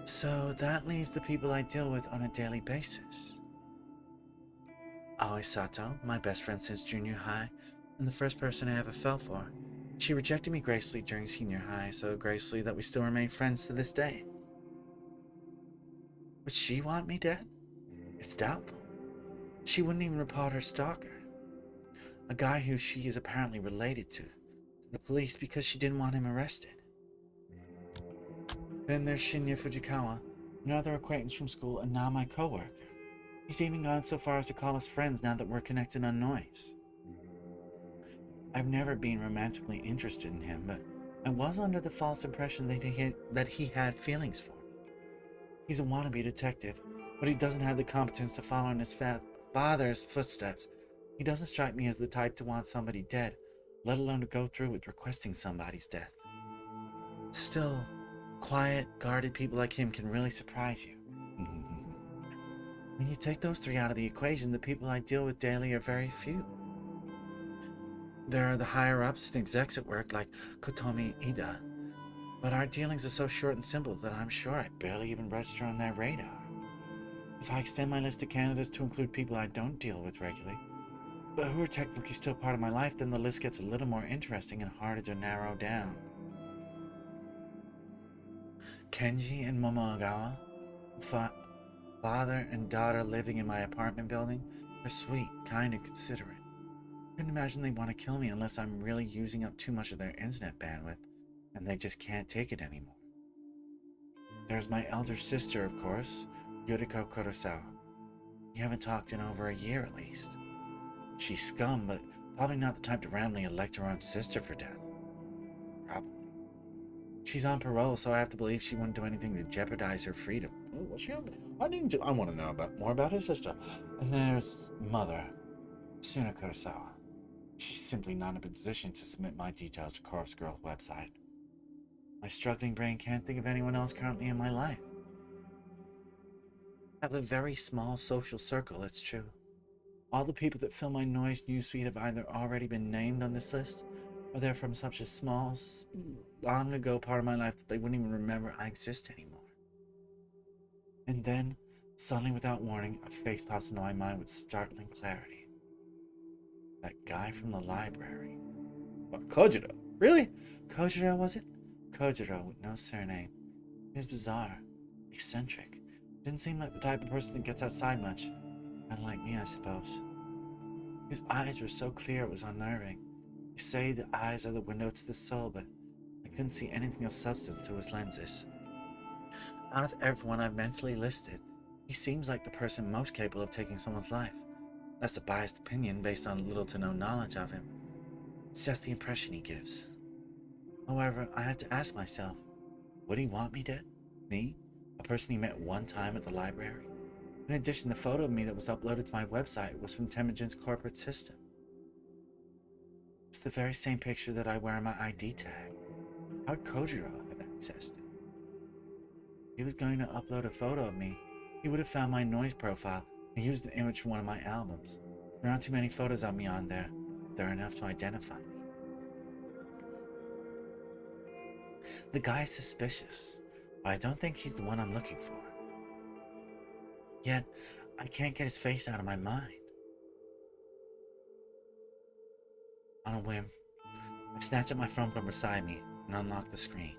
So that leaves the people I deal with on a daily basis. Aoi Sato, my best friend since junior high, and the first person I ever fell for. She rejected me gracefully during senior high, so gracefully that we still remain friends to this day. Would she want me dead? It's doubtful. She wouldn't even report her stalker, a guy who she is apparently related to the police because she didn't want him arrested. Then there's Shinya Fujikawa, another acquaintance from school and now my co-worker. He's even gone so far as to call us friends now that we're connected on noise. I've never been romantically interested in him, but I was under the false impression that he had feelings for me. He's a wannabe detective, but he doesn't have the competence to follow in his father's footsteps. He doesn't strike me as the type to want somebody dead, let alone to go through with requesting somebody's death. Still, quiet, guarded people like him can really surprise you. When you take those 3 out of the equation, the people I deal with daily are very few. There are the higher-ups and execs at work like Kotomi Ida, but our dealings are so short and simple that I'm sure I barely even register on their radar. If I extend my list of candidates to include people I don't deal with regularly, but who are technically still part of my life, then the list gets a little more interesting and harder to narrow down. Kenji and Momogawa, father and daughter living in my apartment building, are sweet, kind, and considerate. I couldn't imagine they'd want to kill me unless I'm really using up too much of their internet bandwidth, and they just can't take it anymore. There's my elder sister, of course, Yuriko Kurosawa. We haven't talked in over a year at least. She's scum, but probably not the type to randomly elect her own sister for death. Probably. She's on parole, so I have to believe she wouldn't do anything to jeopardize her freedom. Oh, what's she on? I want to know more about her sister. And there's Mother, Suna Kurosawa. She's simply not in a position to submit my details to Corpse Girl's website. My struggling brain can't think of anyone else currently in my life. I have a very small social circle, it's true. All the people that fill my noise newsfeed have either already been named on this list, or they're from such a small, long ago part of my life that they wouldn't even remember I exist anymore. And then, suddenly without warning, a face pops into my mind with startling clarity. That guy from the library. What, Kojiro? Really? Kojiro, was it? Kojiro with no surname. He was bizarre, eccentric. Didn't seem like the type of person that gets outside much. Kind of like me, I suppose. His eyes were so clear it was unnerving. You say the eyes are the window to the soul, but I couldn't see anything of substance through his lenses. Out of everyone I've mentally listed, he seems like the person most capable of taking someone's life. That's a biased opinion based on little to no knowledge of him. It's just the impression he gives. However, I had to ask myself, would he want me dead? Me? A person he met one time at the library? In addition, the photo of me that was uploaded to my website was from Temujin's corporate system. It's the very same picture that I wear on my ID tag. How'd Kojiro have accessed it? If he was going to upload a photo of me, he would have found my noise profile and used an image from one of my albums. There aren't too many photos of me on there, but there are enough to identify me. The guy's suspicious, but I don't think he's the one I'm looking for. Yet, I can't get his face out of my mind. On a whim, I snatch up my phone from beside me and unlock the screen.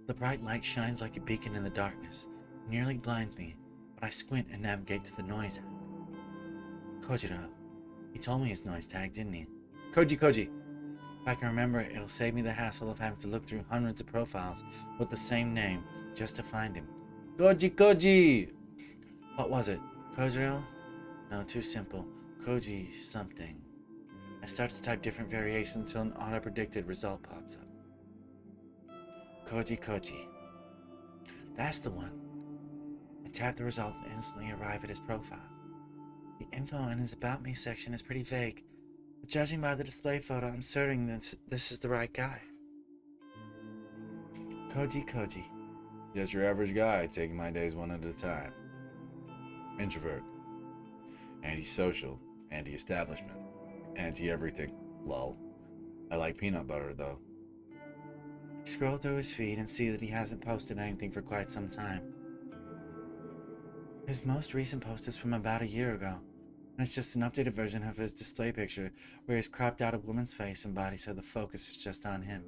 The bright light shines like a beacon in the darkness, nearly blinds me, but I squint and navigate to the noise app. Kojiro. He told me his noise tag, didn't he? Koji. If I can remember it, it'll save me the hassle of having to look through hundreds of profiles with the same name just to find him. Koji! What was it? Kojiro? No, too simple. Koji something. I start to type different variations until an auto-predicted result pops up. Koji. That's the one. I tap the result and instantly arrive at his profile. The info in his About Me section is pretty vague, but judging by the display photo, I'm certain that this is the right guy. Koji. Just your average guy, taking my days one at a time. Introvert. Antisocial. Anti-establishment. Anti-everything. Lol. I like peanut butter, though. I scroll through his feed and see that he hasn't posted anything for quite some time. His most recent post is from about a year ago, and it's just an updated version of his display picture where he's cropped out a woman's face and body so the focus is just on him.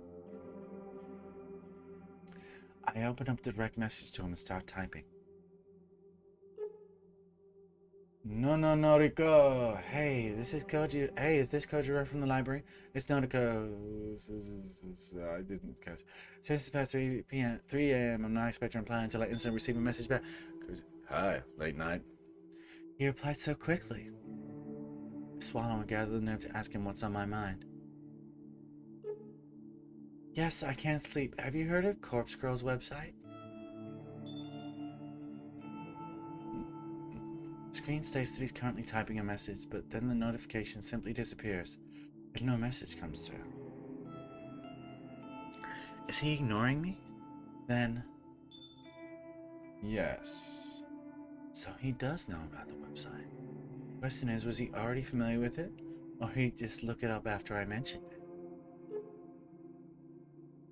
I open up the direct message to him and start typing. No, Rico. Hey, this is Koji. Hey, is this Kojiro from the library? It's Noriko. I didn't catch. Since it's past 3 a.m., I'm not expecting a reply until I instantly receive a message back. Hi, late night. He replied so quickly. I swallow and gather the nerve to ask him what's on my mind. Yes, I can't sleep. Have you heard of Corpse Girl's website? The screen states that he's currently typing a message, but then the notification simply disappears, and no message comes through. Is he ignoring me? Then... Yes. So he does know about the website. Question is, was he already familiar with it, or he'd just look it up after I mentioned it?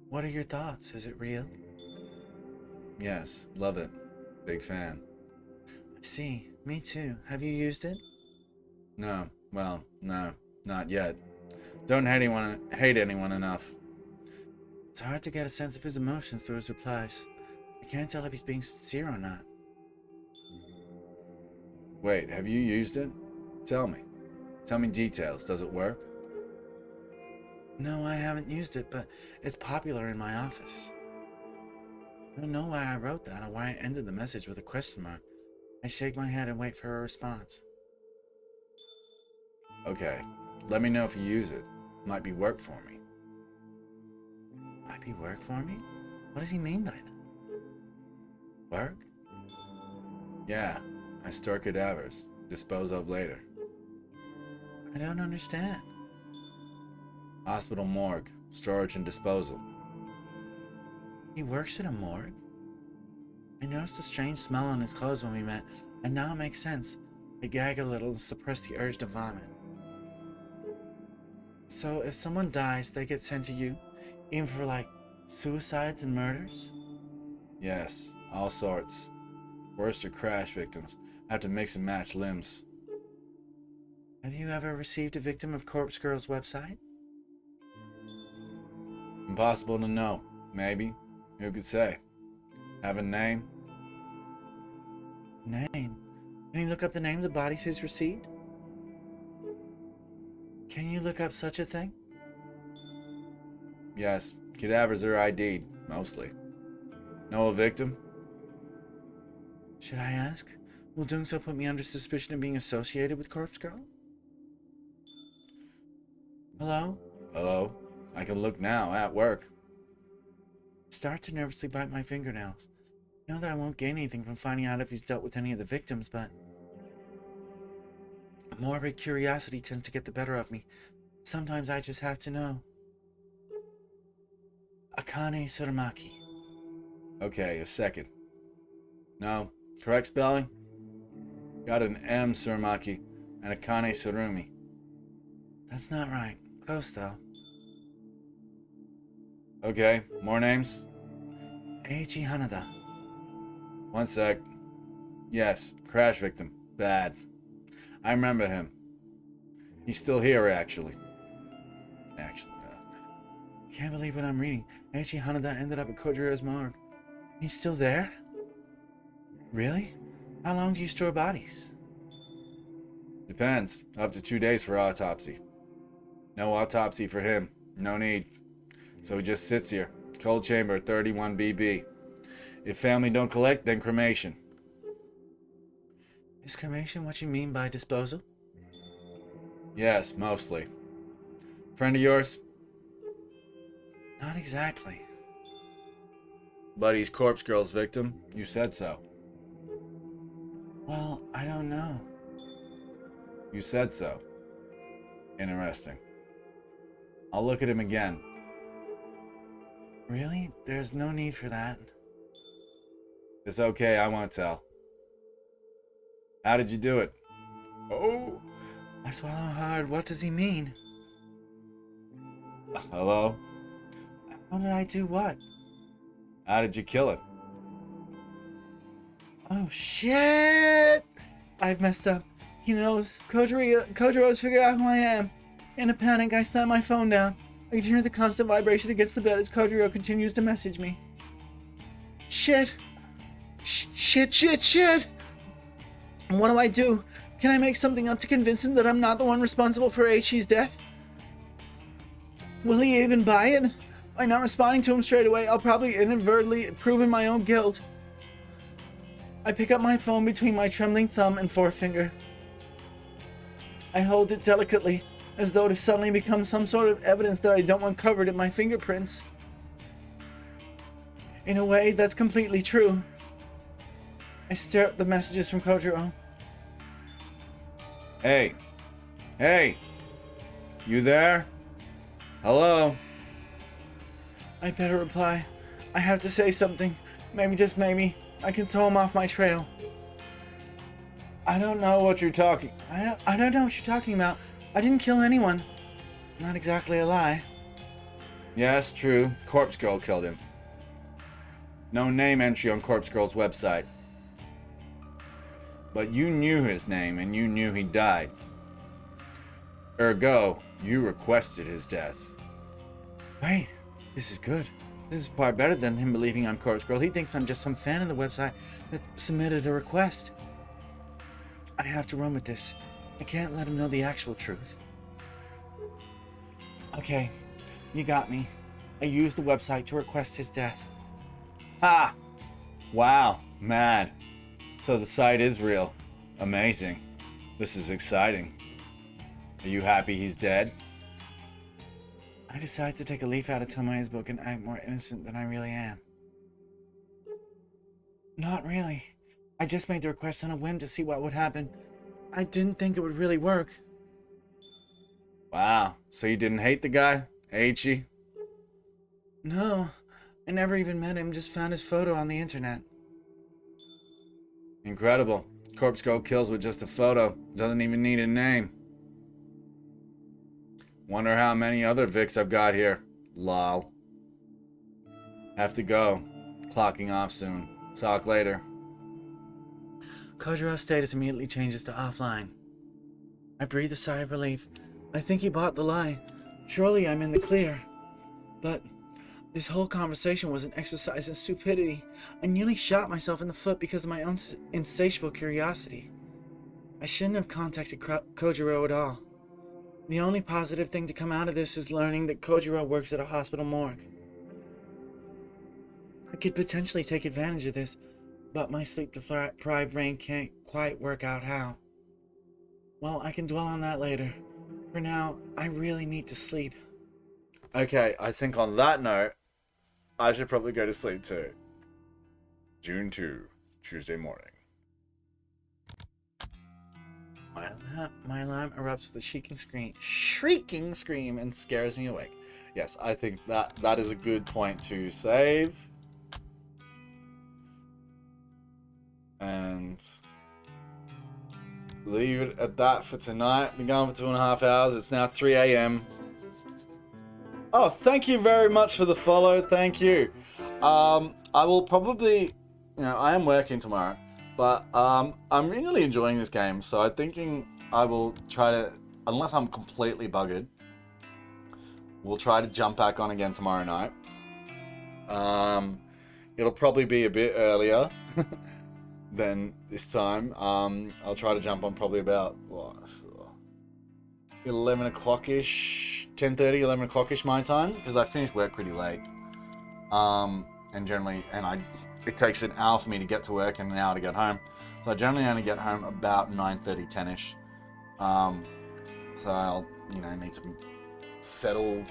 What are your thoughts? Is it real? Yes, love it. Big fan. I see. Me too. Have you used it? No. Well, no. Not yet. Don't hate anyone enough. It's hard to get a sense of his emotions through his replies. I can't tell if he's being sincere or not. Wait, have you used it? Tell me. Tell me details. Does it work? No, I haven't used it, but it's popular in my office. I don't know why I wrote that or why I ended the message with a question mark. I shake my head and wait for a response. Okay, let me know if you use it. Might be work for me. Might be work for me? What does he mean by that? Work? Yeah, I store cadavers. Dispose of later. I don't understand. Hospital morgue, storage and disposal. He works at a morgue? I noticed a strange smell on his clothes when we met, and now it makes sense. I gag a little to suppress the urge to vomit. So if someone dies, they get sent to you? Even for, like, suicides and murders? Yes, all sorts. Worst are crash victims. Have to mix and match limbs. Have you ever received a victim of Corpse Girl's website? Impossible to know. Maybe. Who could say? Have a name? Name? Can you look up the names of bodies he's received? Can you look up such a thing? Yes. Cadavers are ID'd, mostly. Know a victim? Should I ask? Will doing so put me under suspicion of being associated with Corpse Girl? Hello? Hello? I can look now, at work. Start to nervously bite my fingernails. I know that I won't gain anything from finding out if he's dealt with any of the victims, but morbid curiosity tends to get the better of me. Sometimes I just have to know. Akane Suramaki. Okay, a second. No, correct spelling? Got an M Suramaki and Akane Surumi. That's not right. Close though. Okay, more names? Eiichi Hanada. One sec. Yes, crash victim. Bad. I remember him. He's still here, actually. Can't believe what I'm reading. Eiichi Hanada ended up at Kojiro's morgue. He's still there? Really? How long do you store bodies? Depends. Up to 2 days for autopsy. No autopsy for him. No need. So he just sits here. Cold chamber, 31 BB. If family don't collect, then cremation. Is cremation what you mean by disposal? Yes, mostly. Friend of yours? Not exactly. But he's Corpse Girl's victim. You said so. Well, I don't know. You said so. Interesting. I'll look at him again. Really? There's no need for that. It's okay, I won't tell. How did you do it? Oh! I swallow hard. What does he mean? Hello? How did I do what? How did you kill it? Oh, shit! I've messed up. He knows. Kojiro's figured out who I am. In a panic, I slammed my phone down. I can hear the constant vibration against the bed as Kojiro continues to message me. Shit! Shit! What do I do? Can I make something up to convince him that I'm not the one responsible for Eiichi's death? Will he even buy it? By not responding to him straight away, I'll probably inadvertently prove my own guilt. I pick up my phone between my trembling thumb and forefinger. I hold it delicately, as though to suddenly become some sort of evidence that I don't want covered in my fingerprints. In a way, that's completely true. I stare at the messages from Kojiro. Hey! You there? Hello? I better reply. I have to say something. Maybe, just maybe, I can throw him off my trail. I don't know what you're talking... I don't know what you're talking about. I didn't kill anyone. Not exactly a lie. Yes, true. Corpse Girl killed him. No name entry on Corpse Girl's website. But you knew his name and you knew he died. Ergo, you requested his death. Wait, this is good. This is far better than him believing I'm Corpse Girl. He thinks I'm just some fan of the website that submitted a request. I have to run with this. I can't let him know the actual truth. Okay, you got me. I used the website to request his death. Ha! Wow, mad. So the site is real. Amazing. This is exciting. Are you happy he's dead? I decide to take a leaf out of Tomoe's book and act more innocent than I really am. Not really. I just made the request on a whim to see what would happen. I didn't think it would really work. Wow, so you didn't hate the guy? Eiichi? No, I never even met him, just found his photo on the internet. Incredible. Corpse Girl kills with just a photo. Doesn't even need a name. Wonder how many other Vics I've got here. Lol. Have to go. Clocking off soon. Talk later. Kojiro's status immediately changes to offline. I breathe a sigh of relief. I think he bought the lie. Surely I'm in the clear. But this whole conversation was an exercise in stupidity. I nearly shot myself in the foot because of my own insatiable curiosity. I shouldn't have contacted Kojiro at all. The only positive thing to come out of this is learning that Kojiro works at a hospital morgue. I could potentially take advantage of this, but my sleep-deprived brain can't quite work out how. Well, I can dwell on that later. For now, I really need to sleep. Okay, I think on that note, I should probably go to sleep too. June 2, Tuesday morning. My alarm erupts with a shrieking scream and scares me awake. Yes, I think that is a good point to save. And leave it at that for tonight. Been going for 2.5 hours. It's now 3 a.m. Oh, thank you very much for the follow. Thank you. I will probably, I am working tomorrow, but I'm really enjoying this game. So I'm thinking I will try to, unless I'm completely buggered, we'll try to jump back on again tomorrow night. It'll probably be a bit earlier than this time. I'll try to jump on probably about 11 o'clock-ish, 10:30, 11 o'clock-ish my time, because I finish work pretty late. And generally, it takes an hour for me to get to work and an hour to get home. So I generally only get home about 9:30, 10-ish. So I'll, need to settle,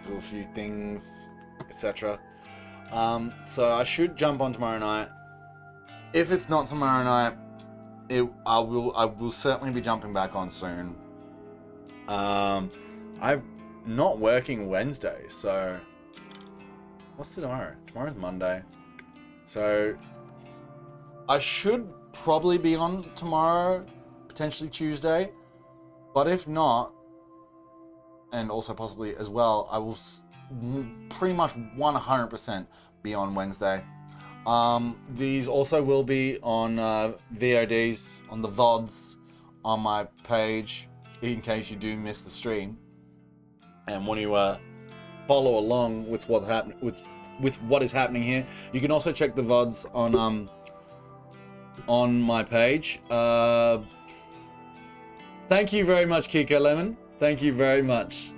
do a few things, etc. So I should jump on tomorrow night. If it's not tomorrow night, I will certainly be jumping back on soon. I'm not working Wednesday, so what's tomorrow? Tomorrow's Monday, so I should probably be on tomorrow, potentially Tuesday. But if not, and also possibly as well, I will pretty much 100% be on Wednesday. These also will be on VODs, on the VODs, on my page, in case you do miss the stream and want to follow along with what is happening here. You can also check the VODs on my page. Thank you very much, Kiko Lemon. Thank you very much.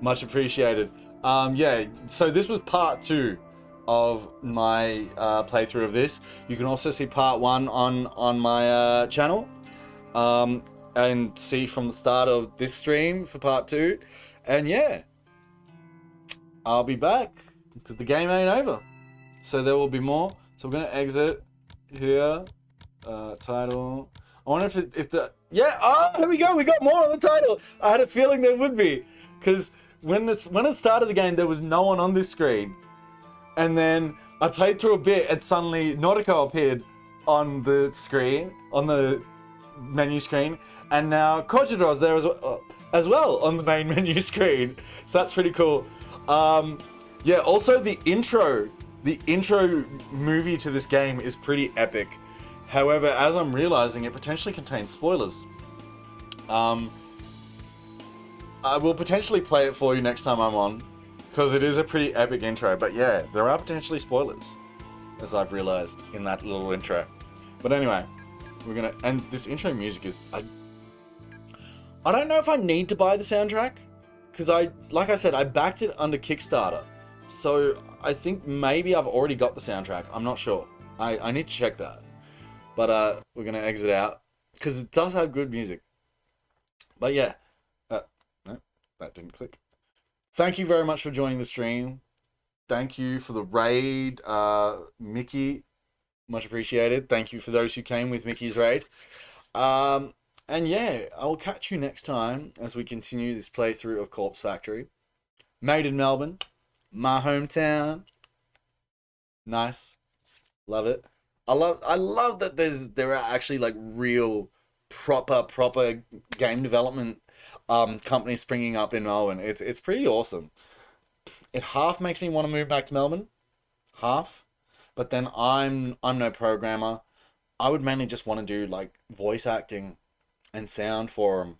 Much appreciated. Yeah, so this was part 2 of my playthrough of this. You can also see part 1 on my channel, and see from the start of this stream for part 2. And yeah, I'll be back because the game ain't over, so there will be more. So we're gonna exit here. Title. I wonder if here we go. We got more on the title. I had a feeling there would be, because when it started the game, there was no one on this screen. And then I played through a bit and suddenly Nautico appeared on the screen, on the menu screen. And now Kojiro's there as well on the main menu screen. So that's pretty cool. Yeah, also the intro movie to this game is pretty epic. However, as I'm realizing, it potentially contains spoilers. I will potentially play it for you next time I'm on, because it is a pretty epic intro. But yeah, there are potentially spoilers, as I've realized in that little intro. But anyway, and this intro music is, I don't know if I need to buy the soundtrack, because like I said, I backed it under Kickstarter. So I think maybe I've already got the soundtrack. I'm not sure. I need to check that. But we're going to exit out, because it does have good music. But yeah, no, that didn't click. Thank you very much for joining the stream. Thank you for the raid, Mickey. Much appreciated. Thank you for those who came with Mickey's raid. And yeah, I'll catch you next time as we continue this playthrough of Corpse Factory. Made in Melbourne, my hometown. Nice. Love it. I love that there are actually like real proper game development companies springing up in Melbourne. It's pretty awesome. It half makes me want to move back to Melbourne, half. But then I'm no programmer. I would mainly just want to do like voice acting and sound for them,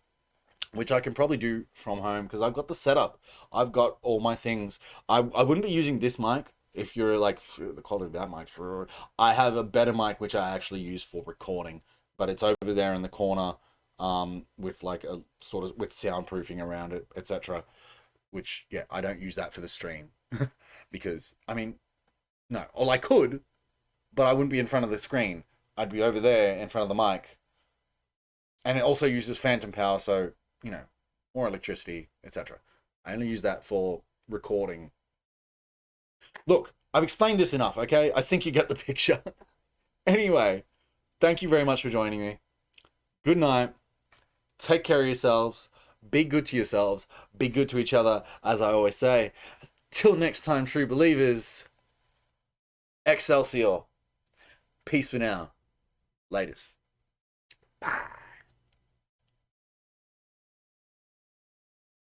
which I can probably do from home because I've got the setup. I've got all my things. I wouldn't be using this mic if you're like the quality of that mic. I have a better mic which I actually use for recording, but it's over there in the corner, with like a sort of with soundproofing around it, etc. Which yeah, I don't use that for the stream because I mean no, or I could, but I wouldn't be in front of the screen. I'd be over there in front of the mic, and it also uses phantom power, so you know, more electricity, etc. I only use that for recording. Look, I've explained this enough, okay? I think you get the picture. Anyway, thank you very much for joining me. Good night. Take care of yourselves. Be good to yourselves. Be good to each other, as I always say. Till next time, true believers. Excelsior. Peace for now. Latest. Bye.